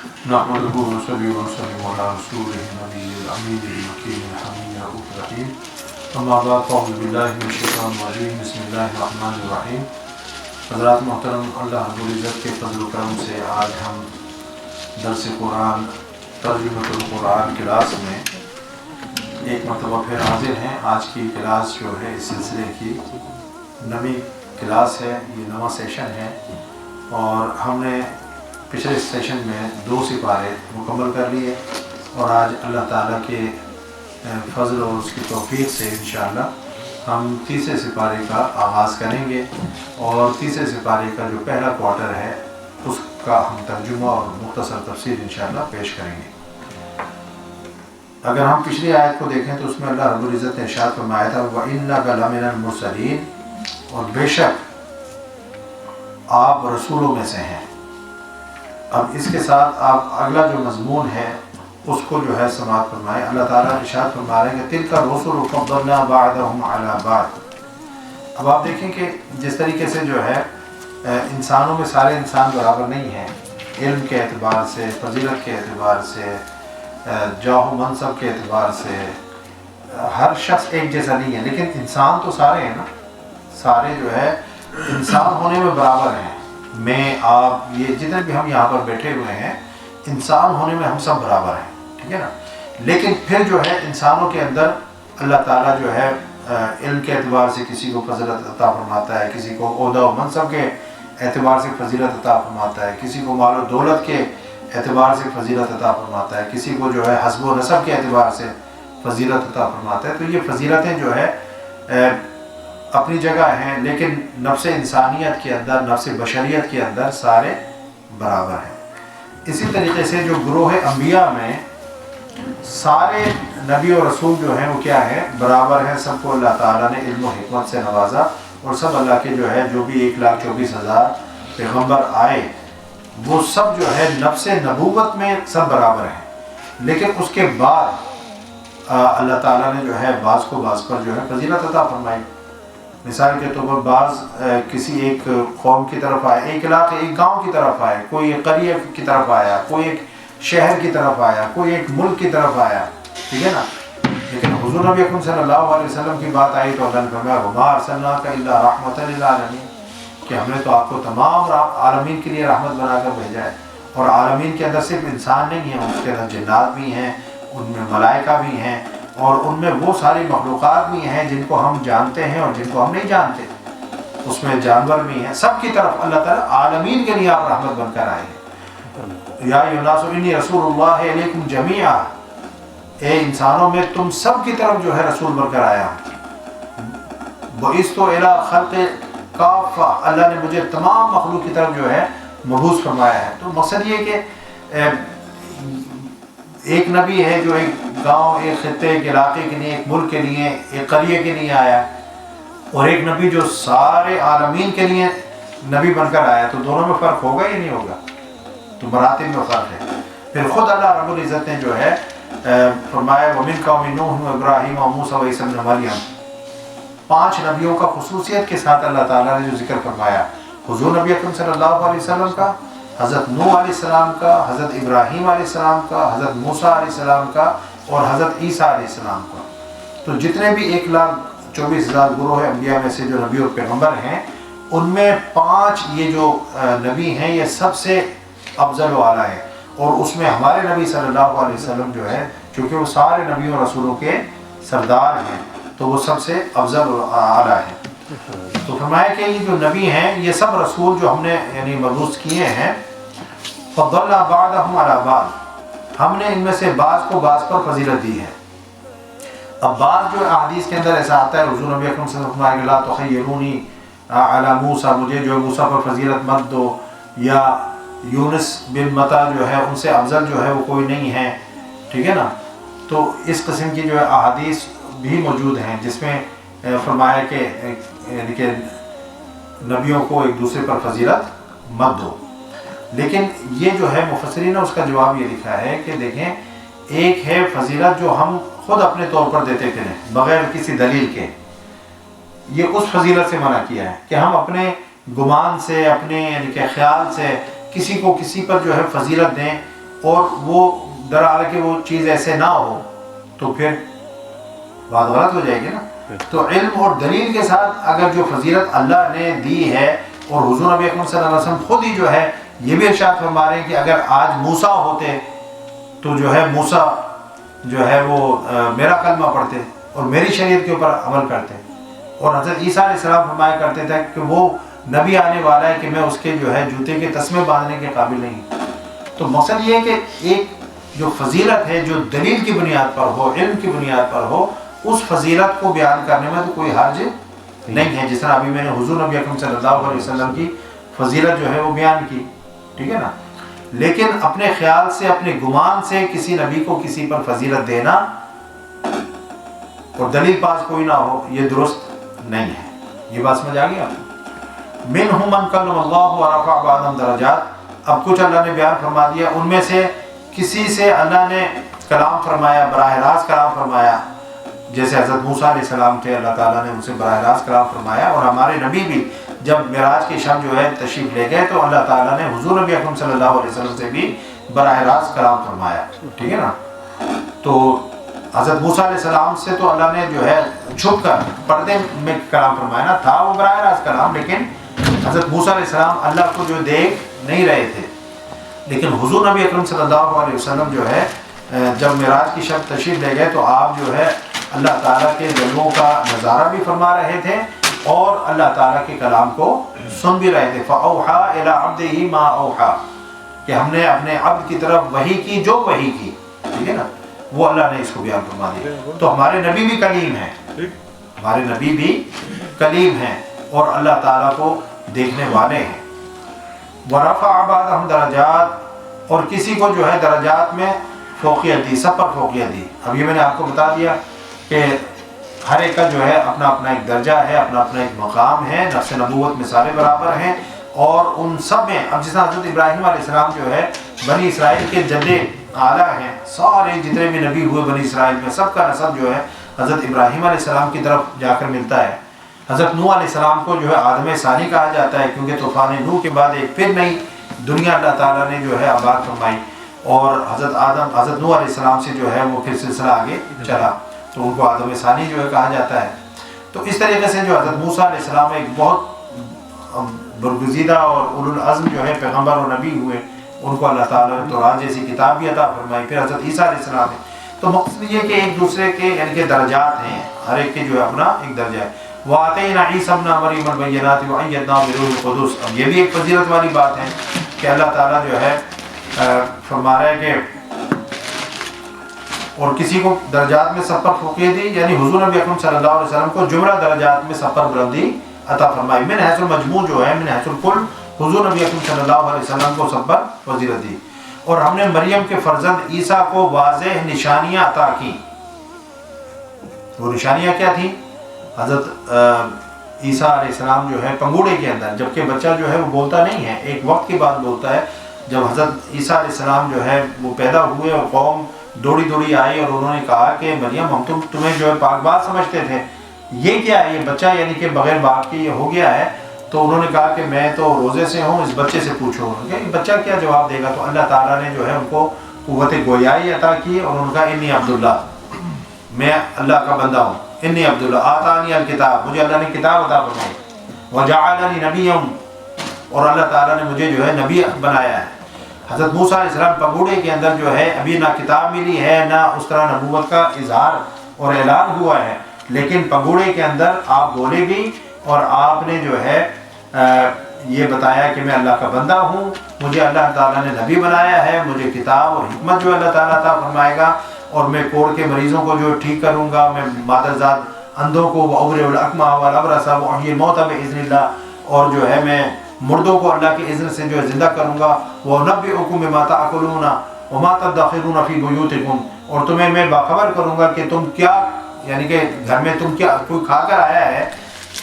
نحمده ونصلي ونسلم على رسوله النبي الأمين المكين الحميد رؤوف رحيم اما بعد فاعوذ بالله من الشیطان الرجیم بسم اللہ الرحمن الرحیم۔ حضرات محترم، اللہ رب العزت کے فضل و کرم سے آج ہم درس قرآن ترجمۃ القرآن کلاس میں ایک مرتبہ پھر حاضر ہیں۔ آج کی کلاس جو ہے اس سلسلے کی نویں کلاس ہے، یہ نواں سیشن ہے، اور ہم نے پچھلے سیشن میں 2 سپارے مکمل کر لیے، اور آج اللہ تعالیٰ کے فضل اور اس کی توفیق سے انشاءاللہ ہم تیسرے سپارے کا آغاز کریں گے، اور تیسرے سپارے کا جو پہلا کوارٹر ہے اس کا ہم ترجمہ اور مختصر تفسیر انشاءاللہ پیش کریں گے۔ اگر ہم پچھلی آیت کو دیکھیں تو اس میں اللہ رب العزت نے ارشاد فرمایا تھا وَإِنَّكَ لَمِنَ الْمُرْسَلِينَ، اور بے شک آپ رسولوں میں سے ہیں۔ اب اس کے ساتھ آپ اگلا جو مضمون ہے اس کو جو ہے سماعت فرمائیں۔ اللہ تعالیٰ ارشاد فرما رہے ہیں کہ تِلْكَ الرُّسُلُ فَضَّلْنَا بَعْضَهُمْ عَلَى بَعْضٍ۔ اب آپ دیکھیں کہ جس طریقے سے جو ہے انسانوں میں سارے انسان برابر نہیں ہیں، علم کے اعتبار سے، فضیلت کے اعتبار سے، جاہ و منصب کے اعتبار سے ہر شخص ایک جیسا نہیں ہے، لیکن انسان تو سارے ہیں نا، سارے جو ہے انسان ہونے میں برابر ہیں۔ میں، آپ، یہ جتنے بھی ہم یہاں پر بیٹھے ہوئے ہیں انسان ہونے میں ہم سب برابر ہیں، ٹھیک ہے نا۔ لیکن پھر جو ہے انسانوں کے اندر اللہ تعالیٰ جو ہے علم کے اعتبار سے کسی کو فضیلت عطا فرماتا ہے، کسی کو عہدہ و منصب کے اعتبار سے فضیلت عطا فرماتا ہے، کسی کو مال و دولت کے اعتبار سے فضیلت عطا فرماتا ہے، کسی کو جو ہے حسب و نسب کے اعتبار سے فضیلت عطا فرماتا ہے۔ تو یہ فضیلتیں جو ہے اپنی جگہ ہیں، لیکن نفس انسانیت کے اندر، نفس بشریت کے اندر سارے برابر ہیں۔ اسی طریقے سے جو گروہ انبیاء میں سارے نبی اور رسول جو ہیں وہ کیا ہے، برابر ہیں، سب کو اللہ تعالیٰ نے علم و حکمت سے نوازا، اور سب اللہ کے جو ہے جو بھی 1,24,000 پیغمبر آئے وہ سب جو ہے نفس نبوت میں سب برابر ہیں، لیکن اس کے بعد اللہ تعالیٰ نے جو ہے بعض کو بعض پر جو ہے فضیلت عطا فرمائی۔ مثال کے طور پر بعض کسی ایک قوم کی طرف آئے، ایک علاقے، ایک گاؤں کی طرف آئے، کوئی ایک قریہ کی طرف آیا، کوئی ایک شہر کی طرف آیا، کوئی ایک ملک کی طرف آیا، ٹھیک ہے نا۔ لیکن حضور نبی اکرم صلی اللہ علیہ وسلم کی بات آئی تو اللہ نے فرمایا وَمَا أَرْسَلْنَاكَ إِلَّا رَحْمَةً لِلْعَالَمِينَ، کہ ہم نے تو آپ کو تمام عالمین کے لیے رحمت بنا کر بھیجا ہے۔ اور عالمین کے اندر صرف انسان نہیں ہیں، اس کے اندر جنات بھی ہیں، ان میں ملائکہ بھی ہیں، اور ان میں وہ ساری مخلوقات بھی ہیں جن کو ہم جانتے ہیں اور جن کو ہم نہیں جانتے، اس میں جانور بھی ہیں۔ سب کی طرف اللہ تعالیٰ عالمین کے لیے آپ رحمت بن کر آئے ہیں۔ یا ایھا الناس انی رسول اللہ الیکم جمیعا، اے انسانوں میں تم سب کی طرف جو ہے رسول بن کر آیا ہوں۔ بعثت الی خلق کافہ، اللہ نے مجھے تمام مخلوق کی طرف جو ہے مبعوث فرمایا ہے۔ تو مقصد یہ کہ ایک نبی ہے جو ایک گاؤں، ایک خطے، ایک علاقے کے لیے، ایک ملک کے لیے، ایک قریے کے لیے آیا، اور ایک نبی جو سارے عالمین کے لیے نبی بن کر آیا، تو دونوں میں فرق ہوگا یا نہیں ہوگا؟ تو مراتب میں فرق ہے۔ پھر خود اللہ رب العزت نے جو ہے فرمایا وَمِن قَوْمِ نُوحٍ وَإِبْرَاهِيمَ وَمُوسَىٰ وَعِيسَىٰ ابْنِ مَرْيَمَ، 5 نبیوں کا خصوصیت کے ساتھ اللہ تعالیٰ نے جو ذکر فرمایا، حضور نبی اکرم صلی اللہ علیہ وسلم کا، حضرت نوح علیہ السلام کا، حضرت ابراہیم علیہ السلام کا، حضرت موسیٰ علیہ السلام کا، اور حضرت عیسیٰ علیہ السلام کا۔ تو جتنے بھی 1,24,000 گروہ انبیاء میں سے جو نبی اور پیغمبر ہیں، ان میں 5 یہ جو نبی ہیں یہ سب سے افضل و اعلیٰ ہے، اور اس میں ہمارے نبی صلی اللہ علیہ وسلم جو ہے چونکہ وہ سارے نبیوں اور رسولوں کے سردار ہیں تو وہ سب سے افضل و اعلیٰ ہے۔ تو فرمایا کہ یہ جو نبی ہیں یہ سب رسول جو ہم نے یعنی مبعوث کیے ہیں، فضلنا بعضهم علی بعض، ہم نے ان میں سے بعض کو بعض پر فضیلت دی ہے۔ اب بعض جو احادیث کے اندر ایسا آتا ہے، حضور نبی اکرم صلی اللہ علیہ وسلم فرمایا کہ لا تخیرونی علی موسیٰ، مجھے جو موسیٰ پر فضیلت مت دو، یا یونس بن متی جو ہے ان سے افضل جو ہے وہ کوئی نہیں ہے، ٹھیک ہے نا۔ تو اس قسم کی جو ہے احادیث بھی موجود ہیں جس میں فرمایا کہ یعنی کہ نبیوں کو ایک دوسرے پر فضیلت مت دو۔ لیکن یہ جو ہے مفسرین نے اس کا جواب یہ لکھا ہے کہ دیکھیں، ایک ہے فضیلت جو ہم خود اپنے طور پر دیتے تھے بغیر کسی دلیل کے، یہ اس فضیلت سے منع کیا ہے کہ ہم اپنے گمان سے، اپنے یعنی کہ خیال سے کسی کو کسی پر جو ہے فضیلت دیں، اور وہ درحال کہ وہ چیز ایسے نہ ہو تو پھر بات غلط ہو جائے گی نا. تو علم اور دلیل کے ساتھ اگر جو فضیلت اللہ نے دی ہے، اور حضور نبی اکرم صلی اللہ علیہ وسلم خود ہی جو ہے یہ بھی ارشاد فرما رہے ہیں کہ اگر آج موسیٰ ہوتے تو جو ہے موسیٰ جو ہے وہ میرا کلمہ پڑھتے اور میری شریعت کے اوپر عمل کرتے. اور حضرت عیسیٰ علیہ السلام فرمایا کرتے تھے کہ وہ نبی آنے والا ہے کہ میں اس کے جو ہے جوتے کے تسمے باندھنے کے قابل نہیں. تو مقصد یہ ہے کہ ایک جو فضیلت ہے جو دلیل کی بنیاد پر ہو، علم کی بنیاد پر ہو، اس فضیلت کو بیان کرنے میں تو کوئی حرج نہیں ہے. جس طرح ابھی میں نے حضور نبی اکرم صلی اللہ علیہ وسلم کی فضیلت جو ہے وہ بیان کی، ٹھیک ہے نا. لیکن اپنے خیال سے، اپنے گمان سے کسی نبی کو کسی پر فضیلت دینا اور دلیل پاس کوئی نہ ہو، یہ درست نہیں ہے. یہ بات سمجھ آ گئی آپ کو؟ منہم من کلم اللہ ورفع بعضهم درجات. اب کچھ اللہ نے بیان فرما دیا، ان میں سے کسی سے اللہ نے کلام فرمایا، براہ راست کلام فرمایا. جیسے حضرت موسیٰ علیہ السلام تھے، اللہ تعالیٰ نے ان سے براہ راست کلام فرمایا. اور ہمارے نبی بھی جب معراج کی شب جو ہے تشریف لے گئے تو اللہ تعالیٰ نے حضور نبی اکرم صلی اللہ علیہ وسلم سے بھی براہ راست کلام فرمایا، ٹھیک ہے نا. تو حضرت موسیٰ علیہ السلام سے تو اللہ نے جو ہے چھپ کر پردے میں کلام فرمایا نا، تھا وہ براہ راست کلام، لیکن حضرت موسیٰ علیہ السلام اللہ کو جو دیکھ نہیں رہے تھے. لیکن حضور نبی اکرم صلی اللہ علیہ وسلم جو ہے جب معراج کی شب تشریف لے گئے تو آپ جو ہے اللہ تعالیٰ کے جلووں کا نظارہ بھی فرما رہے تھے اور اللہ تعالیٰ کے کلام کو سن بھی رہے تھے. فَأَوْحَىٰ إِلَىٰ عَبْدِهِ مَا أَوْحَىٰ، کہ ہم نے اپنے عبد کی طرف وحی کی جو وحی کی، ٹھیک ہے نا. وہ اللہ نے اس کو بیان فرما دیا. تو ہمارے نبی بھی کلیم ہیں، ہمارے نبی بھی کلیم ہیں اور اللہ تعالیٰ کو دیکھنے والے ہیں. وَرَفَعَ بَعْضَهُمْ درجات، اور کسی کو جو ہے درجات میں فوقیت دی، سب پر فوقیت دی. اب یہ میں نے آپ کو بتا دیا کہ ہر ایک کا جو ہے اپنا اپنا ایک درجہ ہے، اپنا اپنا ایک مقام ہے. نفس نبوت میں سارے برابر ہیں اور ان سب میں، اب جس طرح حضرت ابراہیم علیہ السلام جو ہے بنی اسرائیل کے جد اعلیٰ ہیں، سارے جتنے بھی نبی ہوئے بنی اسرائیل میں سب کا نسب جو ہے حضرت ابراہیم علیہ السلام کی طرف جا کر ملتا ہے. حضرت نوح علیہ السلام کو جو ہے آدم ثانی کہا جاتا ہے کیونکہ طوفان نوح کے بعد ایک پھر نئی دنیا اللہ تعالیٰ نے جو ہے آباد فرمائی اور حضرت نوح علیہ السلام سے جو ہے وہ پھر سلسلہ آگے چلا تو ان کو آدم ثانی جو ہے کہا جاتا ہے. تو اس طریقے سے جو حضرت موسیٰ علیہ السلام ایک بہت برگزیدہ اور اولو العزم جو ہے پیغمبر اور نبی ہوئے، ان کو اللہ تعالیٰ نے تورات جیسی کتاب بھی عطا فرمائی. پھر حضرت عیسیٰ علیہ السلام ہے. تو مقصد یہ کہ ایک دوسرے کے یعنی کہ درجات ہیں، ہر ایک کے جو ہے اپنا ایک درجہ ہے. وَآتَيْنَا عِيسَى ابْنَ مَرْيَمَ الْبَيِّنَاتِ وَأَيَّدْنَاهُ بِرُوحِ الْقُدُسِ. اب یہ بھی ایک فضیلت والی بات ہے کہ اللہ تعالیٰ جو ہے فرما رہا ہے کہ اور کسی کو درجات میں سب پر فوقیت دی، یعنی حضور نبی اکرم صلی اللہ علیہ وسلم کو جملہ درجات میں سب پر بلندی عطا فرمائی. من حیث المجموع جو ہے من حیث الکل حضور نبی اکرم صلی اللہ علیہ وسلم کو سب پر فضیلت دی. اور ہم نے مریم کے فرزند عیسیٰ کو واضح نشانیاں عطا کی. وہ نشانیاں کیا تھیں؟ حضرت عیسیٰ علیہ السلام جو ہے پنگوڑے کے اندر، جبکہ بچہ جو ہے وہ بولتا نہیں ہے، ایک وقت کی بات بولتا ہے. جب حضرت عیسیٰ علیہ السلام جو ہے وہ پیدا ہوئے اور قوم دوڑی آئی اور انہوں نے کہا کہ مریم ہم تمہیں جو ہے پاک باز سمجھتے تھے، یہ کیا ہے، یہ بچہ یعنی کہ بغیر باپ کے یہ ہو گیا ہے. تو انہوں نے کہا کہ میں تو روزے سے ہوں، اس بچے سے پوچھو کہ بچہ کیا جواب دے گا. تو اللہ تعالیٰ نے جو ہے ان کو قوت گویائی عطا کی اور انہوں نے کہا انی عبداللہ، میں اللہ کا بندہ ہوں. انی عبداللہ آتانی الکتاب، مجھے اللہ نے کتاب عطا فرمائی. وجعلنی نبیا، اور اللہ تعالیٰ نے مجھے جو ہے نبی بنایا ہے. حضرت موسیٰ علیہ السلام پگوڑے کے اندر جو ہے ابھی نہ کتاب ملی ہے نہ اس طرح نبوت کا اظہار اور اعلان ہوا ہے، لیکن پگوڑے کے اندر آپ بولے بھی اور آپ نے جو ہے یہ بتایا کہ میں اللہ کا بندہ ہوں، مجھے اللہ تعالیٰ نے نبی بنایا ہے، مجھے کتاب اور حکمت جو اللہ تعالیٰ عطا فرمائے گا اور میں کوڑ کے مریضوں کو جو ٹھیک کروں گا، میں مادرزاد اندھوں کو وَأُبْرِئُ الْأَكْمَحَ وَالْأَبْرَصَ وَأُحْيِي الْمَوْتَى بِإِذْنِ اللَّهِ، اور جو ہے میں مردوں کو اللہ کے اذن سے جو ہے زندہ کروں گا. وَأُنَبِّئُكُم بِمَا تَأْكُلُونَ وَمَا تَدَّخِرُونَ فِي بُيُوتِكُمْ، اور تمہیں میں باخبر کروں گا کہ تم کیا یعنی کہ گھر میں تم کیا کوئی کھا کر آیا ہے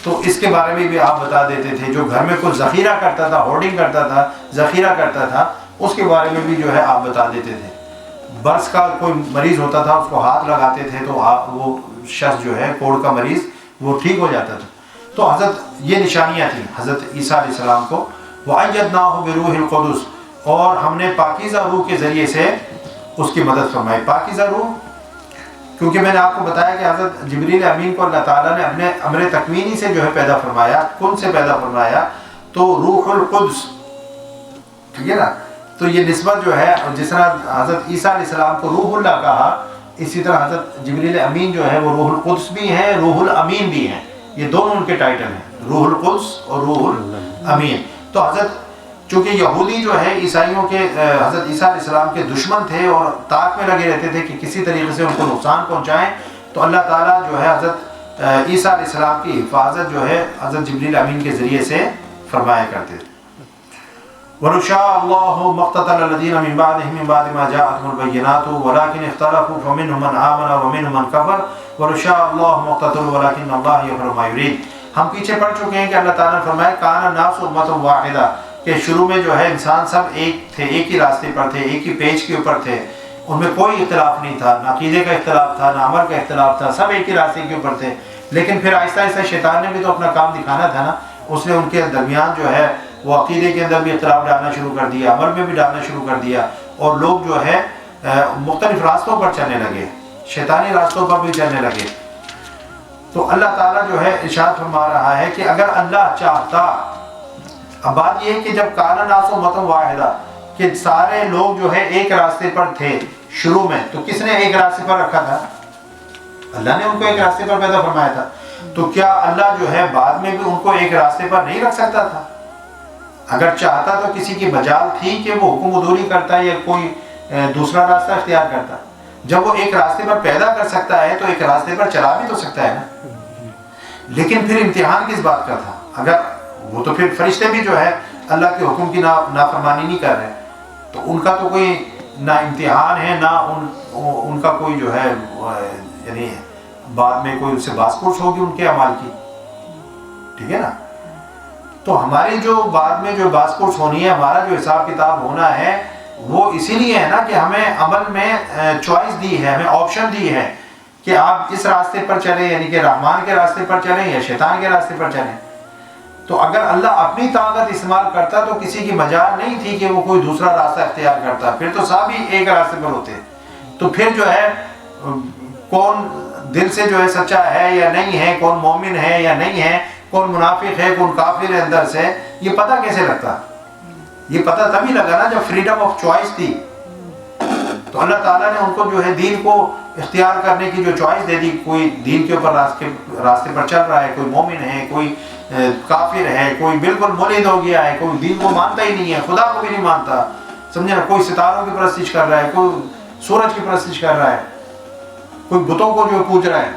تو اس کے بارے میں بھی آپ بتا دیتے تھے. جو گھر میں کوئی ذخیرہ کرتا تھا، ہورڈنگ کرتا تھا، ذخیرہ کرتا تھا، اس کے بارے میں بھی جو ہے آپ بتا دیتے تھے. برس کا کوئی مریض ہوتا تھا، اس کو ہاتھ لگاتے تھے تو وہ شخص جو ہے کوڑ کا مریض وہ ٹھیک ہو جاتا تھا. تو حضرت یہ نشانیاں تھیں حضرت عیسیٰ علیہ السلام کو. وَأَيَّدْنَاهُ بِرُوحِ الْقُدُسِ، اور ہم نے پاکیزہ روح کے ذریعے سے اس کی مدد فرمائی. پاکیزہ روح کیونکہ میں نے آپ کو بتایا کہ حضرت جبریل امین کو اللہ تعالیٰ نے اپنے امر تکوینی سے جو ہے پیدا فرمایا, کن سے پیدا فرمایا, تو روح القدس, ٹھیک ہے نا. تو یہ نسبت جو ہے, جس طرح حضرت عیسیٰ علیہ السلام کو روح اللہ کہا, اسی طرح حضرت جبریل امین جو ہے وہ روح القدس بھی ہیں, روح الامین بھی ہیں. یہ دونوں ان کے ٹائٹل ہیں, روح القدس اور روح الامین. تو حضرت چونکہ یہودی جو ہے عیسائیوں کے حضرت عیسیٰ علیہ السلام کے دشمن تھے اور طاق میں لگے رہتے تھے کہ کسی طریقے سے ان کو نقصان پہنچائیں, تو اللہ تعالیٰ جو ہے حضرت عیسیٰ علیہ السلام کی حفاظت جو ہے حضرت جبریل امین کے ذریعے سے فرمایا کرتے تھے. وَلَوْ شَاءَ اللَّهُ مَا اقْتَتَلَ الَّذِينَ مِن بَعْدِهِم مِّن بَعْدِ مَا جَاءَتْهُمُ الْبَيِّنَاتُ وَلَٰكِنِ اخْتَلَفُوا فَمِنْهُم مَّنْ آمَنَ وَمِنْهُم مَّنْ كَفَرَ وَلَوْ شَاءَ اللَّهُ مَا اقْتَتَلُوا وَلَٰكِنَّ اللَّهَ يَفْعَلُ مَا يُرِيدُ. ہم پیچھے پڑھ چکے ہیں کہ اللہ تعالیٰ نے فرمایا کان الناس امۃ واحدہ, کہ شروع میں جو ہے انسان سب ایک تھے, ایک ہی راستے پر تھے, ایک ہی پیج کے اوپر تھے, ان میں کوئی اختلاف نہیں تھا, نہ عقیدے کا اختلاف تھا, نہ عمل کا اختلاف تھا, سب ایک ہی راستے کے اوپر تھے. لیکن پھر آہستہ آہستہ شیطان نے بھی تو اپنا کام دکھانا تھا نا, اس نے ان کے درمیان جو ہے وہ عقیدے کے اندر بھی اختلاف ڈالنا شروع کر دیا, عمل میں بھی ڈالنا شروع کر دیا, اور لوگ جو ہے مختلف راستوں پر چلنے لگے, شیطانی راستوں پر بھی چلنے لگے. تو اللہ تعالیٰ جو ہے ارشاد فرما رہا ہے کہ اگر اللہ چاہتا, اب بات یہ ہے کہ جب کان الناس امۃ واحدہ, کہ سارے لوگ جو ہے ایک راستے پر تھے شروع میں, تو کس نے ایک راستے پر رکھا تھا؟ اللہ نے ان کو ایک راستے پر پیدا فرمایا تھا. تو کیا اللہ جو ہے بعد میں بھی ان کو ایک راستے پر نہیں رکھ سکتا تھا؟ اگر چاہتا تو کسی کی مجال تھی کہ وہ حکم عدولی کرتا یا کوئی دوسرا راستہ اختیار کرتا. جب وہ ایک راستے پر پیدا کر سکتا ہے تو ایک راستے پر چلا بھی تو سکتا ہے نا. لیکن پھر امتحان کس بات کا تھا؟ اگر وہ تو پھر فرشتے بھی جو ہے اللہ کے حکم کی نافرمانی نہیں کر رہے, تو ان کا تو کوئی نہ امتحان ہے, نہ ان کا کوئی جو ہے یعنی بعد میں کوئی اس سے باس پرس ہوگی ان کے اعمال کی, ٹھیک ہے نا. تو ہماری جو بعد میں جو باس پرس ہونی ہے, ہمارا جو حساب کتاب ہونا ہے, وہ اسی لیے ہے نا کہ ہمیں عمل میں چوائس دی ہے, ہمیں آپشن دی ہے کہ آپ اس راستے پر چلیں, یعنی کہ رحمان کے راستے پر چلیں یا شیطان کے راستے پر چلیں. تو اگر اللہ اپنی طاقت استعمال کرتا تو کسی کی مجال نہیں تھی کہ وہ کوئی دوسرا راستہ اختیار کرتا, پھر تو سب ہی ایک راستے پر ہوتے. تو پھر جو ہے کون دل سے جو ہے سچا ہے یا نہیں ہے, کون مومن ہے یا نہیں ہے, کون منافق ہے کون کافر ہے اندر سے, یہ پتہ کیسے لگتا؟ یہ پتہ تبھی لگا نا جب فریڈم آف چوائس تھی. تو اللہ تعالیٰ نے ان کو جو ہے دین کو اختیار کرنے کی جو چوائس دے دی, کوئی دین کے اوپر راستے پر چل رہا ہے, کوئی مومن ہے, کوئی کافر ہے, کوئی بالکل ملحد ہو گیا ہے, کوئی دین کو مانتا ہی نہیں ہے, خدا کو بھی نہیں مانتا, سمجھے نا, کوئی ستاروں کی پرستش کر رہا ہے, کوئی سورج کی پرستش کر رہا ہے, کوئی بتوں کو جو پوج رہا ہے.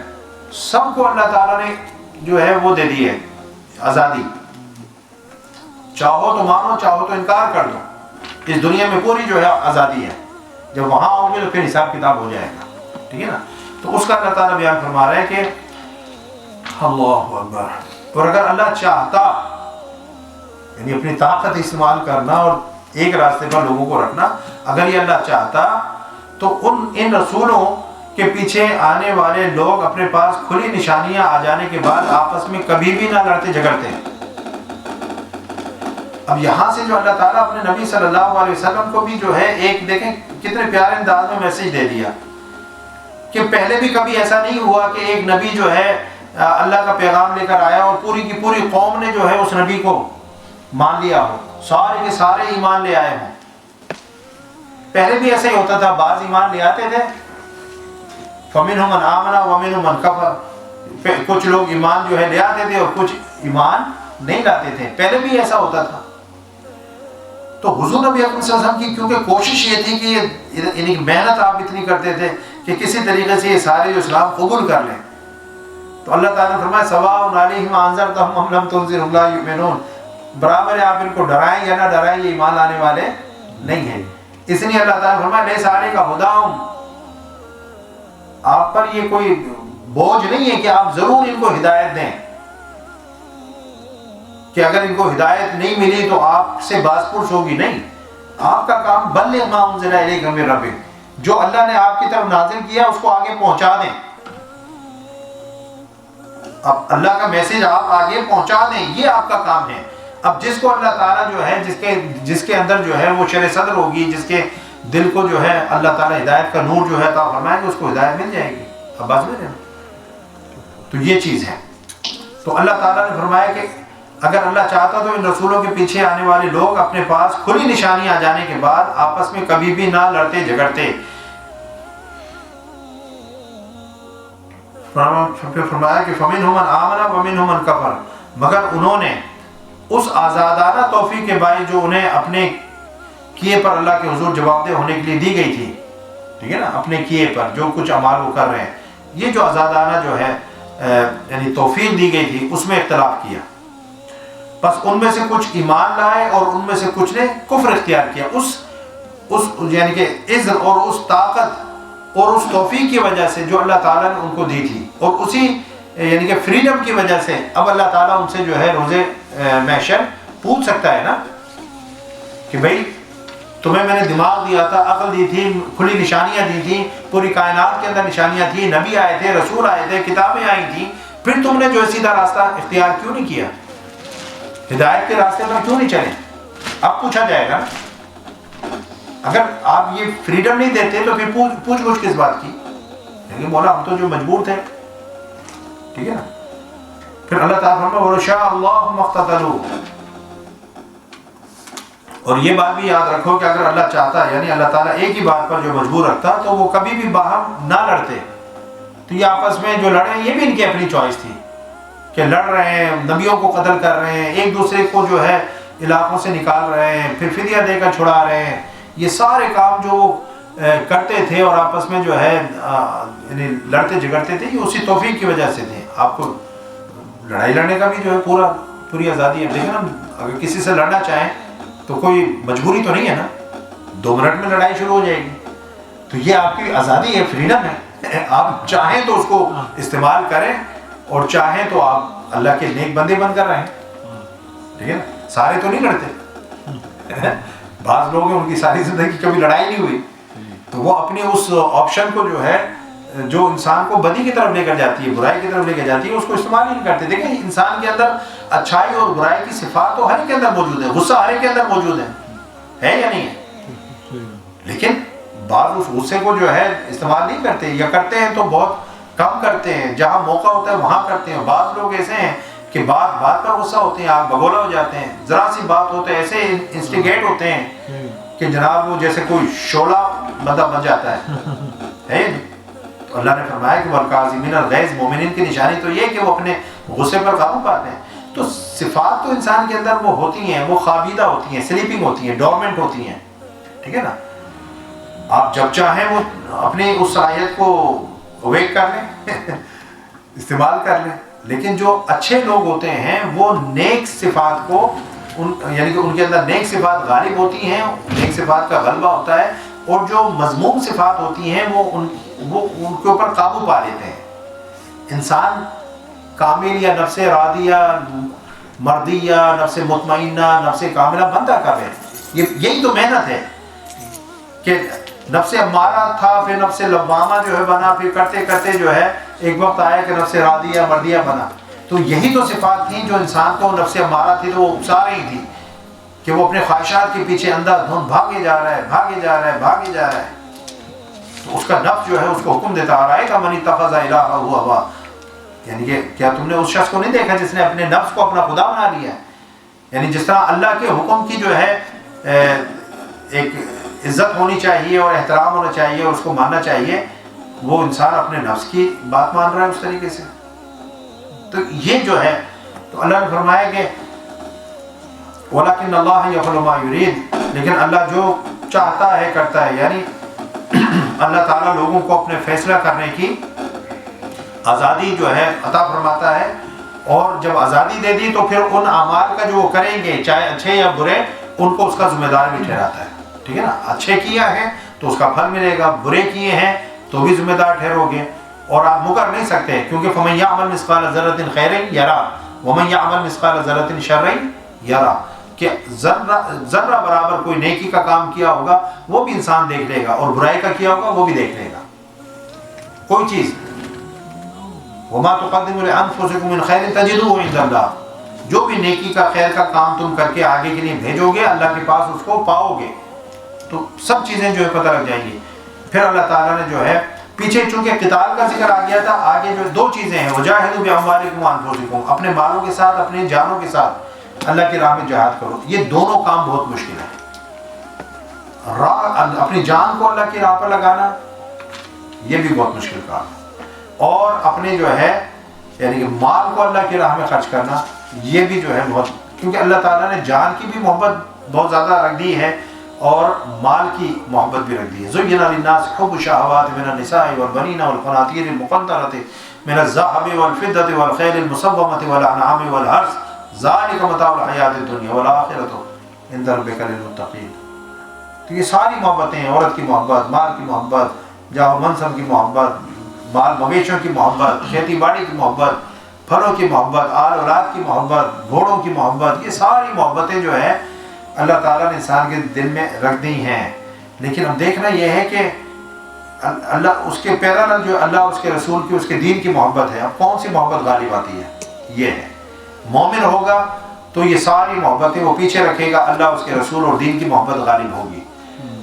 سب کو اللہ تعالیٰ نے جو ہے وہ دے دی ہے آزادی, چاہو تو مانو, چاہو تو انکار کر دو. اس دنیا میں پوری جو ہے آزادی ہے, جب وہاں آؤ گے تو پھر حساب کتاب ہو جائے گا, ٹھیک ہے نا. تو اس کا اللہ تعالیٰ بیان فرما رہا ہے کہ اللہ اکبر. اور اگر اللہ چاہتا, یعنی اپنی طاقت استعمال کرنا اور ایک راستے پر لوگوں کو رکھنا, اگر یہ اللہ چاہتا تو ان رسولوں کے پیچھے آنے والے لوگ اپنے پاس کھلی نشانیاں آ جانے کے بعد آپس میں کبھی بھی نہ لڑتے جھگڑتے. اب یہاں سے جو اللہ تعالیٰ اپنے نبی صلی اللہ علیہ وسلم کو بھی جو ہے ایک دیکھیں کتنے پیارے انداز میں میسیج دے دیا کہ پہلے بھی کبھی ایسا نہیں ہوا کہ ایک نبی جو ہے اللہ کا پیغام لے کر آیا اور پوری کی پوری قوم نے جو ہے اس نبی کو مان لیا ہو, سارے کے سارے ایمان لے آئے ہوں. پہلے بھی ایسا ہی ہوتا تھا, بعض ایمان لے آتے تھے, فَمِنْهُمْ مَنْ آمَنَ وَمِنْهُمْ مَنْ كَفَرَ, کچھ لوگ ایمان جو ہے لے آتے تھے اور کچھ ایمان نہیں لاتے تھے. پہلے بھی ایسا ہوتا تھا. تو حضور نبی اکرم صلی اللہ علیہ وسلم کی کیونکہ کوشش یہ تھی کہ یعنی محنت آپ اتنی کرتے تھے کہ کسی طریقے سے یہ سارے جو اسلام قبول کر لیں, تو اللہ تعالیٰ نے فرمایا سواء علیہم انذرتہم ام لم تنذرہم لا یؤمنون, برابر ہے آپ ان کو ڈرائیں یا نہ ڈرائیں, یہ ایمان لانے والے نہیں ہیں. اس لیے اللہ تعالیٰ نے فرمایا لیس علیک ھداھم, آپ پر یہ کوئی بوجھ نہیں ہے کہ آپ ضرور ان کو ہدایت دیں, کہ اگر ان کو ہدایت نہیں ملی تو آپ سے باس پرس ہوگی. نہیں, آپ کا کام بلغ ما انزل الیک من ربک, جو اللہ نے آپ کی طرف نازل کیا اس کو آگے پہنچا دیں. اب اللہ کا میسج آپ آگے پہنچا دیں, یہ آپ کا کام ہے. اب جس کو اللہ تعالیٰ جو ہے جس کے اندر جو ہے وہ شرح صدر ہوگی، جس کے دل کو جو ہے اللہ تعالیٰ ہدایت کا نور جو ہے عطا فرمائیں گے، اس کو ہدایت مل جائے گی. اب بات میں تو یہ چیز ہے. تو اللہ تعالیٰ نے فرمایا کہ اگر اللہ چاہتا تو ان رسولوں کے پیچھے آنے والے لوگ اپنے پاس کھلی نشانی آ جانے کے بعد آپس میں کبھی بھی نہ لڑتے جھگڑتے. فرمایا کہ فَمِنْهُمْ مَنْ آمَنَ وَمِنْهُمْ مَنْ كَفَرَ، مگر انہوں نے اس آزادانہ توفیق کے باعث جو انہیں اپنے کیے پر اللہ کے حضور جواب دہ ہونے کے لیے دی گئی تھی، ٹھیک ہے نا، اپنے کیے پر جو کچھ اعمال وہ کر رہے ہیں، یہ جو آزادانہ جو ہے یعنی توفیق دی گئی تھی، اس میں اختلاف کیا. بس ان میں سے کچھ ایمان لائے اور ان میں سے کچھ نے کفر اختیار کیا. اس یعنی کہ عزت اور اس طاقت اور اس توفیق کی وجہ سے جو اللہ تعالیٰ نے ان کو دی تھی، اور اسی یعنی کہ فریڈم کی وجہ سے اب اللہ تعالیٰ ان سے جو ہے روزے محشر پوچھ سکتا ہے نا کہ بھئی تمہیں میں نے دماغ دیا تھا، عقل دی تھی، کھلی نشانیاں دی تھیں، پوری کائنات کے اندر نشانیاں تھیں، نبی آئے تھے، رسول آئے تھے، کتابیں آئی تھیں، پھر تم نے جو ہے سیدھا راستہ اختیار کیوں نہیں کیا؟ ہدایت کے راستے پر کیوں نہیں چلے؟ اب پوچھا جائے گا. اگر آپ یہ فریڈم نہیں دیتے تو پھر پوچھ گچھ کس بات کی؟ لیکن مولا ہم تو جو مجبور تھے، ٹھیک ہے نا. پھر اللہ تعالیٰ فرمایا وَلَوْ اللَّهُ مَا اقْتَتَلُوا، اور یہ بات بھی یاد رکھو کہ اگر اللہ چاہتا، یعنی اللہ تعالیٰ ایک ہی بات پر جو مجبور رکھتا تو وہ کبھی بھی باہم نہ لڑتے. تو یہ آپس میں جو لڑے یہ بھی ان کی اپنی چوائس تھی کہ لڑ رہے ہیں، نبیوں کو قتل کر رہے ہیں، ایک دوسرے کو جو ہے علاقوں سے نکال رہے ہیں، پھر فدیہ دے کر چھڑا رہے ہیں. یہ سارے کام جو وہ کرتے تھے اور آپس میں جو ہے یعنی لڑتے جھگڑتے تھے، یہ اسی توفیق کی وجہ سے تھے. آپ کو لڑائی لڑنے کا بھی جو ہے پوری آزادی ہے. دیکھیں نا، اگر کسی سے لڑنا چاہیں تو کوئی مجبوری تو نہیں ہے نا، 2 منٹ میں لڑائی شروع ہو جائے گی. تو یہ آپ کی آزادی ہے، فریڈم ہے. آپ چاہیں تو اس کو استعمال کریں اور چاہیں تو آپ اللہ کے نیک بندے بن کر رہیں. ٹھیک ہے نا، سارے تو نہیں لڑتے. بعض لوگ ہیں ان کی ساری زندگی کبھی لڑائی نہیں ہوئی، تو وہ اپنے اس آپشن کو جو ہے جو انسان کو بدی کی طرف لے کر جاتی ہے، برائی کی طرف لے کر جاتی ہے، اس کو استعمال ہی نہیں کرتے. دیکھیں انسان کے اندر اچھائی اور برائی کی صفات تو ہر ایک کے اندر موجود ہے، غصہ ہر ایک کے اندر موجود ہے یا نہیں ہے؟ لیکن بعض اس غصے کو جو ہے استعمال نہیں کرتے، یا کرتے ہیں تو بہت کم کرتے ہیں، جہاں موقع ہوتا ہے وہاں کرتے ہیں. بعض لوگ ایسے ہیں کہ بات پر غصہ ہوتے ہیں، آگ بگولا ہو جاتے ہیں، ذرا سی بات ہوتے ہیں ایسے انسٹیگیٹ ہوتے ہیں کہ جناب وہ جیسے کوئی شعلہ بندہ بن جاتا ہے. تو اللہ نے فرمایا کہ والکاظمین الغیظ، مومنین کی نشانی تو یہ کہ وہ اپنے غصے پر قابو پاتے ہیں. تو صفات تو انسان کے اندر وہ ہوتی ہیں، وہ خوابیدہ ہوتی ہیں، سلیپنگ ہوتی ہیں، ڈورمنٹ ہوتی ہیں. ٹھیک ہے نا، آپ جب چاہیں وہ اپنی اس صلاحیت کو اویک کر لیں استعمال کر لیں. لیکن جو اچھے لوگ ہوتے ہیں وہ نیک صفات کو یعنی کہ ان کے اندر نیک صفات غالب ہوتی ہیں، نیک صفات کا غلبہ ہوتا ہے، اور جو مذموم صفات ہوتی ہیں وہ ان کے اوپر قابو پا لیتے ہیں. انسان کامل یا نفس راضیہ، مردیہ، نفس مطمئنہ، نفس کاملہ بندہ کب ہے؟ یہی تو محنت ہے کہ نفس امارہ تھا، پھر نفس لوامہ جو ہے بنا، پھر کرتے کرتے جو ہے ایک وقت آیا کہ نفس راضیہ مردیہ بنا. تو یہی تو صفات تھیں جو انسان کو نفس امارہ تھی تو وہ اکسا رہی تھی کہ وہ اپنے خواہشات کے پیچھے اندھا دھند بھاگے جا رہا ہے. تو اس کا نفس جو ہے اس کو حکم دیتا آ رہا ہے کہ من اتخذ الہہ ہوا، یعنی کہ کیا تم نے اس شخص کو نہیں دیکھا جس نے اپنے نفس کو اپنا خدا بنا لیا ہے؟ یعنی جس طرح اللہ کے حکم کی جو ہے ایک عزت ہونی چاہیے اور احترام ہونا چاہیے اور اس کو ماننا چاہیے، وہ انسان اپنے نفس کی بات مان رہا ہے اس طریقے سے. تو یہ جو ہے، تو اللہ نے فرمایا کہ وَلَكِنَّ اللَّهَ يَفْعَلُ مَا يُرِيدُ، لیکن اللہ جو چاہتا ہے کرتا ہے. یعنی اللہ تعالیٰ لوگوں کو اپنے فیصلہ کرنے کی آزادی جو ہے عطا فرماتا ہے، اور جب آزادی دے دی تو پھر ان اعمال کا جو وہ کریں گے چاہے اچھے یا برے، ان کو اس کا ذمہ دار بھی ٹھہراتا ہے. ٹھیک ہے نا، اچھے کیا ہے تو اس کا پھل ملے گا، برے کیے ہیں تو بھی ذمہ دار ٹھہرو گے، اور آپ مکر نہیں سکتے، کیونکہ فَمَن يَعْمَلْ مِثْقَالَ ذَرَّةٍ خَيْرًا يَرَهُ وَمَن يَعْمَلْ مِثْقَالَ ذَرَّةٍ شَرًّا يَرَهُ، کہ ذرہ برابر کوئی نیکی کا کام کیا ہوگا وہ بھی انسان دیکھ لے گا، اور برائی کا کیا ہوگا وہ بھی دیکھ لے گا. کوئی چیز وَمَا تُقَدِّمُوا لِأَنفُسِكُم مِّن خَيْرٍ تَجِدُوهُ عِندَ اللَّهِ، جو بھی نیکی کا خیر کا کام تم کر کے آگے کے لیے بھیجو گے اللہ کے پاس اس کو پاؤ گے، تو سب چیزیں جو ہے پتہ لگ جائیں گی۔ پھر اللہ تعالیٰ نے جو ہے پیچھے چونکہ قتال کا ذکر آ گیا تھا، آگے جو دو چیزیں ہیں، وجاہدوا باموالکم وانفسکم، اپنے مالوں کے ساتھ اپنے جانوں کے ساتھ اللہ کی راہ میں جہاد کرو۔ یہ دونوں کام بہت مشکل ہے، اپنی جان کو اللہ کی راہ پر لگانا یہ بھی بہت مشکل کام ہے، اور اپنے جو ہے یعنی کہ مال کو اللہ کی راہ میں خرچ کرنا یہ بھی جو ہے بہت، کیونکہ اللہ تعالیٰ نے جان کی بھی محبت بہت زیادہ رکھ دی ہے اور مال کی محبت بھی رکھ دی ہے۔ زُيِّنَ لِلنَّاسِ حُبُّ الشَّهَوَاتِ مِنَ النِّسَاءِ وَالْبَنِينَ وَالْقَنَاطِيرِ الْمُقَنطَرَةِ مِنَ الذَّهَبِ وَالْفِضَّةِ وَالْخَيْلِ الْمُسَوَّمَةِ وَالْأَنْعَامِ وَالْحَرْثِ ذَلِكَ مَتَاعُ الْحَيَاةِ الدُّنْيَا وَالْآخِرَةُ عِندَ رَبِّكَ لِلْمُتَّقِينَ۔ تو یہ ساری محبتیں، عورت کی محبت، مال کی محبت، جاہ و منصب کی محبت، مال مویشیوں کی محبت، کھیتی باڑی کی محبت، پھلوں کی محبت، آل اولاد کی محبت، گھوڑوں کی محبت، یہ ساری محبتیں جو ہے اللہ تعالیٰ نے انسان کے دل میں رکھ دی ہیں۔ لیکن اب دیکھنا یہ ہے کہ اللہ اس کے پیرالل جو اللہ اس کے رسول کی اس کے دین کی محبت ہے، اب کون سی محبت غالب آتی ہے؟ یہ ہے مومن ہوگا تو یہ ساری محبتیں وہ پیچھے رکھے گا، اللہ اس کے رسول اور دین کی محبت غالب ہوگی،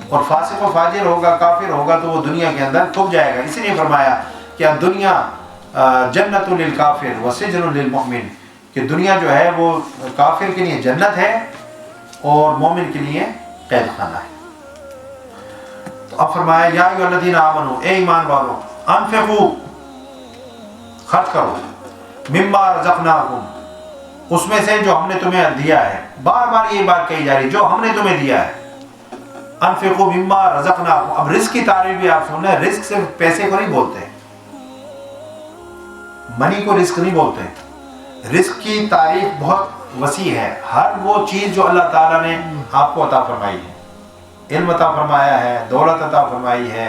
اور فاسق و فاجر ہوگا، کافر ہوگا تو وہ دنیا کے اندر چھپ جائے گا۔ اسی لیے فرمایا کہ دنیا جنت للکافر وسجن للمؤمن، کہ دنیا جو ہے وہ کافر کے لیے جنت ہے اور مومن کے لیے قید خانہ ہے۔ تو اب فرمایا یا ایھا الذین آمنوا، اے ایمان والو، انفقوا، خرچ کرو، مما رزقناکم، اس میں سے جو ہم نے تمہیں دیا ہے۔ بار بار یہ بات کہی جا رہی جو ہم نے تمہیں دیا ہے، انفقوا مما رزقناکم۔ اب رزق کی تعریف بھی آپ سن رہے ہیں، رزق صرف پیسے کو نہیں بولتے، منی کو رزق نہیں بولتے، رزق کی تعریف بہت وسیع ہے، ہر وہ چیز جو اللہ تعالیٰ نے آپ کو عطا فرمائی ہے، علم عطا فرمایا ہے، دولت عطا فرمائی ہے،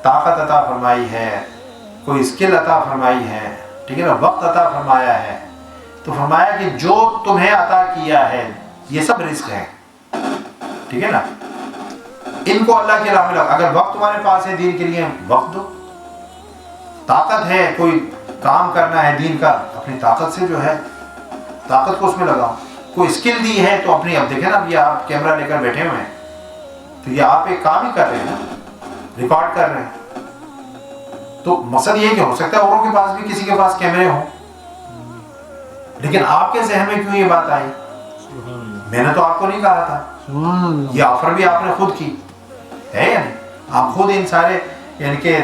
طاقت عطا فرمائی ہے، کوئی اسکل عطا فرمائی ہے، ٹھیک ہے نا، وقت عطا فرمایا ہے، تو فرمایا کہ جو تمہیں عطا کیا ہے یہ سب رزق ہے، ٹھیک ہے نا، ان کو اللہ کی راہ میں لگا۔ اگر وقت تمہارے پاس ہے دین کے لیے وقت دو، طاقت ہے کوئی کام کرنا ہے دین کا، اپنی طاقت سے جو ہے طاقت کو اس میں لگاؤ، کوئی اسکل دی ہے تو اپنی، اب دیکھیں نا اب یہ آپ کیمرہ لے کر بیٹھے ہوئے ہیں تو یہ آپ ایک کام ہی کر رہے ہیں نا، ریکارڈ کر رہے ہیں، تو مقصد یہ ہے کہ ہو سکتا ہے اوروں کے پاس بھی کسی کے پاس کیمرے ہوں، لیکن آپ کے ذہن میں کیوں یہ بات آئی؟ میں نے تو آپ کو نہیں کہا تھا، یہ آفر بھی آپ نے خود کی ہے یا نہیں؟ آپ خود ان سارے یعنی کہ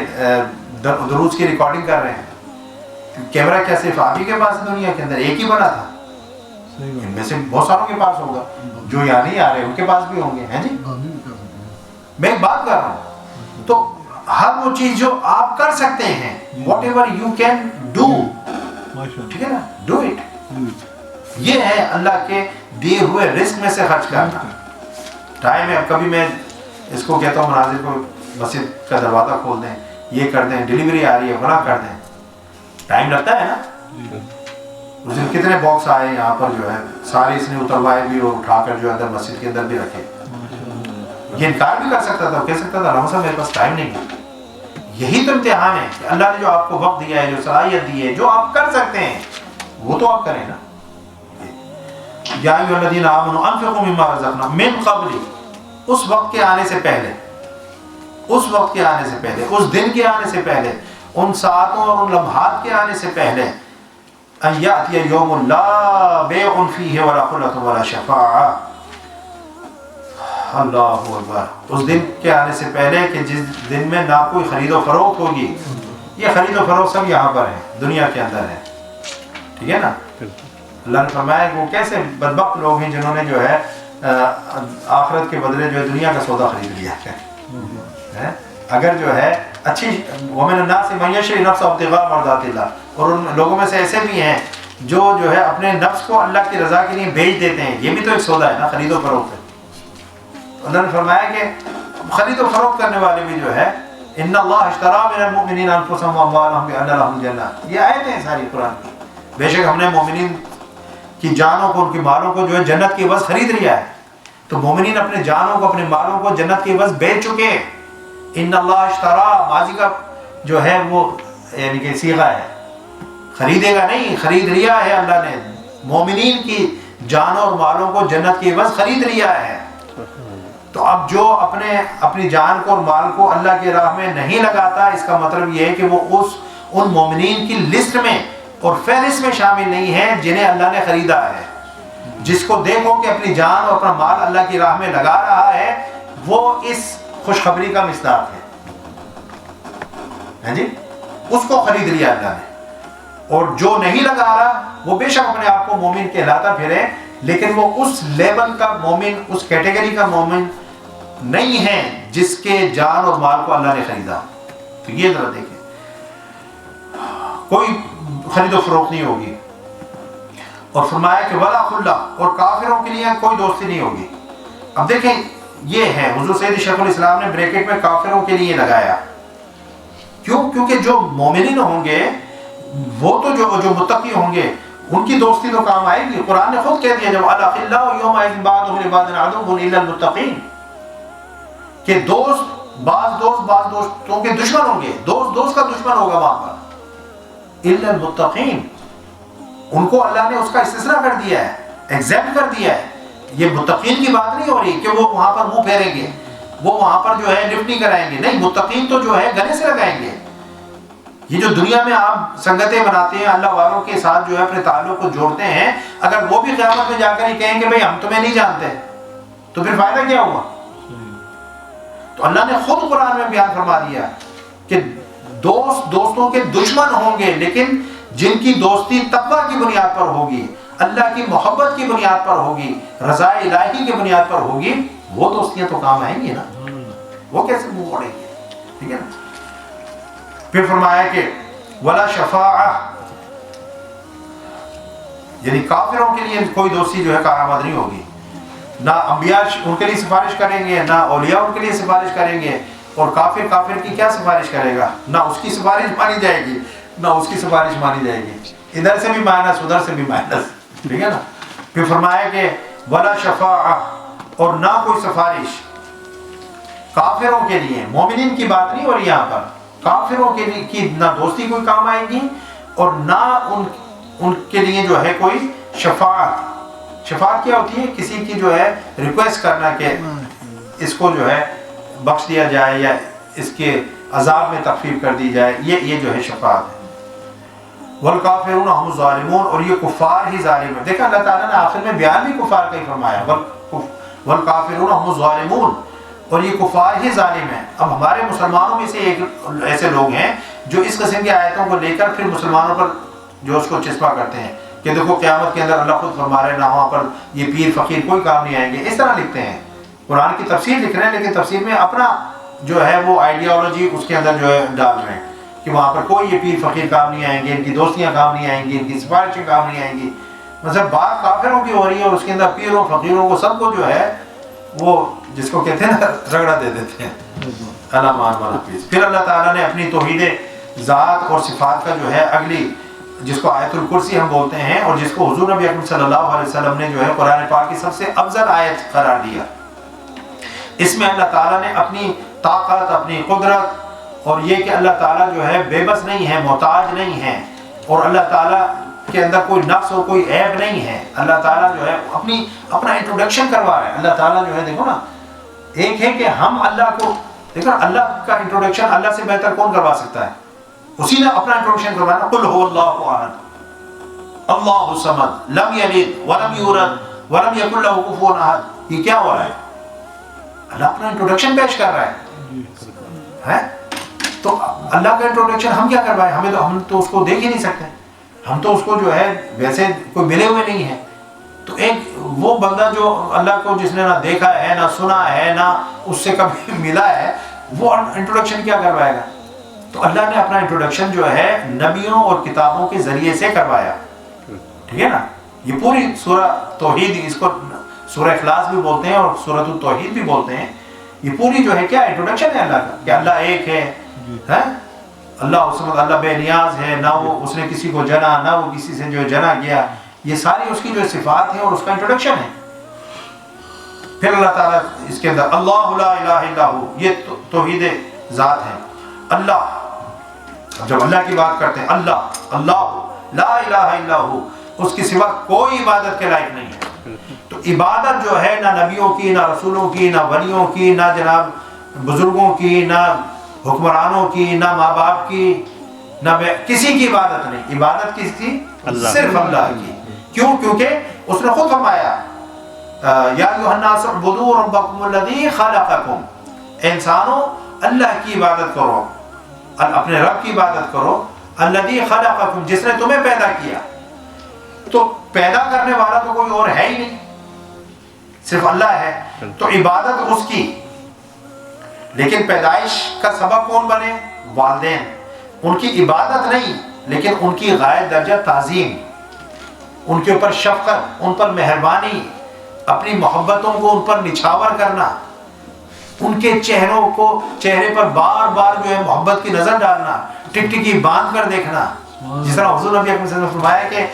دروس کی ریکارڈنگ کر رہے ہیں، کیمرہ کیا صرف آپ ہی کے پاس دنیا کے اندر ایک ہی بنا تھا؟ ان میں سے بہت ساروں کے پاس ہوگا، جو یہاں نہیں آ رہے ان کے پاس بھی ہوں گے، ہیں جی، میں ایک بات کر رہا ہوں۔ تو ہر وہ چیز جو آپ کر سکتے ہیں، what ever you can do, ٹھیک ہے نا، ڈو اٹ، یہ ہے اللہ کے دیے ہوئے رزق میں سے خرچ کرنا۔ ٹائم ہے، اب کبھی میں اس کو کہتا ہوں مناظر کو مسجد کا دروازہ کھول دیں، یہ کر دیں، ڈیلیوری آ رہی ہے، بنا کر دیں، ٹائم لگتا ہے نا۔ اس دن کتنے باکس آئے یہاں پر جو ہے، سارے اس نے اتروائے بھی اور اٹھا کر جو ہے اندر مسجد کے اندر بھی رکھے۔ یہ انکار بھی کر سکتا تھا، کہہ سکتا تھا رحمت صاحب میرے پاس ٹائم نہیں ہے۔ یہی تو امتحان ہے کہ اللہ نے جو آپ کو وقت دیا ہے، جو صلاحیت دی ہے، جو آپ کر سکتے ہیں وہ تو آپ کریں نا۔ یا ایھا الذین آمنوا انفقوا مما رزقناکم من قبل، اس وقت کے آنے سے پہلے، اس وقت کے آنے سے پہلے، اس دن کے آنے سے پہلے، ان ساعتوں اور ان لمحات کے آنے سے پہلے، ان یاتی یوم لا بیع فیہ ولا خلۃ ولا شفاعہ، اللہ اکبر، اس دن کے آنے سے پہلے کہ جس دن میں نہ کوئی خرید و فروخت ہوگی۔ یہ خرید و فروخت سب یہاں پر ہے، دنیا کے اندر ہے، ٹھیک ہے نا۔ اللہ نے فرمایا کہ وہ کیسے بدبخت لوگ ہیں جنہوں نے جو ہے آخرت کے بدلے جو ہے دنیا کا سودا خرید لیا ہے۔ اگر جو ہے اچھی، ومن الناس من یشری نفسہ ابتغاء مرضات اللہ، اور ان لوگوں میں سے ایسے بھی ہیں جو ہے اپنے نفس کو اللہ کی رضا کے لیے بیچ دیتے ہیں، یہ بھی تو ایک سودا ہے نا، خرید و فروخت ہے۔ اللہ نے فرمایا کہ خرید و فروخت کرنے والے بھی جو ہے، ان اللہ اشتری من المؤمنین انفسهم واموالهم بان لهم الجنہ، یہ آیتیں ہیں ساری قرآن کی۔ بے شک ہم نے مومنین کی جانوں کو، ان کی مالوں کو جو ہے جنت کے عوض خرید لیا ہے، تو مومنین اپنے جانوں کو، اپنے مالوں کو جنت کے عوض بیچ چکے۔ ان اللہ اشتری، ماضی کا جو ہے وہ یعنی کہ صیغہ ہے، خریدے گا نہیں، خرید لیا ہے اللہ نے، مومنین کی جانوں اور مالوں کو جنت کی عوض خرید لیا ہے. تو اب جو اپنی جان کو اور مال کو اللہ کی راہ میں نہیں لگاتا، اس کا مطلب یہ ہے کہ وہ ان مومنین کی لسٹ میں اور فہرست میں شامل نہیں ہے جنہیں اللہ نے خریدا ہے. جس کو دیکھو کہ اپنی جان اور اپنا مال اللہ کی راہ میں لگا رہا ہے، وہ اس خوشخبری کا مصداق ہے جی، اس کو خرید لیا اللہ نے. اور جو نہیں لگا رہا وہ بے شک اپنے آپ کو مومن کہلاتا پھرے، لیکن وہ اس لیول کا مومن، اس کیٹیگری کا مومن نہیں ہے جس کے جان اور مال کو اللہ نے خریدا. تو یہ ذرا دیکھیں، کوئی خرید و فروخت نہیں ہوگی. اور فرمایا کہ ولا خلا، اور کافروں کے لیے کوئی دوستی نہیں ہوگی. اب دیکھیں یہ ہے، حضور سید شیخ الاسلام نے بریکٹ میں کافروں کے لیے لگایا. کیوں؟ کیونکہ جو مومنین ہوں گے وہ تو جو متقی ہوں گے ان کی دوستی تو کام آئے گی. قرآن نے خود کہہ دیا جب الاخلاء یومئذ بعضهم لبعض عدو الا المتقین، کہ بعض دوستوں کے دشمن ہوں گے، دوست کا دشمن ہوگا وہاں پر، الا المتقین. ان کو اللہ نے اس کا استثناء کر دیا ہے، ایگزیپٹ کر دیا ہے. یہ متقین کی بات نہیں ہو رہی کہ وہ وہاں پر منہ پھیریں گے، وہ وہاں پر جو ہے لفٹ نہیں کرائیں گے. نہیں، متقین تو جو ہے گلے سے لگائیں گے. یہ جو دنیا میں آپ سنگتیں بناتے ہیں، اللہ والوں کے ساتھ جو ہے اپنے تعلق کو جوڑتے ہیں، اگر وہ بھی قیامت میں جا کر ہی کہیں گے بھئی ہم تمہیں نہیں جانتے، تو پھر فائدہ کیا ہوا؟ تو اللہ نے خود قرآن میں بیان فرما دیا کہ دوستوں کے دشمن ہوں گے، لیکن جن کی دوستی تقویٰ کی بنیاد پر ہوگی، اللہ کی محبت کی بنیاد پر ہوگی، رضا الہی کی بنیاد پر ہوگی، وہ دوستیاں تو کام آئیں گی نا. وہ کیسے منہ موڑیں گے؟ ٹھیک ہے نا. پھر فرمایا کہ ولا شفاعہ، یعنی کافروں کے لیے کوئی دوستی جو ہے کارآمد نہیں ہوگی. نہ انبیاء ان کے لیے سفارش کریں گے، نہ اولیاء ان کے لیے سفارش کریں گے. اور کافر کی کیا سفارش کرے گا؟ نہ اس کی سفارش مانی جائے گی، نہ اس کی سفارش مانی جائے گی. ادھر سے بھی مائنس، ادھر سے بھی مائنس. ٹھیک ہے نا. پھر فرمایا کہ ولا شفاعہ، اور نہ کوئی سفارش کافروں کے لیے. مومنین کی بات نہیں ہو رہی یہاں پر. کافروں کے لیے کی نہ دوستی کوئی کام آئے گی، اور نہ ان کے لیے جو ہے کوئی شفاعت. شفاعت کیا ہوتی ہے؟ کسی کی جو ہے ریکویسٹ کرنا کہ اس کو جو ہے بخش دیا جائے یا اس کے عذاب میں تخفیف کر دی جائے، یہ جو ہے شفاعت ہے. والکافرون هم الظالمون، اور یہ کفار ہی ظالم ہے. دیکھا اللہ تعالیٰ نے آخر میں بیان بھی کفار کا ہی فرمایا، والکافرون هم الظالمون، اور یہ کفار ہی ظالم ہیں. اب ہمارے مسلمانوں میں سے ایک ایسے لوگ ہیں جو اس قسم کی آیتوں کو لے کر پھر مسلمانوں پر جو اس کو چسپا کرتے ہیں کہ دیکھو قیامت کے اندر اللہ خود فرما رہے ہیں، نہ وہاں پر یہ پیر فقیر کوئی کام نہیں آئیں گے. اس طرح لکھتے ہیں، قرآن کی تفسیر لکھ رہے ہیں، لیکن تفسیر میں اپنا جو ہے وہ آئیڈیالوجی اس کے اندر جو ہے ڈال رہے ہیں کہ وہاں پر کوئی یہ پیر فقیر کام نہیں آئیں گے، ان کی دوستیاں کام نہیں آئیں گی، ان کی سفارشیں کام نہیں آئیں گی. مطلب بات کافروں کی ہو رہی ہے اور اس کے اندر پیروں فقیروں کو سب کو جو ہے وہ جس کو کہتے ہیں نا رگڑا دے دیتے ہیں. اللہ مان والا پیس. پھر اللہ تعالیٰ نے اپنی توحید ذات اور صفات کا جو ہے اگلی، جس کو آیت الکرسی ہم بولتے ہیں، اور جس کو حضور نبی اکرم صلی اللہ علیہ وسلم نے جو ہے قرآن پاک کی سب سے افضل آیت قرار دیا. اس میں اللہ تعالیٰ نے اپنی طاقت، اپنی قدرت، اور یہ کہ اللہ تعالیٰ جو ہے بے بس نہیں ہے، محتاج نہیں ہے، اور اللہ تعالیٰ کے اندر کوئی نقص اور کوئی عیب نہیں ہے. اللہ تعالیٰ جو ہے اپنا انٹروڈکشن کروا رہا ہے. اللہ تعالیٰ جو ہے دیکھو نا، ایک ہے کہ ہم اللہ کو دیکھو، اللہ کا انٹروڈکشن اللہ سے بہتر کون کروا سکتا ہے؟ اسی نے اپنا انٹروڈکشن کروانا. قل هو اللہ احد اللہ الصمد لم یلد ولم یولد ولم یکن له کفوا احد. یہ کیا ہو رہا ہے؟ اللہ اپنا انٹروڈکشن پیش کر رہا ہے. تو اللہ کا انٹروڈکشن ہم کیا کروائے؟ ہم تو اس کو دیکھ ہی نہیں سکتے. ہم تو اس کو جو ہے ویسے کوئی ملے ہوئے نہیں ہیں. تو ایک وہ بندہ جو اللہ کو جس نے نہ دیکھا ہے، نہ سنا ہے، نہ اس سے کبھی ملا ہے، وہ انٹروڈکشن کیا کروائے گا؟ تو اللہ نے اپنا انٹروڈکشن جو ہے نبیوں اور کتابوں کے ذریعے سے کروایا. ٹھیک ہے نا. یہ پوری سورہ توحید، اس کو سورہ اخلاص بھی بولتے ہیں اور سورۃ التوحید بھی بولتے ہیں. یہ پوری جو ہے کیا انٹروڈکشن ہے اللہ کا، کہ اللہ ایک ہے، اللہ الصمد، اللہ بے نیاز ہے، نہ وہ اس نے کسی کو جنا، نہ وہ کسی سے جو جنا گیا. یہ ساری اس کی جو صفات ہیں اور اس کا انٹروڈکشن ہے. پھر اللہ تعالیٰ اس کے اندر اللہ لا الہ الا ہو، یہ توحید ذات ہے. اللہ، جب اللہ کی بات کرتے ہیں اللہ لا الہ الا ہو، اس کے سوا کوئی عبادت کے لائق نہیں ہے۔ تو عبادت جو ہے نہ نبیوں کی، نہ رسولوں کی، نہ ولیوں کی، نہ جناب بزرگوں کی، نہ حکمرانوں کی، نہ ماں باپ کی، نہ کسی کی عبادت نہیں۔ عبادت کس کی؟ صرف اللہ کی۔ کیوں؟ کیونکہ اس نے خود فرمایا یا ایھا الناس اعبدوا ربکم الذی خلقکم، اے انسانوں اللہ کی عبادت کرو، اپنے رب کی عبادت کرو، الذی خلقکم، جس نے تمہیں پیدا کیا۔ تو پیدا کرنے والا تو کوئی اور ہے ہی نہیں، صرف اللہ ہے، تو عبادت اس کی۔ لیکن پیدائش کا سبب کون بنے؟ والدین۔ ان کی عبادت نہیں لیکن ان کی غایت درجہ تعظیم، ان کے اوپر شفقت، ان پر مہربانی، اپنی محبتوں کو ان پر نچھاور کرنا، ان کے چہرے پر بار بار جو ہے محبت کی نظر ڈالنا، ٹکٹکی باندھ کر دیکھنا، جس طرح حضور نبی اکرم صلی اللہ علیہ وسلم نے فرمایا کہ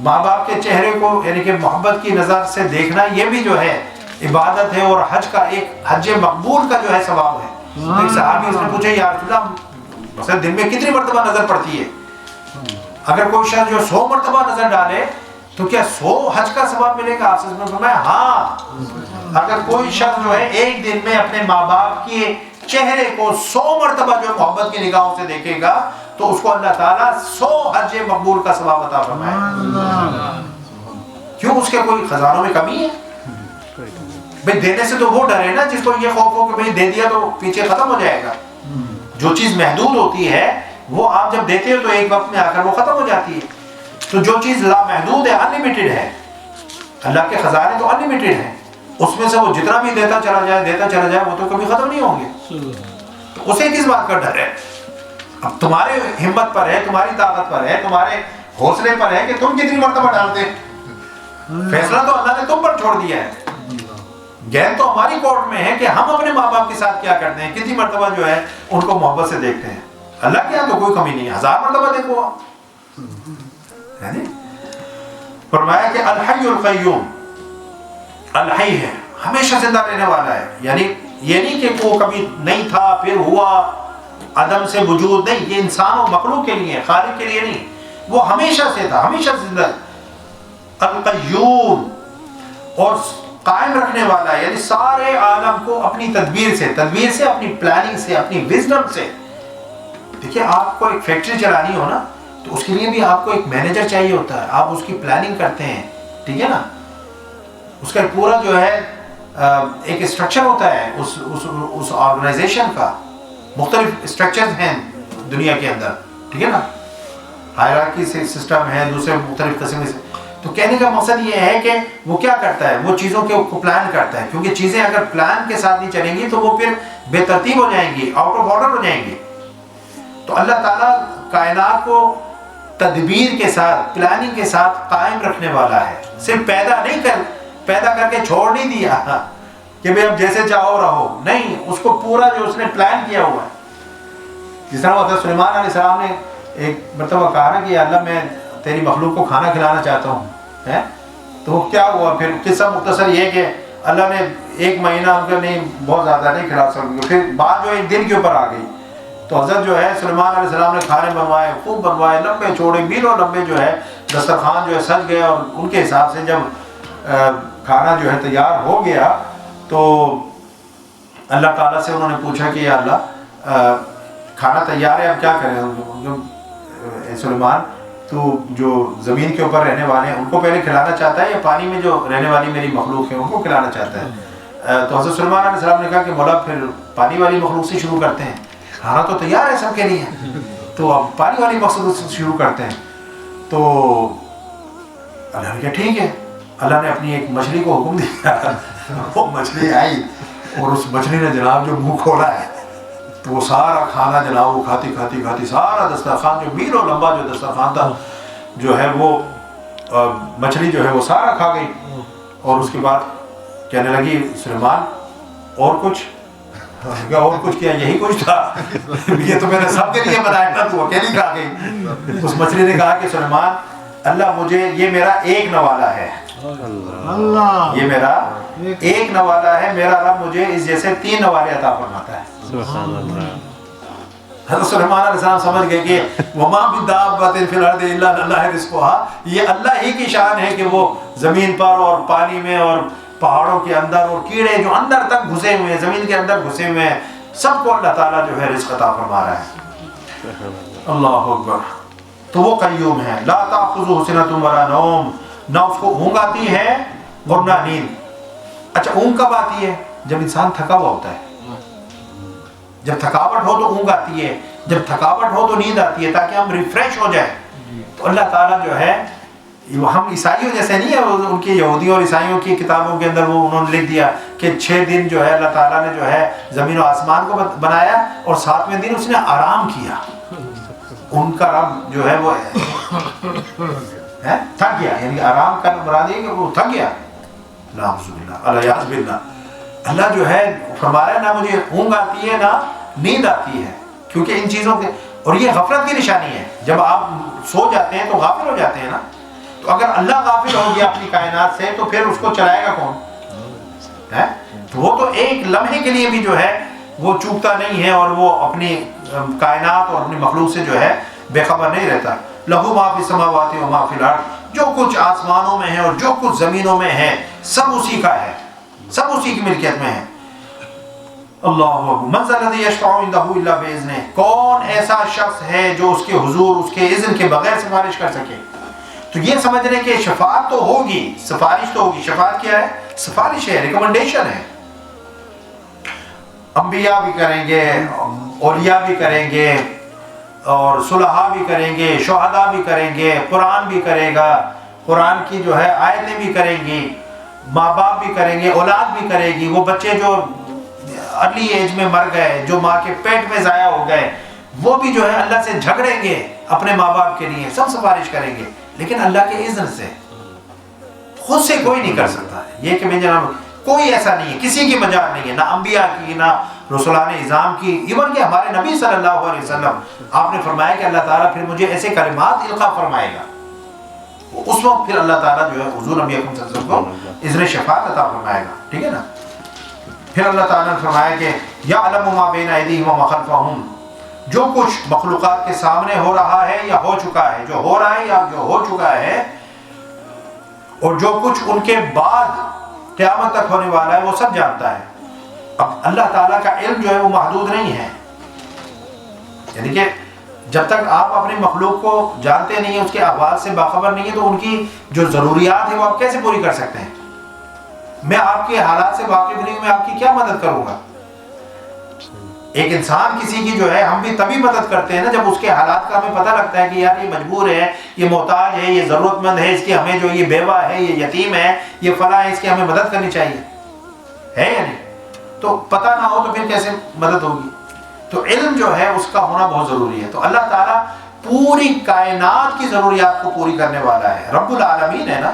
ماں باپ کے چہرے کو یعنی کہ محبت کی نظر سے دیکھنا یہ بھی جو ہے عبادت ہے، اور حج کا ایک حج مقبول کا جو ہے ثواب ہے۔ تو ایک صحابی اس نے پوچھا یا رسول اللہ مثلا دن میں کتنی مرتبہ نظر پڑتی ہے؟ اگر کوئی شخص جو 100 مرتبہ نظر ڈالے تو کیا 100 حج کا ثواب ملے گا؟ آپ سے فرمایا ہاں، اگر کوئی شخص جو ہے ایک دن میں اپنے ماں باپ کے چہرے کو 100 مرتبہ جو محبت کی نگاہوں سے دیکھے گا تو اس کو اللہ تعالیٰ 100 حج مقبول کا ثواب عطا فرمائے۔ کیوں؟ اس کے کوئی خزانوں میں کمی ہے؟ بھئی دینے سے تو وہ ڈرے نا جس کو یہ خوف ہو کہ بھئی دے دیا تو پیچھے ختم ہو جائے گا۔ جو چیز محدود ہوتی ہے وہ آپ جب دیتے ہو تو ایک وقت میں آ کر وہ ختم ہو جاتی ہے۔ تو جو چیز لامحدود ہے، انلیمیٹڈ ہے، اللہ کے خزانے تو انلیمیٹڈ ہیں، اس میں سے وہ جتنا بھی دیتا چلا جائے وہ تو کبھی ختم نہیں ہوں گے، تو اسے کس بات کا ڈر ہے؟ اب تمہارے ہمت پر ہے، تمہاری طاقت پر ہے، تمہارے حوصلے پر ہے کہ تم کتنی مرتبہ ڈالتے۔ فیصلہ تو اللہ نے تم پر چھوڑ دیا ہے، گیم تو ہماری کورٹ میں ہے کہ ہم اپنے ماں باپ کے ساتھ کیا کرتے ہیں، کتنی مرتبہ جو ہے ان کو محبت سے دیکھتے ہیں۔ اللہ کے یہاں تو کوئی کمی نہیں ہے، 1000 مرتبہ دیکھو آپ۔ فرمایا کہ الحی القیوم، الحی ہے، ہمیشہ زندہ رہنے والا ہے، یعنی یہ نہیں کہ وہ کبھی نہیں تھا پھر ہوا، عدم سے وجود نہیں، یہ انسان و مخلوق کے لیے، خالق کے لیے نہیں، وہ ہمیشہ سے تھا، ہمیشہ زندہ۔ القیوم، اور قائم رکھنے والا ہے، یعنی سارے عالم کو اپنی تدبیر سے، اپنی پلاننگ سے، اپنی وزڈم سے۔ دیکھیے آپ کو ایک فیکٹری چلانی ہو نا تو اس کے لیے بھی آپ کو ایک مینیجر چاہیے ہوتا ہے، آپ اس کی پلاننگ کرتے ہیں، ٹھیک ہے نا، اس کا پورا جو ہے ایک اسٹرکچر ہوتا ہے اس آرگنائزیشن کا، مختلف اسٹرکچرز ہیں دنیا کے اندر، ٹھیک ہے نا، ہائرارکی سسٹم ہے، دوسرے مختلف قسم سے۔ تو کہنے کا مقصد یہ ہے کہ وہ کیا کرتا ہے، وہ چیزوں کو پلان کرتا ہے، کیونکہ چیزیں اگر پلان کے ساتھ نہیں چلیں گی تو وہ پھر بے ترتیب ہو جائیں گی، آؤٹ آف آرڈر ہو جائیں گی۔ تو اللہ تعالیٰ کائنات کو تدبیر کے ساتھ، پلاننگ کے ساتھ قائم رکھنے والا ہے، صرف پیدا کر کے چھوڑ نہیں دیا کہ بھئی اب جیسے چاہو رہو، نہیں، اس کو پورا جو اس نے پلان کیا ہوا ہے۔ جس طرح حضرت سلیمان علیہ السلام نے ایک مرتبہ کہا نا کہ اللہ میں تیری مخلوق کو کھانا کھلانا چاہتا ہوں، تو وہ کیا ہوا پھر؟ قصہ مختصر یہ کہ اللہ نے 1 مہینہ ان کا نہیں، بہت زیادہ نہیں کھلا سکتے، پھر بات جو ایک دن کے اوپر آ گئی، تو حضرت جو ہے سلیمان علیہ السلام نے کھانے بنوائے، خوب بنوائے، لمبے چوڑے میلوں لمبے جو ہے دسترخوان جو ہے سج گیا، اور ان کے حساب سے جب کھانا جو ہے تیار ہو گیا تو اللہ تعالیٰ سے انہوں نے پوچھا کہ یا اللہ کھانا تیار ہے، اب کیا کریں؟ سلیمان تو جو زمین کے اوپر رہنے والے ہیں ان کو پہلے کھلانا چاہتا ہے یا پانی میں جو رہنے والی میری مخلوق ہے ان کو کھلانا چاہتا ہے؟ تو حضرت سلیمان علیہ السلام نے کہا کہ مولا پھر پانی والی مخلوق سے شروع کرتے ہیں، کھانا تو تیار ہے سب کے لیے، تو اب پانی والی مخلوق سے شروع کرتے ہیں۔ تو اللہ نے کہا ٹھیک ہے، اللہ نے اپنی ایک مچھلی کو حکم دیا، وہ مچھلی آئی اور اس مچھلی نے جناب جو منہ کھولا ہے تو وہ سارا کھانا جناب وہ کھاتی سارا دسترخوان جو میلوں لمبا جو دسترخوان تھا جو ہے وہ مچھلی جو ہے وہ سارا کھا گئی، اور اس کے بعد کہنے لگی سلیمان اور کچھ کیا؟ یہی کچھ تھا، یہ تو میں نے سب کے لیے بنایا تھا، تو اکیلی کھا گئی۔ اس مچھلی نے کہا کہ سلیمان اللہ مجھے یہ میرا ایک نوالا ہے، یہ میرا ایک نوالا ہے، میرا رب مجھے اس جیسے 3 نوالے عطا فرماتا ہے۔ حضرت سلیمان علیہ السلام سمجھ گئے کہ وما بدابۃ فی الارض الا اللہ رزقها، یہ اللہ ہی کی شان ہے کہ وہ زمین پر اور پانی میں اور پہاڑوں کے اندر اور کیڑے جو اندر تک گھسے ہوئے ہیں، زمین کے اندر گھسے ہوئے ہیں، سب کو اللہ تعالیٰ جو ہے رزق عطا فرما رہا ہے۔ اللہ اکبر۔ تو وہ قیوم ہے، لا تأخذہ سنۃ ولا نوم، نہ اس کو اونگ آتی ہے اور نہ نیند۔ اچھا اونگ کب آتی ہے؟ جب انسان تھکا ہوا ہوتا ہے، جب تھکاوٹ ہو تو اونگ آتی ہے، جب تھکاوٹ ہو تو نیند آتی ہے، تاکہ ہم ریفریش ہو جائیں۔ تو اللہ تعالیٰ جو ہے، ہم عیسائیوں جیسے نہیں ہے، ان کی یہودیوں اور عیسائیوں کی کتابوں کے اندر وہ انہوں نے لکھ دیا کہ 6 دن جو ہے اللہ تعالیٰ نے جو ہے زمین و آسمان کو بنایا اور 7ویں دن اس نے آرام کیا۔ ان کا رب جو ہے وہ تھک گیا، یعنی آرام کا مراد ہے کہ وہ تھک گیا۔ نعوذ باللہ، الیاذ باللہ۔ اللہ جو ہے فرما رہا ہے نہ مجھے اونگ آتی ہے نہ نیند آتی ہے، کیونکہ ان چیزوں کے، اور یہ غفلت کی نشانی ہے۔ جب آپ سو جاتے ہیں تو غافل ہو جاتے ہیں نا، تو اگر اللہ غافل ہو گیا اپنی کائنات سے تو پھر اس کو چلائے گا کون ہے؟ تو وہ تو ایک لمحے کے لیے بھی جو ہے وہ چوکتا نہیں ہے اور وہ اپنی کائنات اور اپنی مخلوق سے جو ہے بے خبر نہیں رہتا۔ لہو ما فی السماوات و ما فی الارض، جو کچھ آسمانوں میں ہے اور جو کچھ زمینوں میں ہے سب اسی کا ہے، سب اسی کی ملکیت میں ہے۔ اللہ اکبر۔ من ذا الذی یشفع عندہ الا باذنہ، کون ایسا شخص ہے جو اس کے حضور اس کے اذن کے بغیر سفارش کر سکے؟ تو یہ سمجھ رہے کہ شفاعت تو ہوگی، سفارش تو ہوگی۔ شفاعت کیا ہے؟ سفارش ہے، ریکمنڈیشن ہے۔ انبیاء بھی کریں گے، اولیاء بھی کریں گے، اور صلحاء بھی کریں گے، شہداء بھی کریں گے، قرآن بھی کرے گا، قرآن کی جو ہے آیتیں بھی کریں گی، ماں باپ بھی کریں گے، اولاد بھی کرے گی۔ وہ بچے جو ارلی ایج میں مر گئے، جو ماں کے پیٹ میں ضائع ہو گئے، وہ بھی جو ہے اللہ سے جھگڑیں گے اپنے ماں باپ کے لیے، سب سفارش کریں گے، لیکن اللہ کے اذن سے۔ خود سے کوئی نہیں کر سکتا۔ یہ کہ میں جناب کوئی ایسا نہیں ہے، کسی کی مجال نہیں ہے، نہ انبیاء کی، نہ رسولان اعظام کی، ایون کہ ہمارے نبی صلی اللہ علیہ وسلم، آپ نے فرمایا کہ اللہ تعالیٰ پھر مجھے ایسے کلمات القا فرمائے گا، اس وقت پھر اللہ تعالیٰ جو ہے حضور نبی اکرم صلی اللہ علیہ وسلم کو اذن شفاعت عطا فرمائے گا، ٹھیک ہے نا۔ پھر اللہ تعالیٰ نے فرمایا کہ یعلم ما بین ایدیہم وما خلفہم، جو کچھ مخلوقات کے سامنے ہو رہا ہے یا ہو چکا ہے، جو ہو رہا ہے یا جو ہو چکا ہے، اور جو کچھ ان کے بعد قیامت تک ہونے والا ہے، وہ سب جانتا ہے۔ اب اللہ تعالیٰ کا علم جو ہے وہ محدود نہیں ہے، یعنی کہ جب تک آپ اپنی مخلوق کو جانتے نہیں ہیں، اس کے احوال سے باخبر نہیں ہیں، تو ان کی جو ضروریات ہیں وہ آپ کیسے پوری کر سکتے ہیں؟ میں آپ کے حالات سے واقف نہیں ہوں، میں آپ کی کیا مدد کروں گا؟ ایک انسان کسی کی جو ہے، ہم بھی تبھی مدد کرتے ہیں نا جب اس کے حالات کا ہمیں پتہ لگتا ہے کہ یار یہ مجبور ہے، یہ محتاج ہے، یہ ضرورت مند ہے، اس کی ہمیں جو یہ بیوہ ہے، یہ یتیم ہے، یہ فلاں ہے، اس کی ہمیں مدد کرنی چاہیے، ہے یا نہیں؟ تو پتہ نہ ہو تو پھر کیسے مدد ہوگی؟ تو علم جو ہے اس کا ہونا بہت ضروری ہے۔ تو اللہ تعالیٰ پوری کائنات کی ضروریات کو پوری کرنے والا ہے، رب العالمین ہے نا۔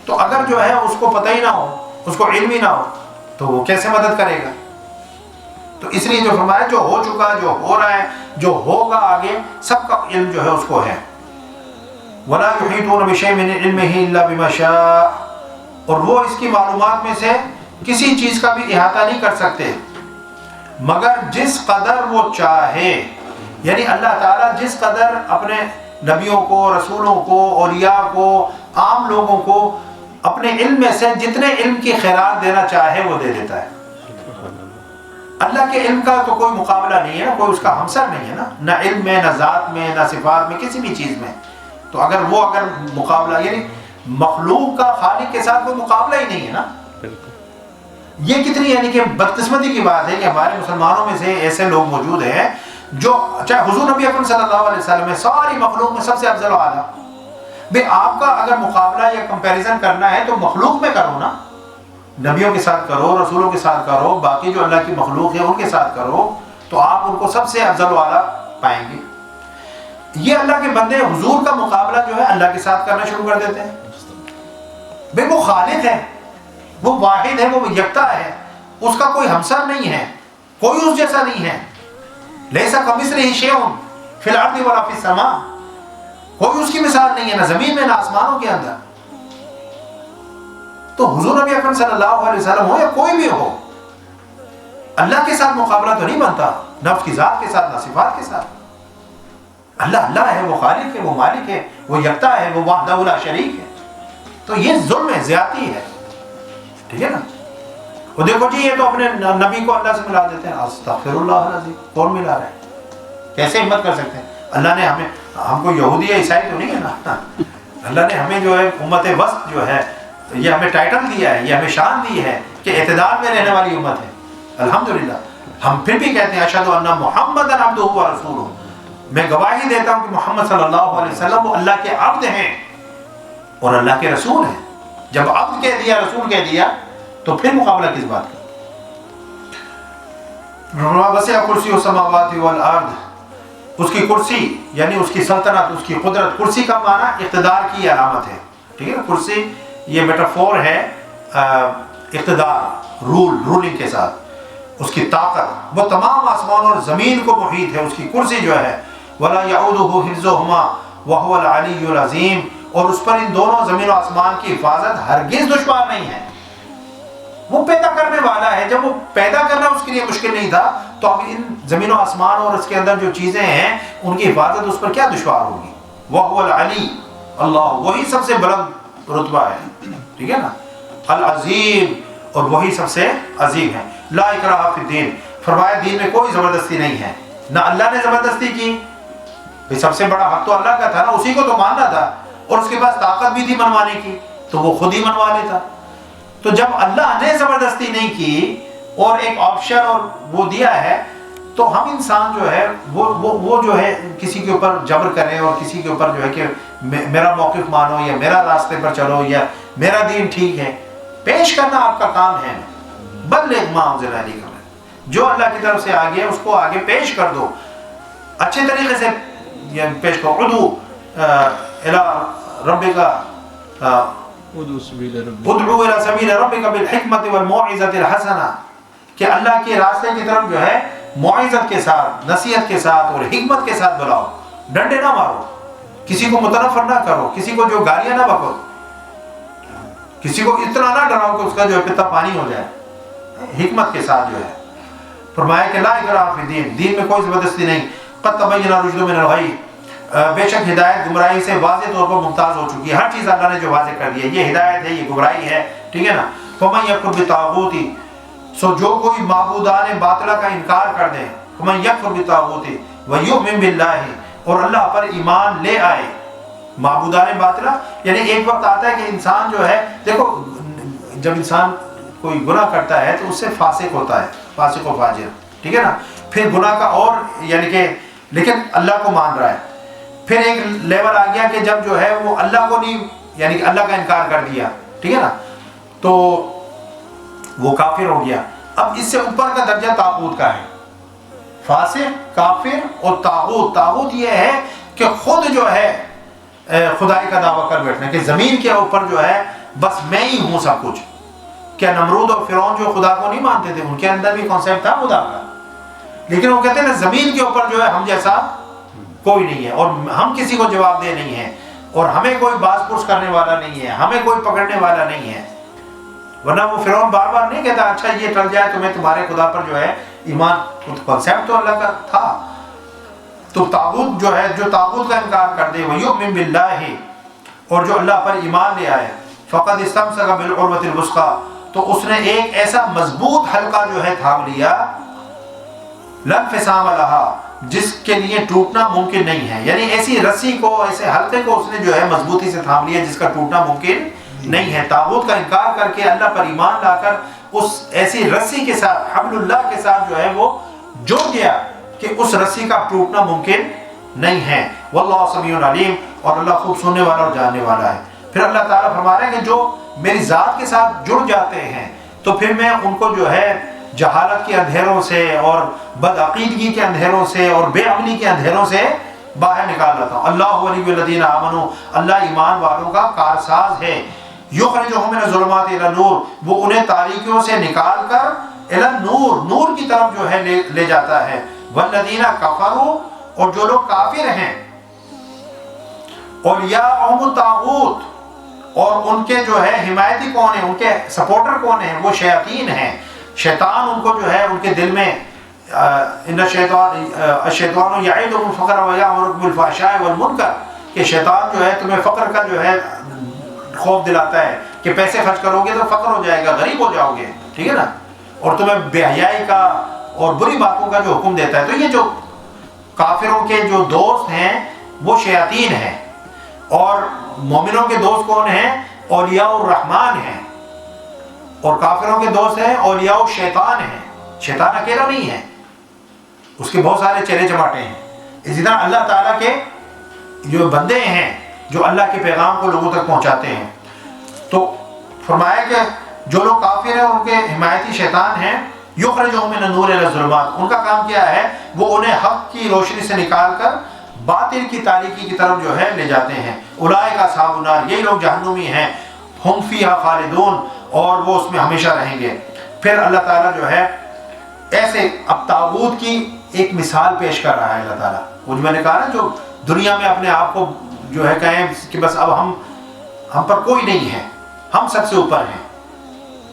تو اگر جو ہے اس کو پتہ ہی نہ ہو، اس کو علم ہی نہ ہو، تو وہ کیسے مدد کرے گا؟ تو اس لیے جو فرمایا جو ہو چکا، جو ہو رہا ہے، جو ہوگا آگے، سب کا علم جو ہے اس کو ہے۔ وَلَا يُحِيطُونَ بِشَيْءٍ مِّنْ عِلْمِهِ إِلَّا بِمَا شَاءَ، اور وہ اس کی معلومات میں سے کسی چیز کا بھی احاطہ نہیں کر سکتے مگر جس قدر وہ چاہے۔ یعنی اللہ تعالیٰ جس قدر اپنے نبیوں کو، رسولوں کو، اولیاء کو، عام لوگوں کو اپنے علم میں سے جتنے علم کی خیرات دینا چاہے وہ دے دیتا ہے۔ اللہ کے علم کا تو کوئی مقابلہ نہیں ہے نا، کوئی اس کا ہمسر نہیں ہے نا، نہ علم میں، نہ ذات میں، نہ صفات میں، کسی بھی چیز میں۔ تو اگر مقابلہ، یعنی مخلوق کا خالق کے ساتھ کوئی مقابلہ ہی نہیں ہے نا۔ یہ کتنی یعنی کہ بدقسمتی کی بات ہے کہ ہمارے مسلمانوں میں سے ایسے لوگ موجود ہیں جو چاہے حضور نبی اکرم صلی اللہ علیہ وسلم ہے، ساری مخلوق میں سب سے افضل و اعلیٰ۔ بھئی آپ کا اگر مقابلہ یا کمپیریزن کرنا ہے تو مخلوق میں کرو نا، نبیوں کے ساتھ کرو، رسولوں کے ساتھ کرو، باقی جو اللہ کی مخلوق ہے ان کے ساتھ کرو، تو آپ ان کو سب سے افضل و اعلیٰ پائیں گے۔ یہ اللہ کے بندے حضور کا مقابلہ جو ہے اللہ کے ساتھ کرنا شروع کر دیتے ہیں۔ بھئی وہ خالق ہے، وہ واحد ہے، وہ یکتا ہے، اس کا کوئی ہمسر نہیں ہے، کوئی اس جیسا نہیں ہے۔ لیس کمثلہ شیء فی الارض ولا فی السماء، کوئی اس کی مثال نہیں ہے، نہ زمین میں نہ آسمانوں کے اندر۔ تو حضور نبی اکرم صلی اللہ علیہ وسلم ہو یا کوئی بھی ہو، اللہ کے ساتھ مقابلہ تو نہیں بنتا۔ نہ اس کی ذات کے ساتھ، نہ صفات کے ساتھ۔ اللہ اللہ ہے، وہ خالق ہے، وہ مالک ہے، وہ یکتا ہے، وہ وحدہ لا شریک ہے۔ تو یہ ظلم ہے، زیادتی ہے، ٹھیک ہے نا۔ وہ دیکھو جی، یہ تو اپنے نبی کو اللہ سے ملا دیتے ہیں، استغفر اللہ العظیم، کون ملا رہا ہے؟ کیسے ہمت کر سکتے ہیں؟ اللہ نے ہم کو یہودی یا عیسائی تو نہیں ہے نا، اللہ نے ہمیں جو ہے امت وسط جو ہے یہ ہمیں ٹائٹل دیا ہے، یہ ہمیں شان دی ہے کہ اعتدال میں رہنے والی امت ہے، الحمدللہ۔ ہم پھر بھی کہتے ہیں اشہد ان محمد عبدہ و رسولہ، میں گواہی دیتا ہوں کہ محمد صلی اللہ علیہ وسلم وہ اللہ کے عبد ہیں اور اللہ کے رسول ہیں۔ جب عبد کہہ دیا، رسول کہہ دیا، تو پھر مقابلہ کس بات کا؟ وسع کرسی السماوات والارض، اس کی کرسی یعنی اس کی سلطنت، اس کی قدرت۔ کرسی کا معنی اقتدار کی علامت ہے، ٹھیک ہے نا۔ کرسی یہ میٹافور ہے اقتدار، رولنگ کے ساتھ، اس کی طاقت، وہ تمام آسمان اور زمین کو محیط ہے، اس کی کرسی جو ہے۔ ولا یعودہ حفظہما وہو العلی العظیم، اور اس پر ان دونوں زمین و آسمان کی حفاظت ہرگز دشوار نہیں ہے۔ وہ پیدا کرنے والا ہے، جب وہ پیدا کرنا اس کے لیے مشکل نہیں تھا، تو اب ان زمین و آسمان اور اس کے اندر جو چیزیں ہیں ان کی حفاظت اس پر کیا دشوار ہوگی؟ وہو العلی، اللہ وہی سب سے بلند رتبہ ہے، ٹھیک ہے نا، العظیم، اور وہی سب سے عظیم ہے۔ لا اکراہ فی الدین، فرمایا دین میں کوئی زبردستی نہیں ہے، نہ اللہ نے زبردستی کی، سب سے بڑا حق تو اللہ کا تھا نا، اسی کو تو ماننا تھا، اور اس کے پاس طاقت بھی تھی منوانے کی، تو وہ خود ہی منوا لیتا۔ تو جب اللہ نے زبردستی نہیں کی اور ایک آپشن اور وہ دیا ہے، تو ہم انسان جو ہے وہ جو ہے کسی کے اوپر جبر کریں اور کسی کے اوپر جو ہے کہ میرا موقف مانو یا میرا راستے پر چلو یا میرا دین ٹھیک ہے، پیش کرنا آپ کا کام ہے۔ بلغ ما انزل الیک، جو اللہ کی طرف سے آگے ہے اس کو آگے پیش کر دو، اچھے طریقے سے پیش کرو۔ ادعو الی ربک، ادعو الی سبیل ربک بالحکمت والموعظۃ الحسنہ، کہ اللہ کے راستے کی طرف جو ہے موعظت کے ساتھ، نصیحت کے ساتھ اور حکمت کے ساتھ بلاؤ، ڈنڈے نہ مارو، کسی کو متنفر نہ کرو، کسی کو جو گالیاں نہ بکو، کسی کو اتنا نہ ڈراؤ کہ اس کا جو ہے پتا پانی ہو جائے، حکمت کے ساتھ جو ہے۔ فرمایا کہ لا اکراہ فی الدین، دین میں کوئی زبردستی نہیں۔ قد تبین الرشد من الغی، بے شک ہدایت گمراہی سے واضح طور پر ممتاز ہو چکی ہے، ہر چیز اللہ نے جو واضح کر دی ہے، یہ ہدایت ہے، یہ گمراہی ہے، ٹھیک ہے نا۔ فمن یکفر بالطاغوت، سو جو کوئی معبودان باطلہ کا انکار کر دے، فمن یکفر بالطاغوت ویؤمن باللہ، اور اللہ پر ایمان لے آئے۔ معبودان باطلہ یعنی ایک وقت آتا ہے کہ انسان جو ہے، دیکھو جب انسان کوئی گناہ کرتا ہے تو اس سے فاسق ہوتا ہے، فاسق و فاجر، ٹھیک ہے نا۔ پھر گناہ کا اور یعنی کہ لیکن اللہ کو مان رہا ہے، پھر ایک لیول آ گیا کہ جب جو ہے وہ اللہ کو نہیں، یعنی کہ اللہ کا انکار کر دیا، ٹھیک ہے نا، تو وہ کافر ہو گیا۔ اب اس سے اوپر کا درجہ طاغوت کا ہے، فاسق، کافر اور طاغوت۔ طاغوت یہ ہے کہ خود جو ہے خدائی کا دعویٰ کر بیٹھنا کہ زمین کے اوپر جو ہے بس میں ہی ہوں سب کچھ۔ کیا نمرود اور فرعون جو خدا کو نہیں مانتے تھے، ان کے اندر بھی کانسیپٹ تھا خدا کا، لیکن وہ کہتے ہیں نا زمین کے اوپر جو ہے ہم جیسا کوئی نہیں ہے، اور ہم کسی کو جواب دہ نہیں ہے، اور ہمیں کوئی باز پرس کرنے والا نہیں ہے، ہمیں کوئی پکڑنے والا نہیں ہے۔ ورنہ وہ فرعون بار بار نہیں کہتا اچھا یہ ٹل جائے تو میں تمہارے خدا پر جو ہے ایمان، کانسیپٹ تو اللہ کا تھا۔ تو طاغوت جو ہے، جو طاغوت کا انکار کر دے، وَيُؤْمِن بِاللَّهِ، اور جو اللہ پر ایمان لے آئے، فَقَدْ اسْتَمْسَكَ بِالْعُرْوَةِ الْوُثْقَىٰ، تو اس نے ایک ایسا مضبوط حلقہ جو ہے تھام لیا، لَا انفصام لَهَا، جس کے لیے ٹوٹنا ممکن نہیں ہے، یعنی ایسی رسی کو، ایسے حلقے کو اس نے جو ہے مضبوطی سے تھام لیا جس کا ٹوٹنا ممکن نہیں ہے۔ طاغوت کا انکار کر کے اللہ پر ایمان لا کر اس ایسی رسی کے ساتھ، حبل اللہ کے ساتھ جو ہے وہ جڑ گیا کہ اس رسی کا ٹوٹنا ممکن نہیں ہے۔ واللہ سمیع علیم، اور اللہ خوب سننے والا اور جاننے والا ہے۔ پھر اللہ تعالیٰ فرما رہے ہیں کہ جو میری ذات کے ساتھ جڑ جاتے ہیں تو پھر میں ان کو جو ہے جہالت کے اندھیروں سے اور بدعقیدگی کے اندھیروں سے اور بے عملی کے اندھیروں سے باہر نکال لاتا ہوں۔ اللہ ولی الذین آمنوا، اللہ ایمان والوں کا کارساز ہے۔ یخرجہم من الظلمات الی النور، وہ انہیں تاریکیوں سے نکال کر الی النور، نور کی طرف جو ہے لے جاتا ہے۔ والذین کفروا، اور جو لوگ کافر ہیں، اولیاءہم الطاغوت، اور ان کے جو ہے حمایتی کون ہیں، ان کے سپورٹر کون ہیں، وہ شیاطین ہیں۔ شیطان ان کو جو ہے ان کے دل میں ان الشیطان یعدکم الفقر ویأمرکم بالفحشاء والمنکر، کہ شیطان جو ہے تمہیں فقر کا جو ہے خوف دلاتا ہے کہ پیسے خرچ کرو گے تو فقر ہو جائے گا، غریب ہو جاؤ گے، ٹھیک ہے نا، اور تمہیں بے حیائی کا اور بری باتوں کا جو حکم دیتا ہے۔ تو یہ جو کافروں کے جو دوست ہیں وہ شیاطین ہیں، اور مومنوں کے دوست کون ہیں؟ اولیاء الرحمن ہیں، اور کافروں کے دوست ہیں اولیاء الشیطان ہیں۔ شیطان اکیلا نہیں ہے، اس کے بہت سارے چیلے چماٹے ہیں۔ اسی طرح اللہ تعالیٰ کے جو بندے ہیں جو اللہ کے پیغام کو لوگوں تک پہنچاتے ہیں، تو فرمایا کہ جو لوگ کافر ہیں ان کے حمایتی شیطان ہیں، یخرجہم من النور الی الظلمات، ان کا کام کیا ہے؟ وہ انہیں حق کی روشنی سے نکال کر باطل کی تاریکی کی طرف جو ہے لے جاتے ہیں۔ اولئک اصحاب النار، یہی لوگ جہنمی ہیں، ہم فیہا خالدون، اور وہ اس میں ہمیشہ رہیں گے۔ پھر اللہ تعالیٰ جو ہے ایسے اب طاغوت کی ایک مثال پیش کر رہا ہے اللہ تعالیٰ، وہ جو میں نے کہا نا، جو دنیا میں اپنے آپ کو جو ہے کہیں کہ بس اب ہم پر کوئی نہیں ہے، ہم سب سے اوپر ہیں،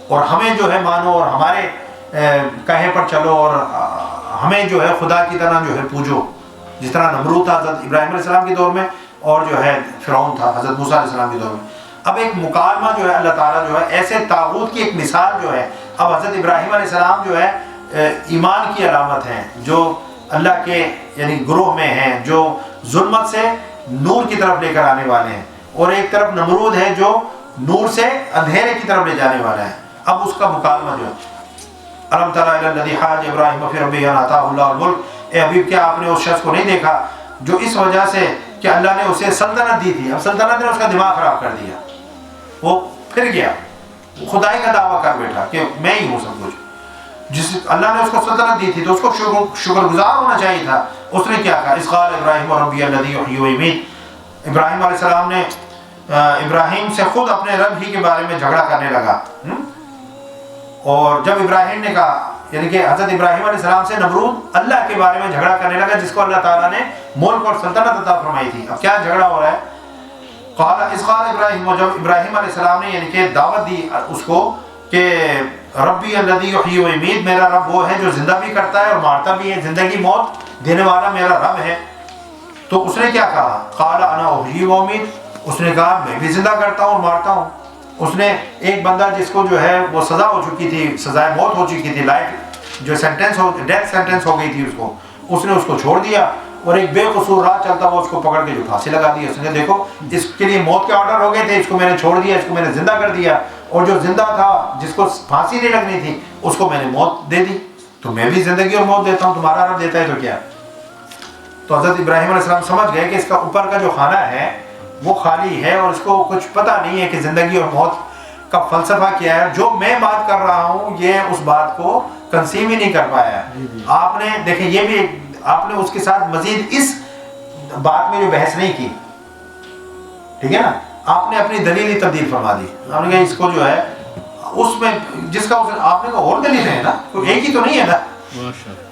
اور ہمیں جو ہے مانو اور ہمارے کہے پر چلو، اور ہمیں جو ہے خدا کی طرح جو ہے پوجو، جس طرح نمرود تھا حضرت ابراہیم علیہ السلام کے دور میں، اور جو ہے فرعون تھا حضرت موسیٰ علیہ السلام کے دور میں۔ اب ایک مکالمہ جو ہے اللہ تعالیٰ جو ہے ایسے طاغوت کی ایک مثال جو ہے، اب حضرت ابراہیم علیہ السلام جو ہے ایمان کی علامت ہیں، جو اللہ کے یعنی گروہ میں ہیں، جو ظلمت سے نور کی طرف لے کر آنے والے ہیں، اور ایک طرف نمرود ہے جو نور سے اندھیرے کی طرف لے جانے والا ہے۔ اب اس کا مکالمہ جو ہے، الم تر الی الذی حاج ابراہیم فی ربہ ان آتاہ اللہ الملک، اے حبیب کیا آپ نے اس شخص کو نہیں دیکھا جو اس وجہ سے کہ اللہ نے اسے سلطنت دی تھی، اب سلطنت نے اس کا دماغ خراب کر دیا، وہ پھر گیا خدائی کا دعویٰ کر بیٹھا کہ میں ہی ہوں سب کچھ۔ جس اللہ نے اس کو سلطنت دی تھی تو اس کو شکر گزار ہونا چاہیے تھا۔ اس نے کیا کہا؟ اذ قال ابراہیم ربی الذی یحیی و یمیت، ابراہیم علیہ السلام نے ابراہیم سے خود اپنے رب ہی کے بارے میں جھگڑا کرنے لگا، اور جب ابراہیم نے کہا، یعنی کہ حضرت ابراہیم علیہ السلام سے نمرود اللہ کے بارے میں جھگڑا کرنے لگا جس کو اللہ تعالیٰ نے ملک اور سلطنت عطا فرمائی تھی۔ اب کیا جھگڑا ہو رہا ہے؟ قال اذ قال ابراہیم، جب ابراہیم علیہ السلام نے یعنی کہ دعوت دی اس کو کہ ربی الذی یحیی و یمیت، میرا رب وہ ہے جو زندہ بھی کرتا ہے اور مارتا بھی ہے، زندگی موت دینے والا میرا رب ہے۔ تو اس نے کیا کہا؟ قال انا احیی و امیت، اس نے کہا میں بھی زندہ کرتا ہوں اور مارتا ہوں۔ اس نے ایک بندہ جس کو جو ہے وہ سزا ہو چکی تھی، سزائے موت ہو چکی تھی، لائف جو سینٹنس ہو، ڈیتھ سینٹنس ہو گئی تھی اس نے اس کو چھوڑ دیا، اور ایک بے قصور راہ چلتا ہوا اس کو پکڑ کے جو پھانسی لگا دی۔ اس نے دیکھو اس کے لیے موت کے آرڈر ہو گئے تھے، اس کو میں نے چھوڑ دیا، اس کو میں نے زندہ کر دیا، اور جو زندہ تھا جس کو پھانسی نہیں لگنی تھی اس کو میں نے موت دے دی، تو میں بھی زندگی اور موت دیتا ہوں، تمہارا رب دیتا ہے تو کیا۔ تو حضرت ابراہیم علیہ السلام سمجھ گئے کہ اس کا اوپر کا جو خانہ ہے وہ خالی ہے، اور اس کو کچھ پتہ نہیں ہے کہ زندگی اور موت کا فلسفہ کیا ہے۔ جو میں بات کر رہا ہوں یہ اس بات کو کنسیو ہی نہیں کر پایا ہے۔ آپ نے دیکھیں یہ بھی آپ نے اس کے ساتھ مزید اس بات میں جو بحث نہیں کی، ٹھیک ہے نا، آپ نے اپنی دلیل ہی تبدیل فرما دی۔ آپ نے کہا اس کو جو ہے اس میں جس کا آپ نے کہا اور دلیل ہے نا، کوئی ایک ہی تو نہیں ہے نا،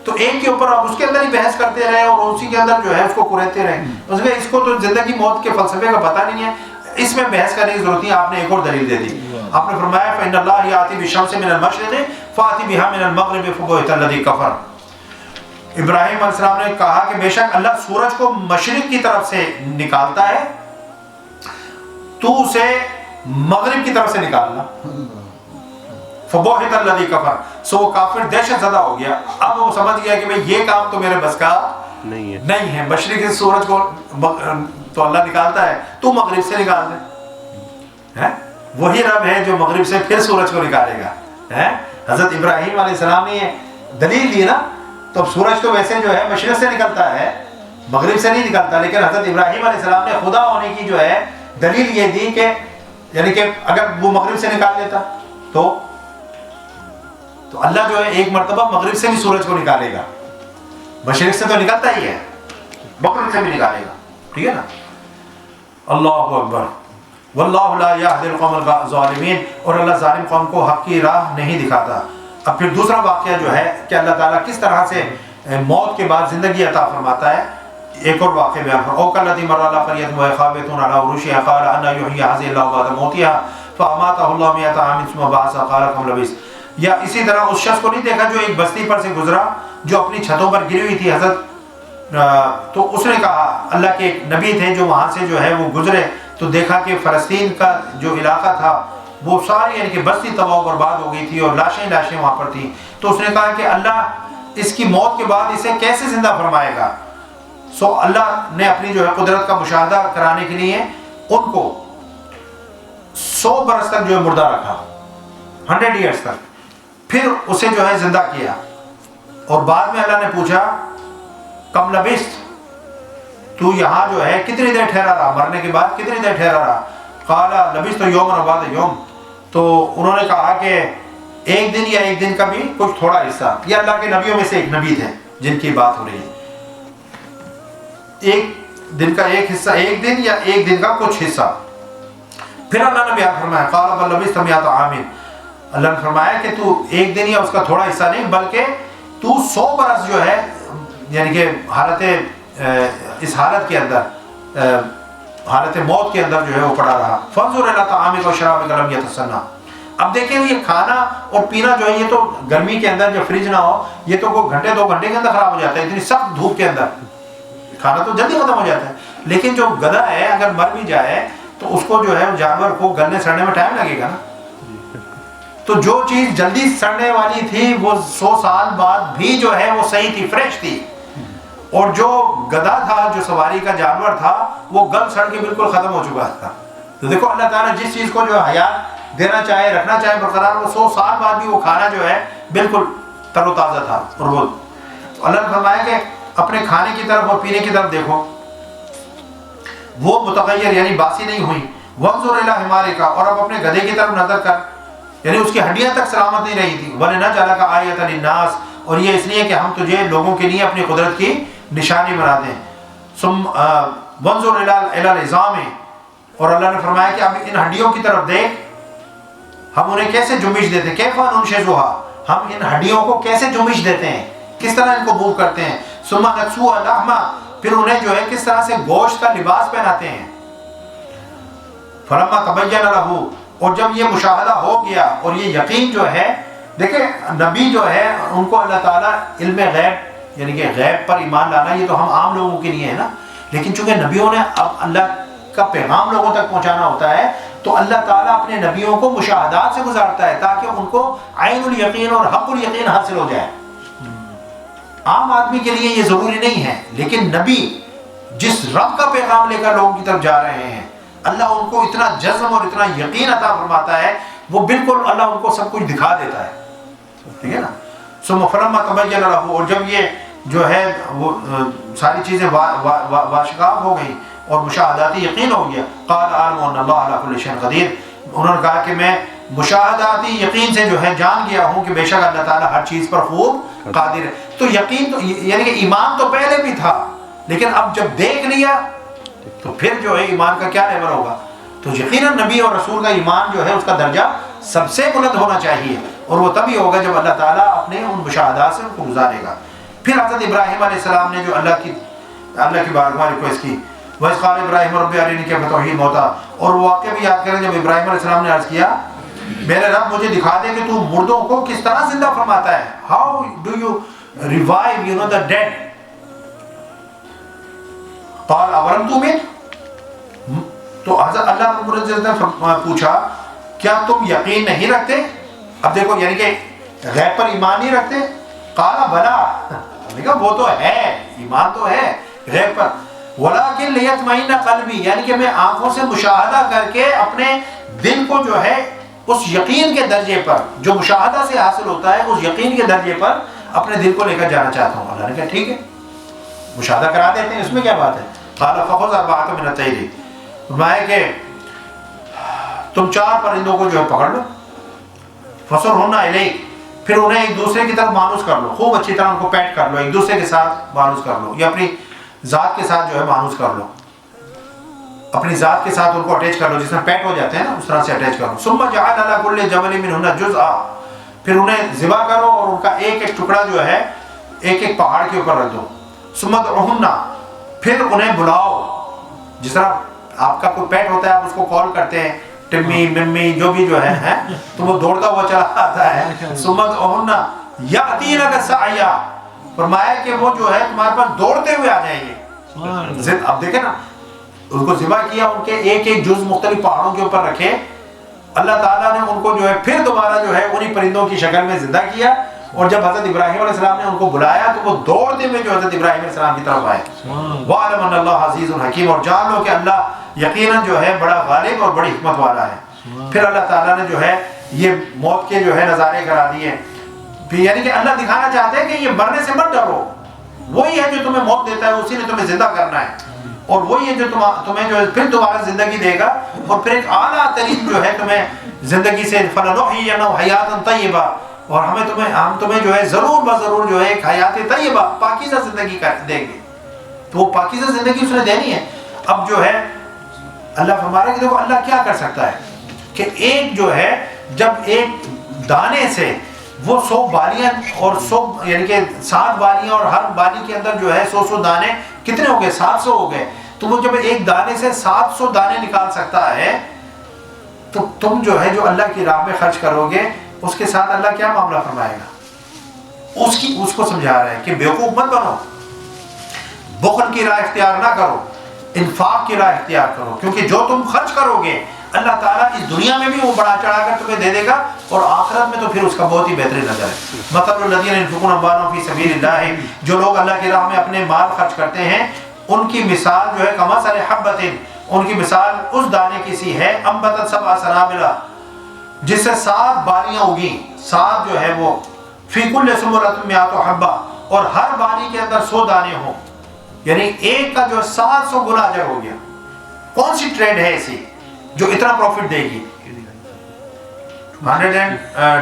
تو ایک کے اوپر آپ اس کے اندر ہی بحث کرتے رہے اور اسی کے اندر جو ہے اس کو کریتے رہے۔ اس میں اس کو تو زندگی موت کے فلسفے کا پتہ نہیں ہے، اس میں بحث کرنے کی ضرورت نہیں، آپ نے ایک اور دلیل دے دی۔ آپ نے فرمایا فإن اللہ یأتی بالشمس من المشرق فأتی بها من المغرب فبہت الذی کفر۔ ابراہیم علیہ السلام نے کہا کہ بے شک اللہ سورج کو مشرق کی طرف سے نکالتا ہے، تو اسے مغرب کی طرف سے نکالنا، فبہت الذی کفر، سو وہ کافر دہشت زدہ ہو گیا۔ اب وہ سمجھ گیا کہ بھئی یہ کام تو میرے بس کا نہیں ہے، مشرق سے سورج کو تو اللہ نکالتا ہے، تو مغرب سے نکال دے، وہی رب ہے جو مغرب سے پھر سورج کو نکالے گا۔ حضرت ابراہیم علیہ السلام نے دلیل دی نا، تو اب سورج تو ویسے جو ہے مشرق سے نکلتا ہے، مغرب سے نہیں نکلتا، لیکن حضرت ابراہیم علیہ السلام نے خدا ہونے کی جو ہے دلیل یہ دی کہ یعنی کہ اگر وہ مغرب سے نکال دیتا تو اللہ جو ہے ایک مرتبہ مغرب سے بھی سورج کو نکالے گا، مشرق سے تو نکلتا ہی ہے، مغرب سے بھی نکالے گا، ٹھیک ہے نا۔ اللہ اکبر، واللہ لا یہدی القوم الظالمین، اور اللہ ظالم قوم کو حق کی راہ نہیں دکھاتا۔ اب پھر دوسرا واقعہ جو ہے کہ اللہ تعالیٰ کس طرح سے موت کے بعد زندگی عطا فرماتا ہے، ایک اور واقعہ بیان فرمایا، او کالذی مر علی قریۃ وہی خاویۃ علی عروشہا قال انا یحیی ہذہ اللہ بعد موتہا فاماتہ اللہ مئۃ عام ثم بعثہ قال کم لبثت۔ یا اسی طرح اس شخص کو نہیں دیکھا جو ایک بستی پر سے گزرا جو اپنی چھتوں پر گری ہوئی تھی حضرت، تو اس نے کہا، اللہ کے ایک نبی تھے جو وہاں سے جو ہے وہ گزرے تو دیکھا کہ فلسطین کا جو علاقہ تھا وہ ساری یعنی کہ بستی تباہ و برباد ہو گئی تھی اور لاشیں وہاں پر تھیں. تو اس نے کہا کہ اللہ اس کی موت کے بعد اسے کیسے زندہ فرمائے گا. سو اللہ نے اپنی جو ہے قدرت کا مشاہدہ کرانے کے لیے ان کو 100 برس تک جو ہے مردہ رکھا، 100 ایئرس تک، پھر اسے جو ہے زندہ کیا. اور بعد میں اللہ نے پوچھا کم لبست، تو یہاں جو ہے کتنی دیر ٹھہرا رہا، مرنے کے بعد کتنی دیر ٹھہرا رہا. قال لبست یوما و بعد یوم، تو انہوں نے کہا کہ ایک دن یا ایک دن کا بھی کچھ تھوڑا حصہ. یہ اللہ کے نبیوں میں سے ایک نبی تھے جن کی بات ہو رہی ہے. ایک دن کا ایک حصہ، ایک دن یا ایک دن کا کچھ حصہ. پھر اللہ نے بیان فرمایا قال بل لبثت مئۃ عام، اللہ نے فرمایا کہ تو ایک دن یا اس کا تھوڑا حصہ نہیں بلکہ تو 100 برس جو ہے یعنی کہ اس حالت کے اندر حالت موت کے اندر جو ہے وہ پڑا رہا. فانظر الی طعامک و شرابک لم یتسنہ. اب دیکھیں یہ کھانا اور پینا جو ہے یہ تو گرمی کے اندر جو فریج نہ ہو یہ تو کوئی گھنٹے 2 گھنٹے کے اندر خراب ہو جاتا ہے. اتنی سخت دھوپ کے اندر کھانا تو جلدی ختم ہو جاتا ہے. لیکن جو گدھا ہے اگر مر بھی جائے تو اس کو جو ہے جانور کو گلنے سڑنے میں ٹائم لگے گا نا. تو جو چیز جلدی سڑنے والی تھی وہ 100 سال بعد بھی جو ہے وہ صحیح تھی، فریش تھی. اور جو گدھا تھا جو سواری کا جانور تھا وہ گل سڑ کے بالکل ختم ہو چکا تھا. تو دیکھو اللہ تعالیٰ جس چیز کو جو ہے حیات دینا چاہے رکھنا چاہے برقرار، وہ 100 سال بعد بھی وہ کھانا جو ہے بالکل تر و تازہ تھا. اور وہ اللہ نے فرمایا کہ اپنے کھانے کی طرف اور پینے کی طرف دیکھو، وہ متغیر یعنی باسی نہیں ہوئی. وانظر الی حمارک، اور اب اپنے گدھے کی طرف نظر کر، یعنی اس کی ہڈیاں تک سلامت نہیں رہی تھی. وَلِنَجْعَلَكَ آیَةً لِلنَّاسِ، اور یہ اس لیے کہ ہم تجھے لوگوں کے لیے اپنی قدرت کی نشانی بنا دیں. وانظر الی العظام، اور اللہ نے فرمایا کہ اب ان ہڈیوں کی طرف دیکھ، ہم انہیں کیسے جنبش دیتے ہیں. کیف ننشزها، ہم ان ہڈیوں کو کیسے جنبش دیتے ہیں، کس طرح ان کو موو کرتے ہیں. ثم نکسوها لحما، پھر انہیں جو ہے کس طرح سے گوشت کا لباس پہناتے ہیں. فلما تبین له، اور جب یہ مشاہدہ ہو گیا اور یہ یقین جو ہے، دیکھیں نبی جو ہے ان کو اللہ تعالیٰ علم غیب یعنی کہ غیب پر ایمان لانا یہ تو ہم عام لوگوں کے لیے ہے نا، لیکن چونکہ نبیوں نے اب اللہ کا پیغام لوگوں تک پہنچانا ہوتا ہے تو اللہ تعالیٰ اپنے نبیوں کو مشاہدات سے گزارتا ہے تاکہ ان کو عین الیقین اور حق الیقین حاصل ہو جائے. عام آدمی کے لیے یہ ضروری نہیں ہے، لیکن نبی جس رب کا پیغام لے کر لوگوں کی طرف جا رہے ہیں اللہ ان کو اتنا جزم اور اتنا یقین عطا فرماتا ہے، وہ بالکل اللہ ان کو سب کچھ دکھا دیتا ہے. ٹھیک ہے نا. ثم فلما تبین له، اور جب یہ جو ہے وہ ساری چیزیں واشکاف ہو گئی اور مشاہداتی یقین ہو گیا، قال اعلم ان اللہ علی کل شیء قدیر، انہوں نے کہا کہ میں مشاہداتی یقین سے جو ہے جان گیا ہوں کہ بے شک اللہ تعالیٰ ہر چیز پر خوب قادر ہے. تو یقین تو یعنی کہ ایمان تو پہلے بھی تھا، لیکن اب جب دیکھ لیا تو پھر جو ہے ایمان کا کیا لیول ہوگا. تو یقیناً نبی اور رسول کا ایمان جو ہے اس کا درجہ سب سے بلند ہونا چاہیے، اور وہ تبھی ہوگا جب اللہ تعالیٰ اپنے ان مشاہدات سے ان کو گزارے گا. پھر حضرت ابراہیم علیہ السلام نے جو اللہ کی بارگاہ ریکویسٹ کی، وَإِذْ قَالَ إِبْرَاهِيمُ رَبِّ أَرِنِي كَيْفَ تُحْيِي الْمَوْتَىٰ، اور وہ واقعہ بھی یاد کریں جب ابراہیم علیہ السلام نے عرض کیا میرے رب مجھے دکھا دے کہ تو مردوں کو کس طرح زندہ فرماتا ہے. How do you revive the dead؟ قال اولم تؤمن، تو حضرت اللہ رب العزت نے پوچھا کیا تم یقین نہیں رکھتے. اب دیکھو یعنی کہ غیب پر ایمان نہیں رکھتے. قال بلا، دیکھا وہ تو ہے ایمان تو ہے غیب پر. ولکن لیطمئن قلبی، یعنی کہ میں آنکھوں سے مشاہدہ کر کے اپنے دل کو جو ہے اس یقین کے درجے پر جو مشاہدہ سے حاصل ہوتا ہے اس یقین کے درجے پر اپنے دل کو لے کر جانا چاہتا ہوں. اللہ نے کہا ٹھیک ہے مشاہدہ کرا دیتے ہیں، اس میں کیا بات ہے. قال فخذ أربعة من الطير، فرمایا کہ تم 4 پرندوں کو جو ہے پکڑ لو، فصرهن إليك، پھر انہیں ایک دوسرے کی طرف مانوس کر لو، خوب اچھی طرح ان کو پیٹ کر لو، ایک دوسرے کے ساتھ مانوس کر لو یا اپنی ذات کے ساتھ جو ہے مانوس کر لو، اپنی ذات کے ساتھ ان کو اٹیچ کر لو، جس میں پیٹ ہو جاتے ہیں نا اس طرح سے اٹیچ کر لو. ثم جعل على كل جبل منهن جزءا، پھر انہیں ذبح کرو اور ان کا ایک ایک ٹکڑا جو ہے ایک ایک پہاڑ کے اوپر رکھ دو. ثم ادعوهن، پھر انہیں بلاؤ، جس طرح آپ کا کوئی پیٹ ہوتا ہے آپ اس کو کال کرتے ہیں ٹمی ممی جو بھی جو ہے تو وہ دوڑتا ہوا چلا آتا ہے. سمت اوہنا یاتینک سعیا، فرمایا کہ وہ جو ہے تمہارے پاس دوڑتے ہوئے آ جائیں گے. اب دیکھیں نا ان کو ذبح کیا، ان کے ایک ایک جز مختلف پہاڑوں کے اوپر رکھے، اللہ تعالیٰ نے ان کو جو ہے پھر دوبارہ جو ہے انہی پرندوں کی شکل میں زندہ کیا، اور جب حضرت ابراہیم علیہ السلام نے ان کو بلایا تو وہ دوڑتے ہوئے جو حضرت ابراہیم علیہ السلام کی طرف آئے. وَعَلَمَ أَنَّ اللَّهَ عَزِيزٌ حَكِيمٌ، اور جان لو کہ اللہ یقیناً جو ہے بڑا غالب اور بڑی حکمت والا ہے. پھر اللہ تعالیٰ نے جو ہے یہ موت کے جو ہے نظارے کرا دیے، یعنی کہ اللہ دکھانا چاہتے ہیں کہ یہ مرنے سے مت ڈرو، وہی ہے جو تمہیں موت دیتا ہے، اسی نے تمہیں زندہ کرنا ہے، اور وہی ہے جو تمہیں جو ہے پھر دوبارہ زندگی دے گا، اور پھر ایک اعلیٰ ترین جو ہے تمہیں زندگی سے فَلَنُحْيِيَنَّهُ حَيَاةً طَيِّبَةً، اور ہم تمہیں جو ہے ضرور بضرور جو ہے ایک حیات طیبہ پاکیزہ زندگی دیں گے. تو وہ پاکیزہ زندگی اس نے دینی ہے. اب جو ہے اللہ فرما رہا ہے کہ دیکھو اللہ کیا کر سکتا ہے کہ ایک جو ہے جب ایک دانے سے وہ 100 بالیاں اور 100 یعنی کہ 7 بالیاں اور ہر بالی کے اندر جو ہے 100 دانے کتنے ہو گئے؟ 700 ہو گئے. تو وہ جب ایک دانے سے 700 دانے نکال سکتا ہے تو تم جو ہے جو اللہ کی راہ میں خرچ کرو گے اس کے ساتھ اللہ کیا معاملہ فرمائے گا. اس کو سمجھا رہا ہے کہ بیوقوف مت بنو، بخل کی راہ اختیار نہ کرو، انفاق کی راہ اختیار کرو، کیونکہ جو تم خرچ کرو گے اللہ تعالیٰ اس دنیا میں بھی وہ بڑا چڑھا کر تمہیں دے دے گا، اور آخرت میں تو پھر اس کا بہت ہی بہترین نظر ہے. مثل الذین ينفقون اموالهم فی سبیل اللہ، جو لوگ اللہ کی راہ میں اپنے مال خرچ کرتے ہیں ان کی مثال جو ہے کمثل حبۃ، ان کی مثال اس دانے کی سی ہے انبتت 7 سنابل، جس سے 7 بالیاں اگی، 7 جو ہے وہ فی کل سنبلۃ 100 حبہ، اور ہر بالی کے اندر 100 دانے ہوں، یعنی ایک کا جو 700 گنا اجر ہو گیا. کون سی ٹریڈ ہے ایسی جو اتنا پروفٹ دے گی؟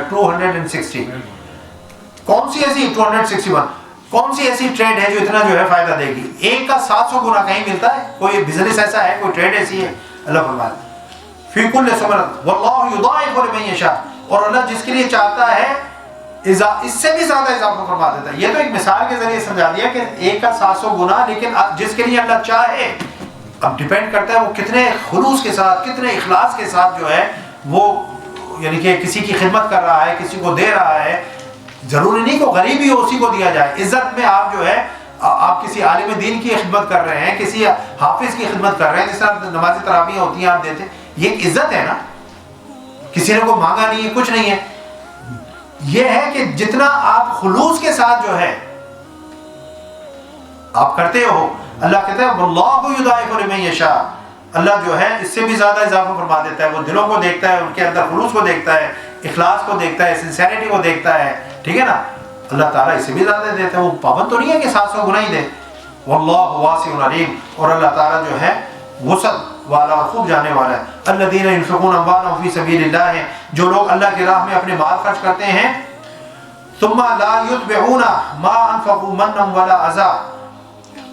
260. کون سی ایسی 261 کون سی ایسی ٹریڈ ہے جو اتنا جو ہے فائدہ دے گی؟ ایک کا 700 گنا کہیں ملتا ہے؟ کوئی بزنس ایسا ہے، کوئی ٹریڈ ایسی ہے؟ اللہ فرماتا ہے فی کل سنبلۃ واللہ یضاعف لمن یشاء، اور اللہ جس کے لیے چاہتا ہے اس سے بھی زیادہ اضافہ فرما دیتا ہے. یہ تو ایک مثال کے ذریعے سمجھا دیا کہ ایک کا 700 گنا، لیکن جس کے لیے اللہ چاہے، اب ڈیپینڈ کرتا ہے وہ کتنے خلوص کے ساتھ، کتنے اخلاص کے ساتھ جو ہے وہ یعنی کہ کسی کی خدمت کر رہا ہے، کسی کو دے رہا ہے. ضروری نہیں کہ غریب ہی اسی کو دیا جائے. عزت میں آپ جو ہے آپ کسی عالم دین کی خدمت کر رہے ہیں، کسی حافظ کی خدمت کر رہے ہیں، جس طرح نماز تراویح ہوتی ہیں آپ دیتے ہیں، یہ ایک عزت ہے نا. کسی نے کو مانگا نہیں ہے، کچھ نہیں ہے. یہ ہے کہ جتنا آپ خلوص کے ساتھ جو ہے آپ کرتے ہو، اللہ کہتا ہے واللہ یضاعف لمن یشاء، اللہ جو ہے اس سے بھی زیادہ اضافہ فرما دیتا ہے. وہ دلوں کو دیکھتا ہے، ان کے اندر خلوص کو دیکھتا ہے، اخلاص کو دیکھتا ہے، سنسیریٹی کو دیکھتا ہے. ٹھیک ہے نا، اللہ تعالیٰ اس سے بھی زیادہ دیتا ہے. وہ پابند تو نہیں ہے کہ 700 گنا ہی دے. واللہ واسع علیم، اور اللہ تعالیٰ جو ہے وسعت والا اور خوب جانے والا ہے. الذین ينفقون اموالهم فی سبیل اللہ، جو لوگ اللہ کی راہ میں اپنے مال خرچ کرتے ہیں، ثم لا يتبعون ما انفقوا منا ولا اذى،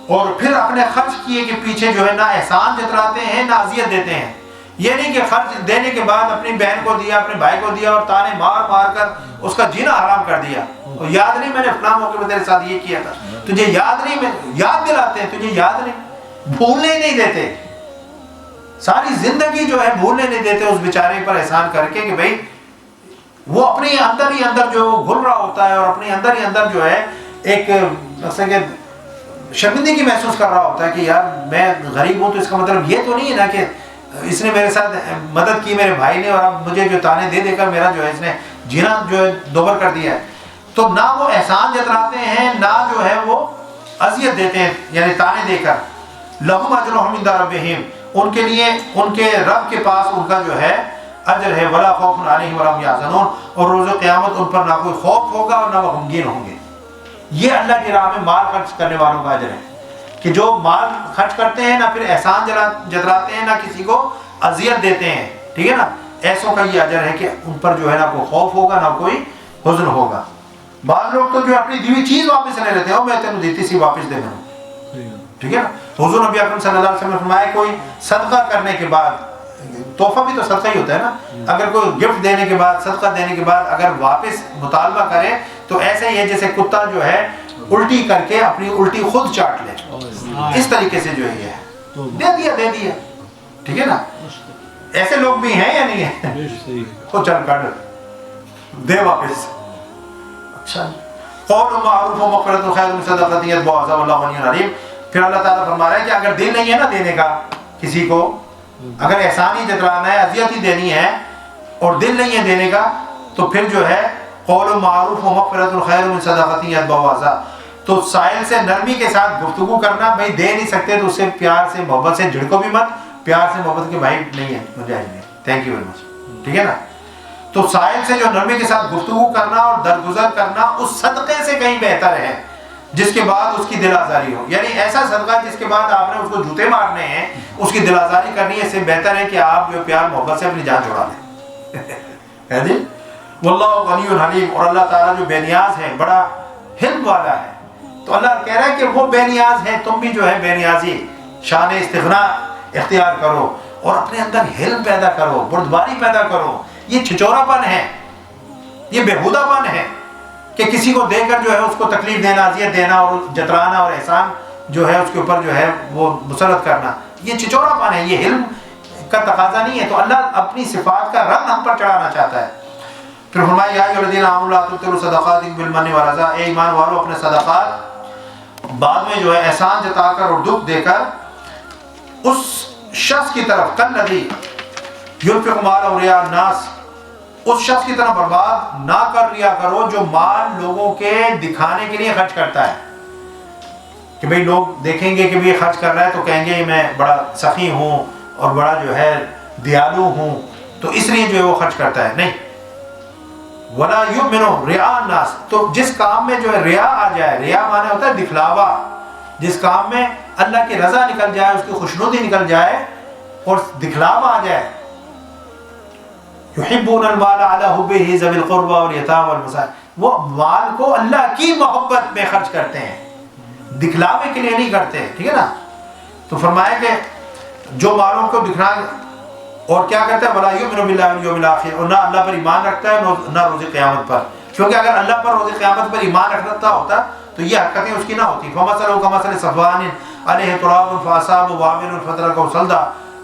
اور پھر اپنے خرچ کیے کے پیچھے جو ہے نہ احسان جتلاتے ہیں نہ اذیت دیتے ہیں. یہ نہیں کہ خرچ دینے کے بعد اپنی بہن کو دیا، اپنے بھائی کو دیا، اور تانے مار مار کر اس کا جینا حرام کر دیا. اور یاد نہیں میں نے فلاں موقع پہ تیرے ساتھ یہ کیا تھا، تجھے یاد نہیں، میں یاد دلاتے ہیں تجھے یاد نہیں، بھولنے ہی نہیں دیتے. ساری زندگی جو ہے بھولنے نہیں دیتے اس بیچارے پر احسان کر کے کہ بھائی وہ اپنے اندر ہی اندر جو گھل رہا ہوتا ہے، اور اپنے اندر ہی اندر جو ہے ایک مثلا کہ شرمندگی محسوس کر رہا ہوتا ہے کہ یار میں غریب ہوں، تو اس کا مطلب یہ تو نہیں ہے نا کہ اس نے میرے ساتھ مدد کی میرے بھائی نے، اور اب مجھے جو تانے دے دے کر میرا جو ہے اس نے جینا جو ہے دوبر کر دیا ہے. تو نہ وہ احسان جتلاتے ہیں، نہ جو ہے وہ اذیت دیتے ہیں یعنی تانے دے کر. لہم اجرہم عند ربہم، ان کے لیے ان کے رب کے پاس ان کا جو ہے اجر ہے. ولا خوف علیہم ولا هم یحزنون، اور روز قیامت ان پر نہ کوئی خوف ہوگا اور نہ وہ غمگین ہوں گے. یہ اللہ کی راہ میں مال خرچ کرنے والوں کا اجر ہے کہ جو مال خرچ کرتے ہیں، نہ پھر احسان جتلاتے ہیں، نہ کسی کو اذیت دیتے ہیں. ٹھیک ہے نا، ایسوں کا یہ اجر ہے کہ ان پر جو ہے نہ کوئی خوف ہوگا نہ کوئی حزن ہوگا. بعض لوگ تو جو اپنی دی ہوئی چیز واپس لے لیتے ہیں، میں تینوں دیتی سی واپس دے دوں. ٹھیک ہے نا، حضور نبی اکرم صلی اللہ علیہ وسلم نے فرمایا کوئی صدقہ کرنے کے بعد، تحفہ بھی تو صدقہ ہی ہوتا ہے نا، اگر کوئی گفٹ دینے کے بعد، صدقہ دینے کے بعد اگر واپس مطالبہ کرے تو ایسے ہی ہے جیسے کتا جو ہے الٹی کر کے اپنی الٹی خود چاٹ لے. اس طریقے سے جو ہے یہ ہے دے دیا. ٹھیک ہے نا، ایسے لوگ بھی ہیں یا نہیں ہیں؟ وہ چل کر دے واپس. اچھا قول معروف و مغفرۃ خیر من صدقۃ یتبعها اذى واللہ غنی حلیم. پھر اللہ تعالیٰ فرما رہا ہے کہ اگر دل نہیں ہے نا دینے کا کسی کو، اگر احسان ہی جتلانا ہے، اذیت ہی دینی ہے اور دل نہیں ہے دینے کا، تو پھر جو ہے قول معروف و مغفرۃ خیر من صدقۃ یتبعها اذى، تو سائل سے نرمی کے ساتھ گفتگو کرنا. بھائی دے نہیں سکتے تو اس سے پیار سے محبت سے جھڑکو بھی مت، پیار سے محبت کے بھائی نہیں ہے مجھے نہیں، تھینک یو ویری مچ، ٹھیک ہے نا. تو سائل سے جو نرمی کے ساتھ گفتگو کرنا اور درگزر کرنا اس صدقے سے کہیں بہتر ہے جس کے بعد اس کی دل آزاری ہو. یعنی ایسا صدقہ جس کے بعد آپ نے اس کو جوتے مارنے ہیں، اس کی دل آزاری کرنی ہے، اس سے بہتر ہے کہ آپ جو پیار محبت سے اپنی جان چھڑا لیں. جی واللہ غنی حلیم، اور اللہ تعالیٰ جو بے نیاز ہے بڑا حلم والا ہے. تو اللہ کہہ رہا ہے کہ وہ بے نیاز ہے، تم بھی جو ہے بے نیازی شان استغنا اختیار کرو اور اپنے اندر حلم پیدا کرو، بردباری پیدا کرو. یہ چھچورا پن ہے، یہ بےہودہ پن ہے کہ کسی کو دے کر جو ہے اس کو تکلیف دینا، اذیت دینا اور جترانا اور احسان جو ہے اس کے اوپر جو ہے وہ مسلط کرنا. یہ چھچورا پن ہے، یہ علم کا تقاضا نہیں ہے. تو اللہ اپنی صفات کا رنگ ہم پر چڑھانا چاہتا ہے. پھر فرمایا یا ایھا الذین آمنوا لا تبطلوا صدقاتکم بالمن والأذى، اے ایمان والو اپنے صدقات بعد میں جو ہے احسان جتا کر اور دکھ دے کر اس شخص کی طرف کالذی ينفق مالہ رئاء الناس، اس شخص کی طرح برباد نہ کر لیا کرو جو مال لوگوں کے دکھانے کے لیے خرچ کرتا ہے. کہ بھئی لوگ دیکھیں گے کہ بھی خرچ کر رہا ہے تو کہیں گے میں بڑا سخی ہوں اور بڑا جو ہے دیالو ہوں تو اس لیے جو ہے وہ خرچ کرتا ہے. نہیں، وَلَا يُؤْمِنُ رِعَاءَ النَّاسِ، تو جس کام میں جو ہے ریا آ جائے، ریا معنی ہوتا ہے دکھلاوا، جس کام میں اللہ کی رضا نکل جائے، اس کی خوشنودی نکل جائے اور دکھلاوا آ جائے. يُحِبُّونَ الْمَالَ عَلَى حُبِّهِ ذَوِي الْقُرْبَى وَالْيَتَامَى وَالْمَسَاكِينِ، وہ مال کو اللہ کی محبت میں خرچ کرتے ہیں، دکھلاوے کے لیے نہیں کرتے. ٹھیک ہے نا. تو فرمایا کہ جو مالوں کو دکھنا اور کیا کرتا ہے وَلَا يُؤْمِنُ بِاللَّهِ وَالْيَوْمِ الْآخِرِ، اور نہ اللہ پر ایمان رکھتا ہے نہ روز قیامت پر. کیونکہ اگر اللہ پر روز قیامت پر ایمان رکھتا ہوتا تو یہ حرکتیں اس کی نہ ہوتی. فَمَثَلُهُ كَمَثَلِ صَفْوَانٍ عَلَيْهِ تُرَابٌ فَأَصَابَهُ وَابِلٌ فَتَرَكَهُ صَلْدًا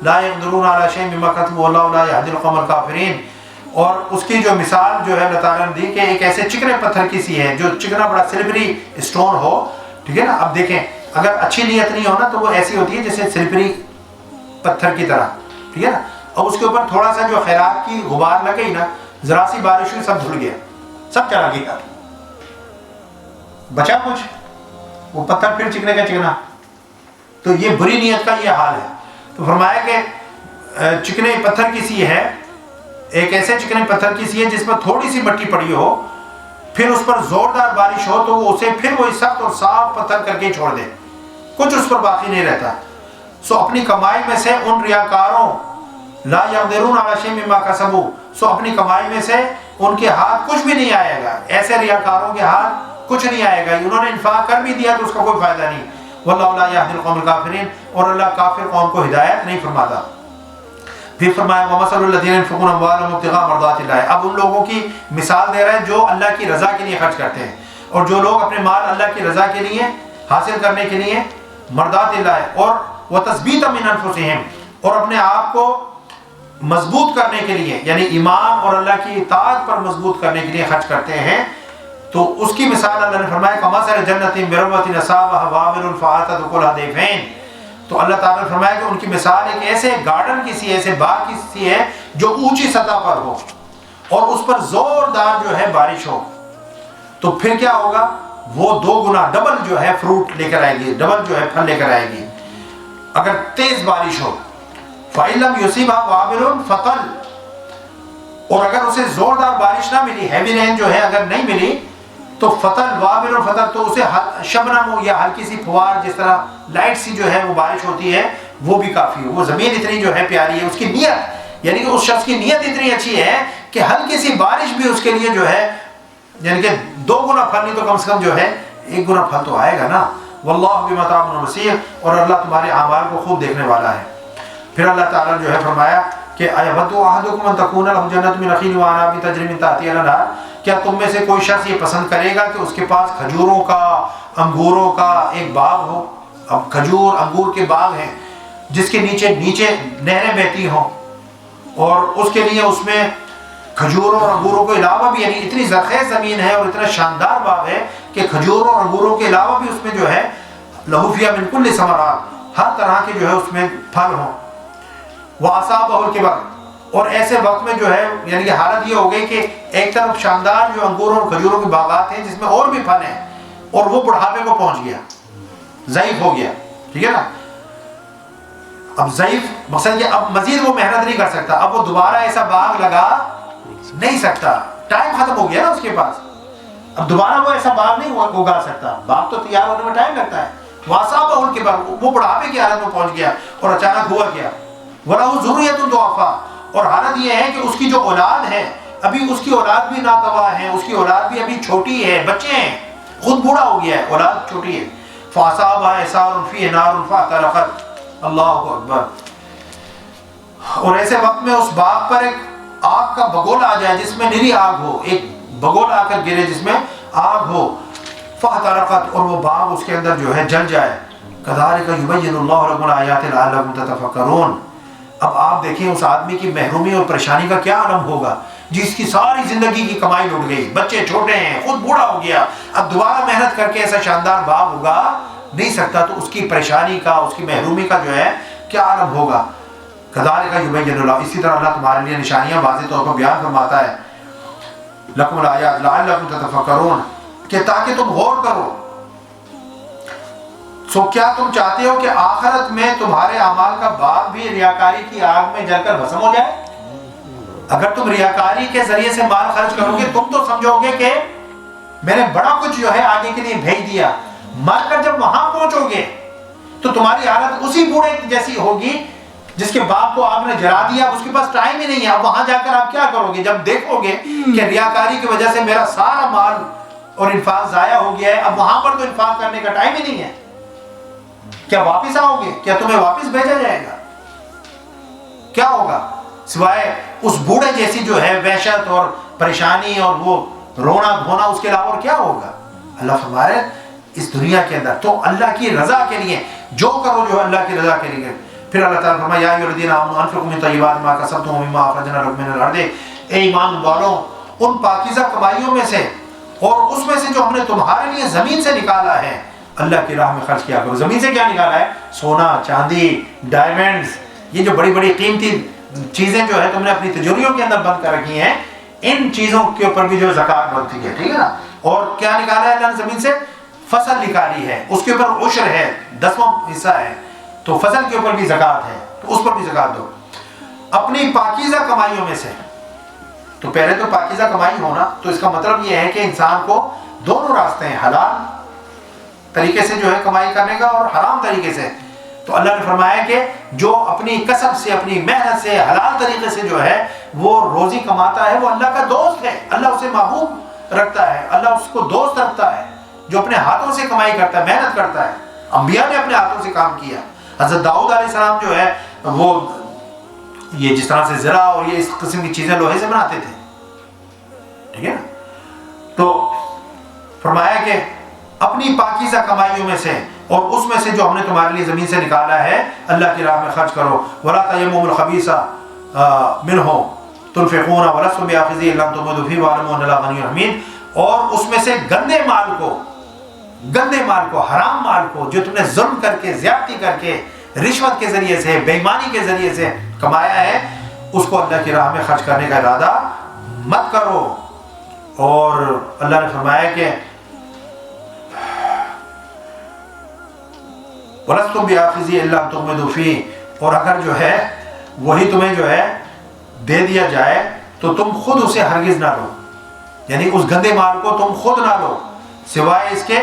لَا يَقْدِرُونَ عَلَى شَيْءٍ مِّمَّا كَسَبُوا وَاللَّهُ لَا يَهْدِي الْقَوْمَ الْكَافِرِينَ. اور اس کی جو مثال جو ہے اللہ تعالیٰ نے دی کہ ایک ایسے چکنے پتھر کی سی ہے، جو چکنا بڑا سلپری اسٹون ہو. ٹھیک ہے نا. اب دیکھیں اگر اچھی نیت نہیں ہونا تو وہ ایسی ہوتی ہے جیسے سلپری پتھر کی طرح. ٹھیک ہے نا. اور اس کے اوپر تھوڑا سا جو خیرات کی غبار لگ گئی نا، ذرا سی بارش ہوئی سب دھل گیا، سب چلا گیا، بچا کچھ؟ وہ پتھر پھر چکنے کا چکنا. تو یہ بری نیت کا یہ حال ہے. تو فرمایا کہ چکنے پتھر کی سی ہے، ایک ایسے چکنے پتھر کی سی ہے جس پر تھوڑی سی مٹی پڑی ہو، پھر اس پر زوردار بارش ہو تو وہ اسے پھر وہی سخت اور صاف پتھر کر کے چھوڑ دے، کچھ اس پر باقی نہیں رہتا. سو اپنی کمائی میں سے ان ریاکاروں لا یقدرون علی شیء مما کسبوا، سو اپنی کمائی میں سے ان کے ہاتھ کچھ بھی نہیں آئے گا. ایسے ریاکاروں کے ہاتھ کچھ نہیں آئے گا، انہوں نے انفاق کر بھی دیا تو اس کا کوئی فائدہ نہیں. واللہ لا یہدی القوم الکافرین، اور اللہ کافر قوم کو ہدایت نہیں فرماتا. پھر فرمایا وَمَثَلُ الَّذِينَ يُنْفِقُونَ أَمْوَالَهُمْ ابْتِغَاءَ مَرْضَاتِ اللَّهِ، اب ان لوگوں کی مثال دے رہے ہیں جو اللہ کی رضا کے لیے خرچ کرتے ہیں، اور جو لوگ اپنے مال اللہ کی رضا کے لیے حاصل کرنے کے لیے مرضات اللہ اور وَتَثْبِيتًا مِنْ أَنفُسِهِمْ، اور اپنے آپ کو مضبوط کرنے کے لیے یعنی ایمان اور اللہ کی اطاعت پر مضبوط کرنے کے لیے خرچ کرتے ہیں، تو اس کی مثال اللہ نے فرمایا کَمَثَلِ جَنَّةٍ بِرَبْوَةٍ أَصَابَهَا وَابِلٌ فَآتَتْ أُكُلَهَا ضِعْفَيْنِ. تو اللہ تعالیٰ نے فرمایا کہ ان کی مثال ایک ایسے گارڈن کی سی ہے، ایسے باغ کی سی ہے جو اونچی سطح پر ہو اور اس پر زوردار جو ہے بارش ہو، تو پھر کیا ہوگا؟ وہ 2 گنا ڈبل جو ہے فروٹ لے کر آئے گی، ڈبل جو ہے پھل لے کر آئے گی اگر تیز بارش ہو. فَإِن لَّمْ يُصِبْهَا وَابِلٌ فَطَلٌ، اور اگر اسے زوردار بارش نہ ملی، ہیوی رین جو ہے اگر نہیں ملی تو فطل وابل اور فطل، تو اسے شبنم ہو یا ہلکی سی پھوار جس طرح لائٹ سی جو ہے وہ بارش ہوتی ہے وہ بھی کافی ہو. وہ زمین اتنی جو ہے پیاری ہے، اس کی نیت یعنی کہ اس شخص کی نیت اتنی اچھی ہے کہ ہلکی سی بارش بھی اس کے لیے جو ہے یعنی کہ 2 گنا پھل نہیں تو کم سے کم جو ہے 1 گنا پھل تو آئے گا نا. واللہ بما تعملون بصیر، اور اللہ تمہارے اعمال کو خوب دیکھنے والا ہے. پھر اللہ تعالیٰ جو ہے فرمایا کہ اَیَوَدُّ أَحَدُکُمْ أَن تَکُونَ لَهُ جَنَّةٌ مِّن نَخِیلٍ وَأَعْنَابٍ تَجْرِی مِن تَحْتِہَا الْأَنْہَارُ، کیا تم میں سے کوئی شخص یہ پسند کرے گا کہ اس کے پاس کھجوروں کا انگوروں کا ایک باغ ہو؟ اب کھجور انگور کے باغ ہیں جس کے نیچے نہریں بہتی ہوں. اور اس کے لیے اس میں کھجوروں اور انگوروں کے علاوہ بھی، یعنی اتنی زرخیز زمین ہے اور اتنا شاندار باغ ہے کہ کھجوروں اور انگوروں کے علاوہ بھی اس میں جو ہے لہو فیہا من کل ثمرات، ہر طرح کے جو ہے اس میں پھل ہوں. وَأَصَابَهُ الْكِبَرُ، اور ایسے وقت میں جو ہے یعنی کہ حالت یہ ہو گئی کہ ایک طرف شاندار جو انگور اور کھجوروں کے باغات ہیں جس میں اور بھی پھل ہیں، اور وہ بڑھاپے کو پہنچ گیا، ضعیف ہو گیا. ٹھیک ہے نا. اب ضعیف مقصد یہ اب مزید وہ محنت نہیں کر سکتا، اب وہ دوبارہ ایسا باغ لگا نہیں سکتا، ٹائم ختم ہو گیا نا اس کے پاس. اب دوبارہ وہ ایسا باغ نہیں اگا سکتا، باغ تو تیار ہونے میں ٹائم لگتا ہے. وَأَصَابَهُ الْكِبَرُ، وہ بڑھاپے کی حالت میں پہنچ گیا اور اچانک ہوا کیا، وَلَهُ ذُرِّيَّةٌ ضُعَفَاء، اور حالت یہ ہے کہ اس کی جو اولاد ہے ابھی اس کی اولاد بھی ناتواہ ہے، اس کی اولاد بھی ابھی چھوٹی ہے، بچے ہیں، خود بوڑھا ہو گیا ہے، اولاد چھوٹی ہے. فَأَصَابَهَا إِعْصَارٌ فِيهِ نَارٌ فَاحْتَرَقَتْ، اللہ اکبر. اور ایسے وقت میں اس باغ پر ایک آگ کا بگول آ جائے جس میں نری آگ ہو، ایک بگول آ کر گرے جس میں آگ ہو. فَاحْتَرَقَتْ، اور وہ باغ اس کے اندر جو ہے جل جائے. كَذَلِكَ يُبَيِّنُ اللَّهُ لَكُمُ الْآيَاتِ لَعَلَّكُمْ تَتَفَكَّرُونَ. اب آپ دیکھیں اس آدمی کی محرومی اور پریشانی کا کیا عالم ہوگا جس کی ساری زندگی کی کمائی لٹ گئی، بچے چھوٹے ہیں، خود بوڑھا ہو گیا، اب دوبارہ محنت کر کے ایسا شاندار باغ اگا نہیں سکتا، تو اس کی پریشانی کا، اس کی محرومی کا جو ہے کیا عالم ہوگا. كَذَلِكَ يُبَيِّنُ اللَّهُ، اسی طرح اللہ تمہارے لیے نشانیاں واضح طور پر بیان فرماتا ہے. لَكُمُ الْآيَاتِ لَعَلَّكُمْ تَتَفَكَّرُونَ، کہ تاکہ تم غور کرو. سو کیا تم چاہتے ہو کہ آخرت میں تمہارے اعمال کا باغ بھی ریاکاری کی آگ میں جل کر بھسم ہو جائے؟ اگر تم ریاکاری کے ذریعے سے مال خرچ کرو گے تم تو سمجھو گے کہ میں نے بڑا کچھ جو ہے آگے کے لیے بھیج دیا، مر کر جب وہاں پہنچو گے تو تمہاری حالت اسی بوڑھے جیسی ہوگی جس کے باپ کو آپ نے جلا دیا، اس کے پاس ٹائم ہی نہیں ہے. اب وہاں جا کر آپ کیا کرو گے جب دیکھو گے کہ ریاکاری کی وجہ سے میرا سارا مال اور انفاق ضائع ہو گیا ہے، اب وہاں پر تو انفاق کرنے کا ٹائم ہی نہیں ہے. کیا واپس آؤ گے؟ کیا تمہیں واپس بھیجا جائے گا؟ کیا ہوگا سوائے اس بوڑھے جیسی جو ہے وحشت اور پریشانی اور وہ رونا دھونا، اس کے علاوہ اور کیا ہوگا؟ اللہ فرمائے اس دنیا کے اندر تو اللہ کی رضا کے لیے جو کرو جو اللہ کی رضا کے لیے. پھر اللہ تعالیٰ فرمایا یا ایھا الذین آمنوا انفقوا من طیبات ما کسبتم ومما اخرجنا لکم من الارض، اے ایمان والوں ان پاکیزہ کمائیوں میں سے اور اس میں سے جو ہم نے تمہارے لیے زمین سے نکالا ہے اللہ کی راہ میں خرچ کیا کرو. زمین سے کیا نکالا ہے؟ سونا، چاندی، ڈائمنڈز، یہ جو بڑی بڑی قیمتی چیزیں جو ہے تم نے اپنی تجوریوں کے اندر بند کر رکھی ہیں، ان چیزوں کے اوپر بھی جو زکوٰۃ بنتی ہے. ٹھیک ہے نا. اور کیا نکالا ہے اللہ نے زمین سے؟ فصل نکالی ہے، اس کے اوپر عشر ہے، 10واں حصہ ہے، تو فصل کے اوپر بھی زکوٰۃ ہے، تو اس پر بھی زکوٰۃ دو. اپنی پاکیزہ کمائیوں میں سے، تو پہلے تو پاکیزہ کمائی ہونا، تو اس کا مطلب یہ ہے کہ انسان کو دونوں راستے ہیں، حلال طریقے سے جو ہے کمائی کرنے کا اور حرام طریقے سے. تو اللہ نے فرمایا کہ جو اپنی کسب سے، اپنی محنت سے، حلال طریقے سے جو ہے وہ روزی کماتا ہے وہ اللہ کا دوست ہے، اللہ اسے محبوب رکھتا ہے، اللہ اس کو دوست رکھتا ہے. جو اپنے ہاتھوں سے کمائی کرتا ہے، محنت کرتا ہے. انبیاء نے اپنے ہاتھوں سے کام کیا. حضرت داؤد علیہ السلام جو ہے وہ یہ جس طرح سے زرہ اور یہ اس قسم کی چیزیں لوہے سے بناتے تھے. ٹھیک ہے نا. تو فرمایا کہ اپنی پاکیزہ کمائیوں میں سے اور اس میں سے جو ہم نے تمہارے لیے زمین سے نکالا ہے اللہ کی راہ میں خرچ کرو. وَلَا تَيَمُّمُوا الْخَبِيثَ مِنْهُ تُنْفِقُونَ وَلَسْتُم بِآخِذِيهِ إِلَّا أَن تُغْمِضُوا فِيهِ وَاعْلَمُوا أَنَّ اللَّهَ غَنِيٌّ حَمِيدٌ. اور اس میں سے گندے مال کو، حرام مال کو جو تم نے ظلم کر کے، زیادتی کر کے، رشوت کے ذریعے سے، بے ایمانی کے ذریعے سے کمایا ہے، اس کو اللہ کی راہ میں خرچ کرنے کا ارادہ مت کرو. اور اللہ نے فرمایا کہ وَلَسْتُم بِآخِذِيهِ إِلَّا أَن تُغْمِضُوا فِيهِ، اور اگر جو ہے وہی تمہیں جو ہے دے دیا جائے تو تم خود اسے ہرگز نہ لو، یعنی اس گندے مال کو تم خود نہ لو سوائے اس کے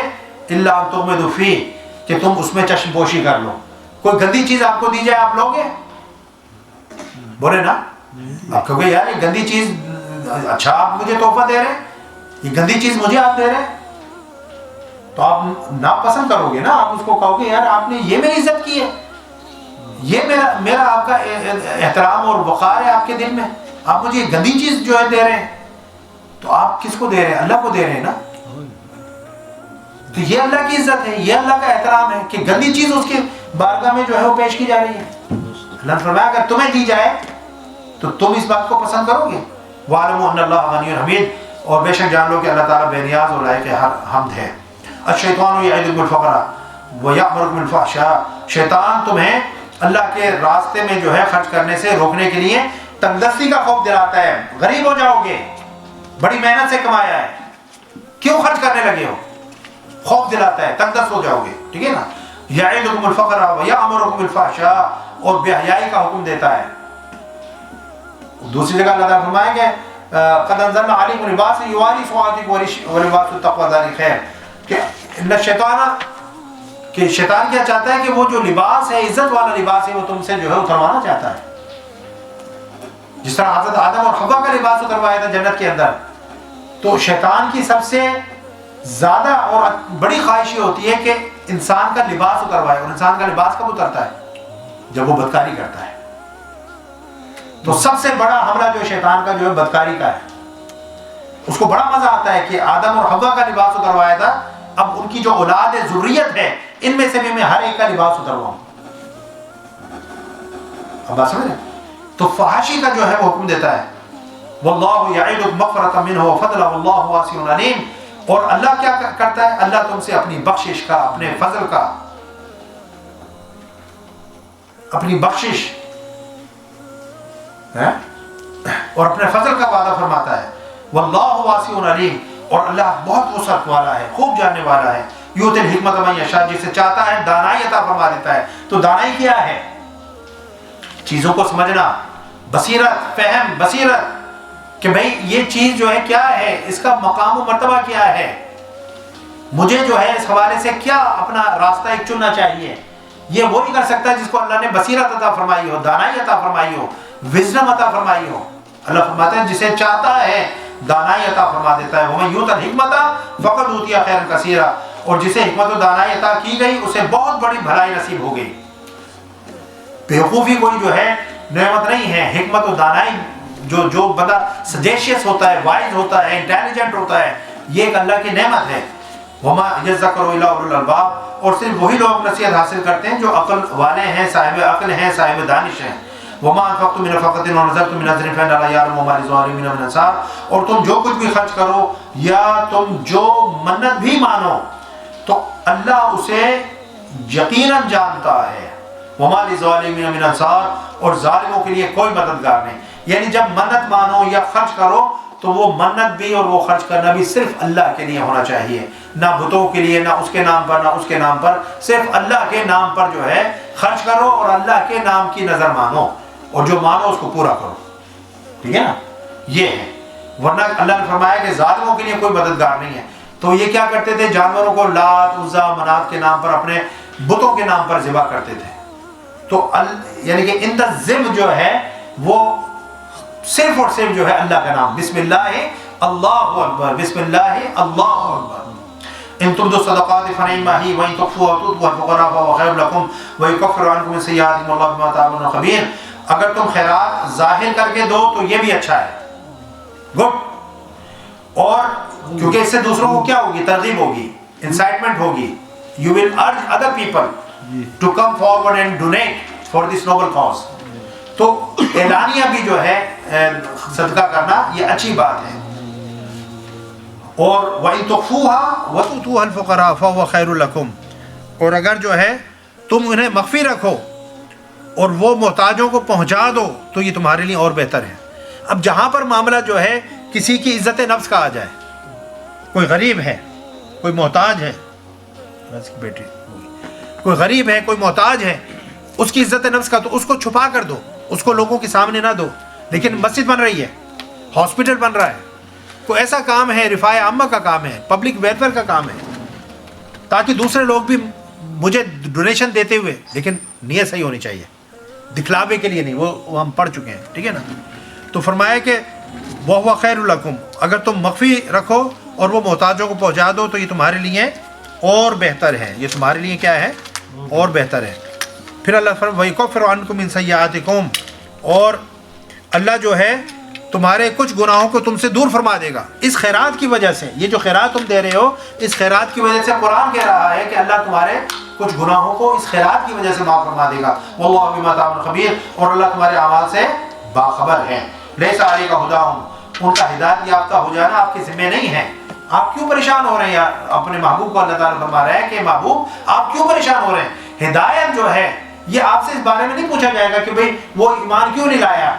إِلَّا أَن تُغْمِضُوا فِيهِ کہ تم اس میں چشم پوشی کر لو. کوئی گندی چیز آپ کو دی جائے آپ لوگے؟ بولے نا. آپ کہو گے یار یہ گندی چیز، اچھا آپ مجھے تحفہ دے رہے ہیں، یہ گندی چیز مجھے آپ دے رہے ہیں، تو آپ ناپسند کرو گے نا. آپ اس کو کہو گے یار آپ نے یہ میری عزت کی ہے، یہ میرا آپ کا احترام اور وقار ہے آپ کے دل میں، آپ مجھے یہ گندی چیز جو ہے دے رہے ہیں. تو آپ کس کو دے رہے ہیں؟ اللہ کو دے رہے ہیں نا. تو یہ اللہ کی عزت ہے، یہ اللہ کا احترام ہے کہ گندی چیز اس کے بارگاہ میں جو ہے وہ پیش کی جا رہی ہے. اللہ نے فرمایا اگر تمہیں دی جائے تو تم اس بات کو پسند کرو گے؟ وَاعْلَمُوا أَنَّ اللَّهَ غَنِيٌّ حَمِيدٌ، اور بے شک جان لو کہ اللہ تعالیٰ بے نیاز اور لائق حمد ہے۔ الشیطان یعدکم الفقر ویأمرکم بالفحشاء، شیطان تمہیں اللہ کے راستے میں جو ہے خرچ کرنے سے روکنے کے لیے تنگ دستی کا خوف دلاتا ہے، غریب ہو جاؤ گے، بڑی محنت سے کمایا ہے، کیوں خرچ کرنے لگے ہو؟ خوف دلاتا ہے، تنگ دست ہو جاؤ گے، ٹھیک ہے نا؟ یعدکم الفقر ویأمرکم بالفحشاء، اور بے حیائی کا حکم دیتا ہے۔ دوسری جگہ اللہ تعالیٰ فرمائیں گے قد انزلنا علیکم لباسا یواری سوآتکم ولباس التقوی ذلک خیر، کہ ان الشیطان، کہ شیطان کیا چاہتا ہے کہ وہ جو لباس ہے، عزت والا لباس ہے، وہ تم سے جو ہے اتروانا چاہتا ہے، جس طرح حضرت آدم اور حوا کا لباس اتروایا تھا جنت کے اندر۔ تو شیطان کی سب سے زیادہ اور بڑی خواہش یہ ہوتی ہے کہ انسان کا لباس اتروائے، اور انسان کا لباس کب اترتا ہے؟ جب وہ بدکاری کرتا ہے۔ تو سب سے بڑا حملہ جو شیطان کا جو ہے بدکاری کا ہے، اس کو بڑا مزہ آتا ہے کہ آدم اور حوا کا لباس اتروایا تھا، اب ان کی جو اولاد ہے، ذریت ہے، ان میں سے بھی میں ہر ایک کا لباس اترواؤں۔ اب بات سمجھ رہے؟ تو فحاشی کا جو ہے وہ حکم دیتا ہے، واللہ یعدکم مغفرۃ منہ وفضلا واللہ واسع علیم، اور اللہ کیا کرتا ہے؟ اللہ تم سے اپنی بخشش کا، اپنے فضل کا، اپنی بخشش اور اپنے فضل کا وعدہ فرماتا ہے۔ واللہ واسع علیم، اور اللہ بہت وسعت والا ہے، خوب جاننے والا ہے۔ یؤتی الحکمۃ من یشاء، جسے چاہتا ہے دانائی عطا فرما دیتا ہے۔ تو دانائی کیا ہے؟ چیزوں کو سمجھنا، بصیرت، فہم، بصیرت کہ بھئی یہ چیز جو ہے کیا ہے، اس کا مقام و مرتبہ کیا ہے، مجھے جو ہے اس حوالے سے کیا اپنا راستہ ایک چننا چاہیے۔ یہ وہ نہیں کر سکتا جس کو اللہ نے بصیرت عطا فرمائی ہو، دانائی عطا فرمائی ہو، وزڈم عطا فرمائی ہو۔ اللہ فرماتا ہے جسے چاہتا ہے دانائی عطا فرما دیتا ہے۔ وَمَن یُؤْتَ الْحِکْمَةَ فَقَدْ أُوتِیَ خَیْرًا کَثِیرًا، اور جسے حکمت و دانائی عطا کی گئی اسے بہت بڑی بھلائی نصیب ہو گئی۔ بیوقوفی کوئی جو ہے نعمت نہیں ہے، حکمت و دانائی جو بندہ سجیشیس ہوتا ہے، وائز ہوتا ہے، انٹیلیجنٹ ہوتا ہے، یہ ایک اللہ کی نعمت ہے۔ وَمَا يَذَّكَّرُ إِلَّا أُولُو الْأَلْبَابِ، اور صرف وہی لوگ نصیحت حاصل کرتے ہیں جو عقل والے ہیں، صاحب عقل ہیں، صاحب دانش ہیں۔ وَمَا أَنفَقْتُم مِّن نَفَقَةٍ وَنَذَرْتُم مِّن نَذْرٍ فَإِنَّ اللَّهَ يَعْلَمُ مَا لِلظَّالِمِينَ مِنْ أَنصَارٍ، اور تم جو کچھ بھی خرچ کرو یا تم جو منت بھی مانو تو اللہ اسے یقیناً جانتا ہے۔ وَمَا لِلظَّالِمِينَ مِنْ أَنصَارٍ، اور ظالموں کے لیے کوئی مددگار نہیں۔ یعنی جب منت مانو یا خرچ کرو تو وہ منت بھی اور وہ خرچ کرنا بھی صرف اللہ کے لیے ہونا چاہیے، نہ بتوں کے لیے، نہ اس کے نام پر، نہ اس کے نام پر، صرف اللہ کے نام پر جو ہے خرچ کرو اور اللہ کے نام کی نظر مانو، اور جو مانو اس کو پورا کرو، ٹھیک ہے نا؟ یہ ہے، ورنہ اللہ نے فرمایا کہ ظالموں کے لیے کوئی مددگار نہیں ہے۔ تو یہ کیا کرتے تھے؟ جانوروں کو لات، عزا، منات کے نام پر، اپنے بتوں کے نام پر ذبح کرتے تھے۔ تو یعنی کہ ان دا ذبح جو ہے وہ صرف اور صرف جو ہے اللہ کا نام، بسم اللہ اللہ اکبر، بسم اللہ اللہ اکبر۔ ان تبدوا الصدقات فنعما هي وان تخفوها وتؤتوها الفقراء فهو خير لكم ويكفر عنكم من سيئاتكم والله بما تعملون خبير، اگر تم خیرات ظاہر کر کے دو تو یہ بھی اچھا ہے، گڈ، اور کیونکہ اس سے دوسروں کو کیا ہوگی؟ ترغیب ہوگی، انسائٹمنٹ ہوگی، you will urge other people to come forward and donate for this noble cause۔ تو اعلانیہ بھی جو ہے صدقہ کرنا یہ اچھی بات ہے۔ اور وَإِن تُخْفُوهَا وَتُؤْتُوهَا الْفُقَرَاءَ فَهُوَ خَيْرٌ لَكُمْ، اور اگر جو ہے تم انہیں مخفی رکھو اور وہ محتاجوں کو پہنچا دو تو یہ تمہارے لیے اور بہتر ہے۔ اب جہاں پر معاملہ جو ہے کسی کی عزت نفس کا آ جائے، کوئی غریب ہے، کوئی محتاج ہے، بیٹی کوئی غریب ہے، کوئی محتاج ہے، اس کی عزت نفس کا، تو اس کو چھپا کر دو، اس کو لوگوں کے سامنے نہ دو۔ لیکن مسجد بن رہی ہے، ہاسپٹل بن رہا ہے، کوئی ایسا کام ہے، رفاع عامہ کا کام ہے، پبلک ویلفیئر کا کام ہے، تاکہ دوسرے لوگ بھی مجھے ڈونیشن دیتے ہوئے، لیکن نیت صحیح ہونی چاہیے، دکھلاوے کے لیے نہیں، وہ ہم پڑھ چکے ہیں، ٹھیک ہے نا؟ تو فرمایا کہ وَهُوَ خَيْرٌ لَكُمْ، اگر تم مخفی رکھو اور وہ محتاجوں کو پہنچا دو تو یہ تمہارے لیے اور بہتر ہے، یہ تمہارے لیے کیا ہے؟ اور بہتر ہے۔ پھر اللہ فرمایا وَيُكَفِّرُ عَنْكُم مِّن سَيِّئَاتِكُمْ، اور اللہ جو ہے تمہارے کچھ گناہوں کو تم سے دور فرما دے گا اس خیرات کی وجہ سے۔ یہ جو خیرات تم دے رہے ہو، اس خیرات کی وجہ سے قرآن کہہ رہا ہے کہ اللہ تمہارے کچھ گناہوں کو اس خیرات کی وجہ سے معاف فرما دے گا۔ واللہ بما تعملون خبیر، اور اللہ تمہارے اعمال سے باخبر ہیں. لیس علیک ھداھم، ان کا ہدایت یافتہ ہو جانا آپ کے ذمہ نہیں ہے. آپ کیوں پریشان ہو رہے ہیں یار؟ اپنے محبوب کو اللہ تعالیٰ فرما رہا ہے کہ محبوب آپ کیوں پریشان ہو رہے ہیں؟ ہدایت جو ہے یہ آپ سے اس بارے میں نہیں پوچھا جائے گا کہ بھئی وہ ایمان کیوں نہیں لایا.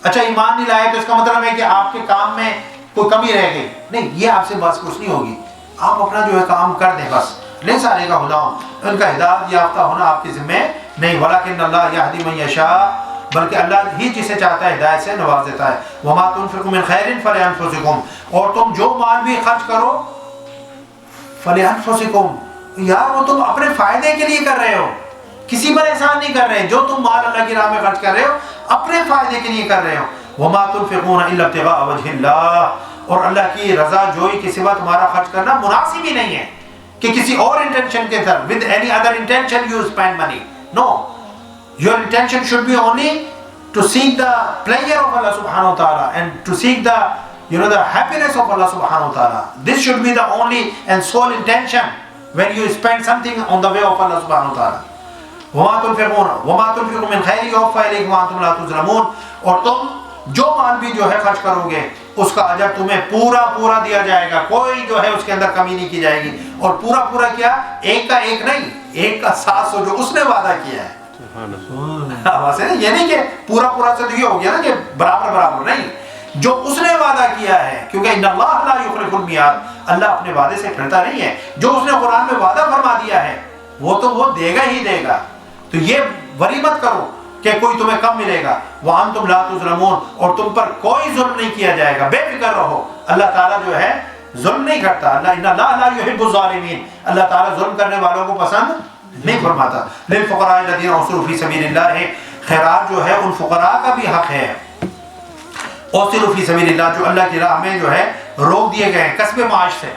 اچھا ایمان نہیں لایا تو اس کا مطلب ہے کہ آپ کے کام میں کوئی کمی رہ گئی؟ نہیں، یہ آپ سے بس کچھ نہیں ہوگی. آپ اپنا جو ہے کام کر دیں بس. لیس علیک ھداھم، ان کا ہدایت یافتہ ہونا آپ کے ذمہ نہیں. ولکن اللہ یہدی من یشاء، بلکہ اللہ ہی جسے چاہتا ہے ہدایت سے نواز دیتا ہے. وما تنفقوا من خیر فلانفسکم، اور تم جو مال بھی خرچ کرو فلانفسکم، یار وہ تم اپنے فائدے کے لیے کر رہے ہو، کسی پر احسان نہیں کر رہے. جو تم مال اللہ کی راہ میں خرچ کر رہے ہو اپنے فائدے کے لیے کر رہے ہو. وما تنفقون الا ابتغاء وجه اللہ، اور اللہ کی رضا جوئی کے سوا تمہارا خرچ کرنا مناسب ہی نہیں ہے کہ کسی اور انٹینشن کے ساتھ with any other intention you spend money. No, your intention should be only to seek the pleasure of Allah subhanahu wa ta'ala and to seek the the happiness of Allah subhanahu wa ta'ala. This should be the only and sole intention when you spend something on the way of Allah subhanahu wa ta'ala. وما تنفقون من خیر یوفی الیکم وانتم لا تظلمون، اور تم جو مال بھی جو ہے خرچ کرو گے اس کا اجر تمہیں پورا پورا دیا جائے گا، کوئی جو ہے اس کے اندر کمی نہیں کی جائے گی. اور پورا پورا کیا؟ ایک کا ایک نہیں، ایک کا 700 جو اس نے وعدہ کیا ہے. یہ نہیں کہ پورا پورا سے یہ ہو گیا نا کہ برابر برابر، نہیں، جو اس نے وعدہ کیا ہے. کیونکہ ان اللہ لا یخلف المیعاد، اللہ اپنے وعدے سے پھرتا نہیں ہے. جو اس نے قرآن میں وعدہ فرما دیا ہے وہ تو وہ دے گا ہی دے گا. تو یہ وری مت کرو کہ کوئی تمہیں کم ملے گا. وانتم لا تظلمون، اور تم پر کوئی ظلم نہیں کیا جائے گا. بے فکر رہو، اللہ تعالیٰ جو ہے ظلم نہیں کرتا. ان اللہ لا یحب الظالمین، اللہ تعالیٰ ظلم کرنے والوں کو پسند نہیں فرماتا. للفقراء الذین احصروا فی سبیل اللہ، خیرات جو ہے ان فقراء کا بھی حق ہے. احصروا فی سبیل اللہ، جو اللہ کی راہ میں جو ہے روک دیے گئے ہیں کسب معاش سے.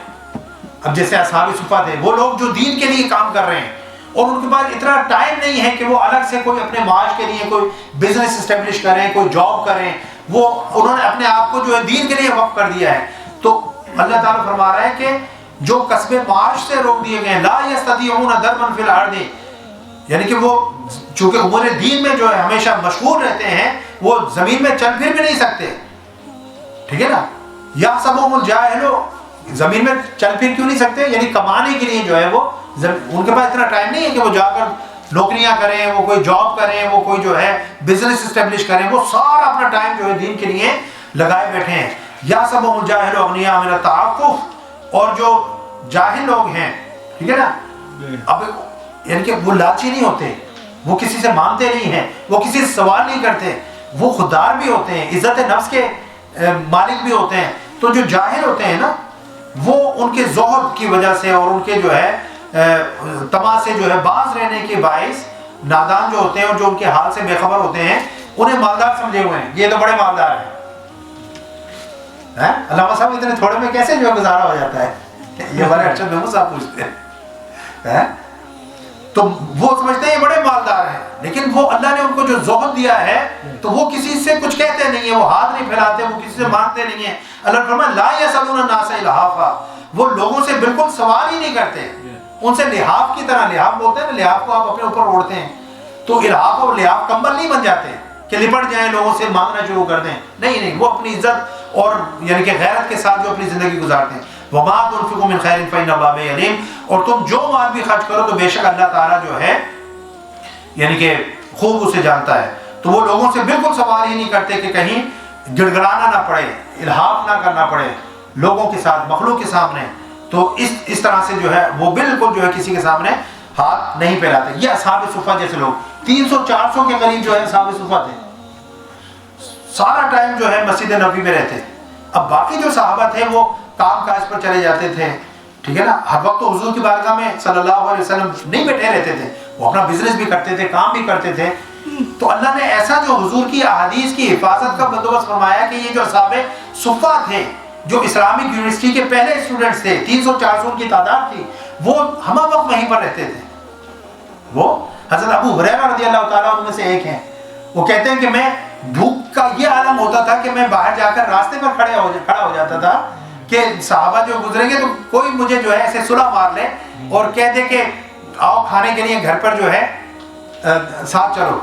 اب جیسے اصحاب صفہ تھے، وہ لوگ جو دین کے لیے کام کر رہے ہیں اور ان کے پاس اتنا ٹائم نہیں ہے کہ وہ الگ سے کوئی اپنے معاش کے لیے کوئی بزنس اسٹیبلش کریں، کوئی جاب کریں، وہ انہوں نے اپنے آپ کو جو ہے دین کے لیے وقف کر دیا ہے. تو اللہ تعالیٰ فرما رہا ہے کہ جو قصب معاش سے روک دیے گئے ہیں، لا یستطیعون ضربا فی الارض، یعنی کہ وہ چونکہ امور دین میں جو ہے ہمیشہ مشغول رہتے ہیں، وہ زمین میں چل پھر بھی نہیں سکتے. ٹھیک ہے نا؟ یحسبهم الجاہل، زمین میں چل پھر کیوں نہیں سکتے؟ یعنی کمانے کے لیے جو ہے وہ ان کے پاس اتنا ٹائم نہیں ہے کہ وہ جا کر نوکریاں کریں، وہ کوئی جاب کریں، وہ کوئی جو ہے بزنس اسٹیبلش کریں. وہ سارا اپنا ٹائم جو ہے دین کے لیے لگائے بیٹھے ہیں. یحسبهم الجاہل اغنیاء من التعفف، اور جو جاہل لوگ ہیں، ٹھیک ہے نا، اب یعنی کہ وہ لالچی نہیں ہوتے، وہ کسی سے مانگتے نہیں ہیں، وہ کسی سے سوال نہیں کرتے، وہ خوددار بھی ہوتے ہیں، عزت نفس کے مالک بھی ہوتے ہیں. تو جو جاہل ہوتے ہیں نا، وہ ان کے زہد کی وجہ سے اور ان کے جو ہے طمع سے جو ہے باز رہنے کے باعث نادان جو ہوتے ہیں اور جو ان کے حال سے بے خبر ہوتے ہیں، انہیں مالدار سمجھے ہوئے ہیں. یہ تو بڑے مالدار ہیں. علامہ صاحب اتنے تھوڑے میں کیسے جو گزارا ہو جاتا ہے؟ یہ ہمارے ارشد محمود صاحب پوچھتے ہیں. تو وہ سمجھتے ہیں یہ بڑے مالدار ہیں، لیکن وہ اللہ نے ان کو جو زہد دیا ہے تو وہ کسی سے کچھ کہتے نہیں ہیں، وہ ہاتھ نہیں پھیلاتے، وہ کسی سے مانگتے نہیں ہیں. اللہ نے فرمایا لا یسألون الناس الحافا، وہ لوگوں سے بالکل سوال ہی نہیں کرتے. ان سے لحاف کی طرح، لحاف بولتے ہیں نا، لحاف کو آپ اپنے اوپر اوڑھتے ہیں، تو الحاف اور لحاف کمبل نہیں بن جاتے کہ لپٹ جائیں لوگوں سے مانگنا شروع کر دیں. نہیں، وہ اپنی عزت اور یعنی کہ غیرت کے ساتھ جو اپنی زندگی گزارتے ہیں. وما تنفقوا من خیر فإن اللہ به علیم، اور تم جو مال بھی خرچ کرو تو بے شک اللہ تعالیٰ جو ہے یعنی کہ خوب اسے جانتا ہے. تو وہ لوگوں سے بالکل سوال ہی نہیں کرتے کہ کہیں گڑگڑانا نہ پڑے، الحاف نہ کرنا پڑے لوگوں کے ساتھ، مخلوق کے سامنے. تو اس طرح سے جو ہے وہ بالکل جو ہے کسی کے سامنے ہاتھ نہیں پھیلاتے. یہ اصحاب صفہ جیسے لوگ 300-400 کے قریب جو ہے اصحاب صفہ تھے، سارا ٹائم جو ہے مسجد نبوی میں رہتے. اب باقی جو صحابہ تھے وہ کام کاج پر چلے جاتے تھے، ٹھیک ہے نا، ہر وقت تو حضور کی بارگاہ میں صلی اللہ علیہ وسلم نہیں بیٹھے رہتے تھے، وہ اپنا بزنس بھی کرتے تھے، کام بھی کرتے تھے. تو اللہ نے ایسا جو حضور کی احادیث کی حفاظت کا بندوبست فرمایا کہ یہ جو اصحاب صفہ تھے، جو اسلامک یونیورسٹی کے پہلے اسٹوڈنٹس تھے، 300-400 کی تعداد تھی، وہ ہمہ وقت وہیں پر رہتے تھے. وہ حضرت ابو ہریرہ رضی اللہ تعالیٰ عنہ میں سے ایک ہیں. وہ کہتے ہیں کہ میں بھوک کا یہ عالم ہوتا تھا کہ میں باہر جا کر راستے پر کھڑا ہو جاتا تھا کہ صحابہ جو گزریں گے تو کوئی مجھے جو ہے ایسے صلح مار لے اور کہہ دے کہ آؤ کھانے کے لیے گھر پر جو ہے ساتھ چلو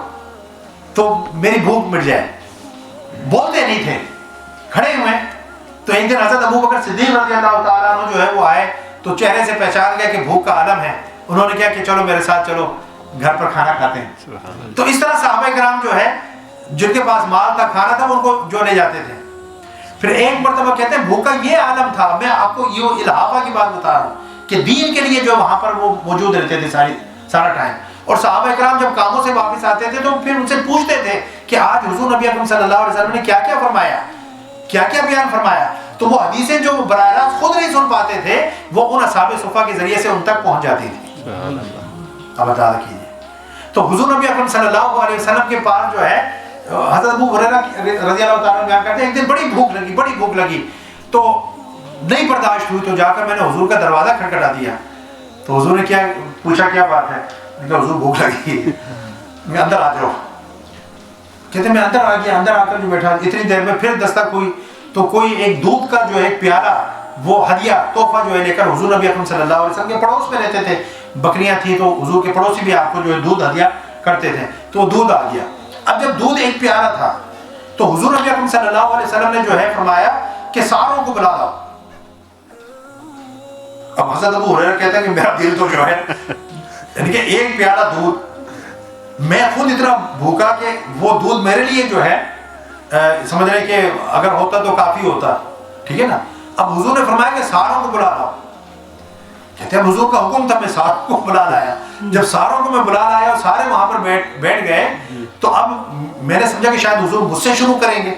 تو میری بھوک مٹ جائے. بولتے نہیں تھے، کھڑے ہوئے. تو ایک دن حضرت ابو بکر صدیق رضی اللہ تعالیٰ عنہ جو ہے وہ آئے تو چہرے سے پہچان گیا کہ بھوک کا عالم ہے. انہوں نے کہا کہ چلو میرے ساتھ چلو گھر پر کھانا کھاتے ہیں. تو اس طرح صحابہ کرام جو ہے جن کے پاس مال تھا کھانا تھا ان کو جو لے جاتے تھے. پھر ایک مرتبہ کہتے ہیں بھوک کا یہ عالم تھا، میں آپ کو یہ الحافہ کی بات بتا رہا ہوں کہ دین کے لیے جو وہاں پر وہ موجود رہتے تھے سارا ٹائم. اور صحابہ کرام جب کاموں سے واپس آتے تھے تو پھر ان سے پوچھتے تھے کہ آج حضور نبی اکرم صلی اللہ علیہ وسلم نے کیا کیا فرمایا، کیا کیا بیان فرمایا. تو وہ حدیثیں جو براہ راست خود نہیں سن پاتے تھے وہ ان اصحاب صفہ کے ذریعے سے ان تک پہنچ جاتی تھی. اب ادا کیجیے. تو حضور نبی اکرم صلی اللہ علیہ وسلم کے پاس جو ہے حضرت ابو ہریرہ رضی اللہ تعالیٰ عنہ بیان کرتے ہیں ایک دن بڑی بھوک لگی تو نہیں برداشت ہوئی تو جا کر میں نے حضور کا دروازہ کھٹکھٹا دیا. تو حضور نے کیا پوچھا کیا بات ہے؟ میں نے کہا حضور بھوک لگی میں اندر آ جاؤ. کہتے میں اندر آ گیا، اندر آ کر جو بیٹھا اتنی دیر میں پھر دستک ہوئی تو کوئی ایک دودھ کا جو ہے ایک پیالہ وہ ہدیہ تحفہ جو ہے لے کر حضور نبی اکرم صلی اللہ علیہ وسلم کے پڑوس میں رہتے تھے، بکریاں تھیں تو حضور کے پڑوسی بھی آپ کو جو ہے دودھ ہدیہ کرتے تھے. تو وہ دودھ آ گیا. اب جب دودھ ایک پیالہ تھا تو حضور نبی اکرم صلی اللہ علیہ وسلم نے جو ہے فرمایا کہ ساروں کو بلا لاؤ. اب حضرت ابو ہریرہ کہتے ہیں کہ میرا دل تو جو ہے یعنی کہ ایک پیالہ دودھ، میں خود اتنا بھوکا کہ وہ دودھ میرے لیے جو ہے سمجھ رہے کہ اگر ہوتا تو کافی ہوتا، ٹھیک ہے نا. اب حضور نے فرمایا کہ ساروں کو بلا لاؤ. کہتے ہیں حضور کا حکم تھا، میں ساروں کو بلا لایا. جب ساروں کو میں بلا لایا اور سارے وہاں پر بیٹھ گئے تو اب میں نے سمجھا کہ شاید حضور مجھ سے شروع کریں گے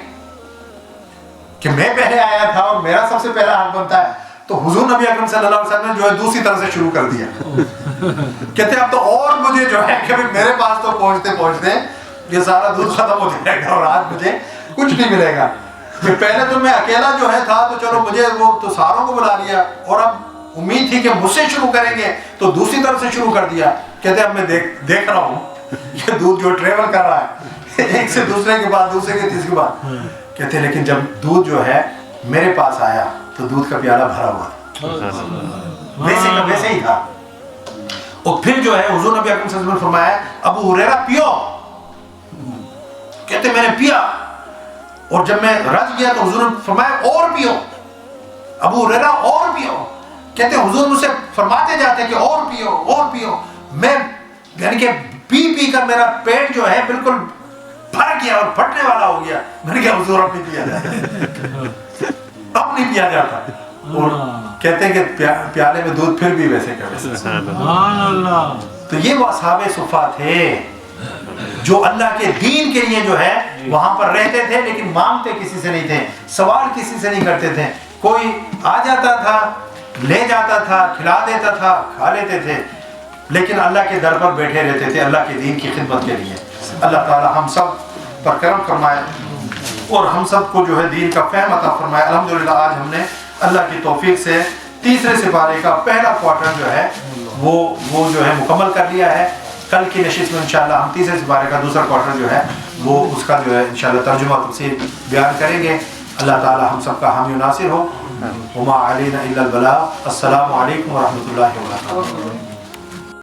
کہ میں پہلے آیا تھا اور میرا سب سے پہلا حق بنتا ہے. تو حضور نبی اکرم صلی اللہ علیہ وسلم نے جو ہے دوسری طرف سے شروع کر دیا. کہتے ہیں اب تو اور مجھے جو ہے کہ میرے پاس تو پہنچتے یہ سارا دودھ ختم ہو جائے گا اور آج مجھے کچھ نہیں ملے گا. کہ پہلے تو میں اکیلا جو ہے تھا تو چلو مجھے وہ تو ساروں کو بلا لیا اور اب امید تھی کہ مجھ سے شروع کریں گے تو دوسری طرف سے شروع کر دیا. کہتے ہیں اب میں دیکھ رہا ہوں یہ دودھ جو ٹریول کر رہا ہے ایک سے دوسرے کے بعد دوسرے کے تیسرے کے بعد. کہتے ہیں لیکن جب دودھ جو ہے میرے پاس آیا تو دودھ کا پیالہ بھرا ہوا تھا، ویسے کا ویسے ہی تھا. اور پھر جو ہے حضور نبی اکرم صلی اللہ علیہ وسلم نے فرمایا ابو ہریرہ پیو. کہتے میں نے پیا اور جب میں رج گیا تو حضور نے فرمایا اور پیو. ابو ہریرہ اور پیو. کہتے حضور مجھ سے فرماتے جاتے کہ اور پیو اور پیو. میں یعنی کہ پی کر میرا پیٹ جو ہے بالکل بھر گیا اور پھٹنے والا ہو گیا. میں نے کہا حضور اب نہیں پیا جاتا اب نہیں پیا جاتا. اور کہتے ہیں کہ پیالے میں دودھ پھر بھی ویسے کا ویسے. سبحان اللہ. تو یہ وہ اصحاب صفہ تھے جو اللہ کے دین کے لیے جو ہے وہاں پر رہتے تھے لیکن مانگتے کسی سے نہیں تھے، سوال کسی سے نہیں کرتے تھے. کوئی آ جاتا تھا لے جاتا تھا کھلا دیتا تھا کھا لیتے تھے لیکن اللہ کے در پر بیٹھے رہتے تھے اللہ کے دین کی خدمت کے لیے. اللہ تعالی ہم سب پر کرم فرمائے اور ہم سب کو جو ہے دین کا فہم عطا فرمائے. الحمدللہ آج ہم نے اللہ کی توفیق سے تیسرے سپارے کا پہلا کوارٹر جو ہے وہ جو ہے مکمل کر لیا ہے. کل کی نشست میں انشاءاللہ ہم تیسرے سپارے کا دوسرا کوارٹر جو ہے وہ اس کا جو ہے انشاءاللہ ترجمہ تفسیر بیان کریں گے. اللہ تعالی ہم سب کا حامی و ناصر ہو. وما علینا الا البلاغ. السلام علیکم ورحمۃ اللہ وبرکاتہ.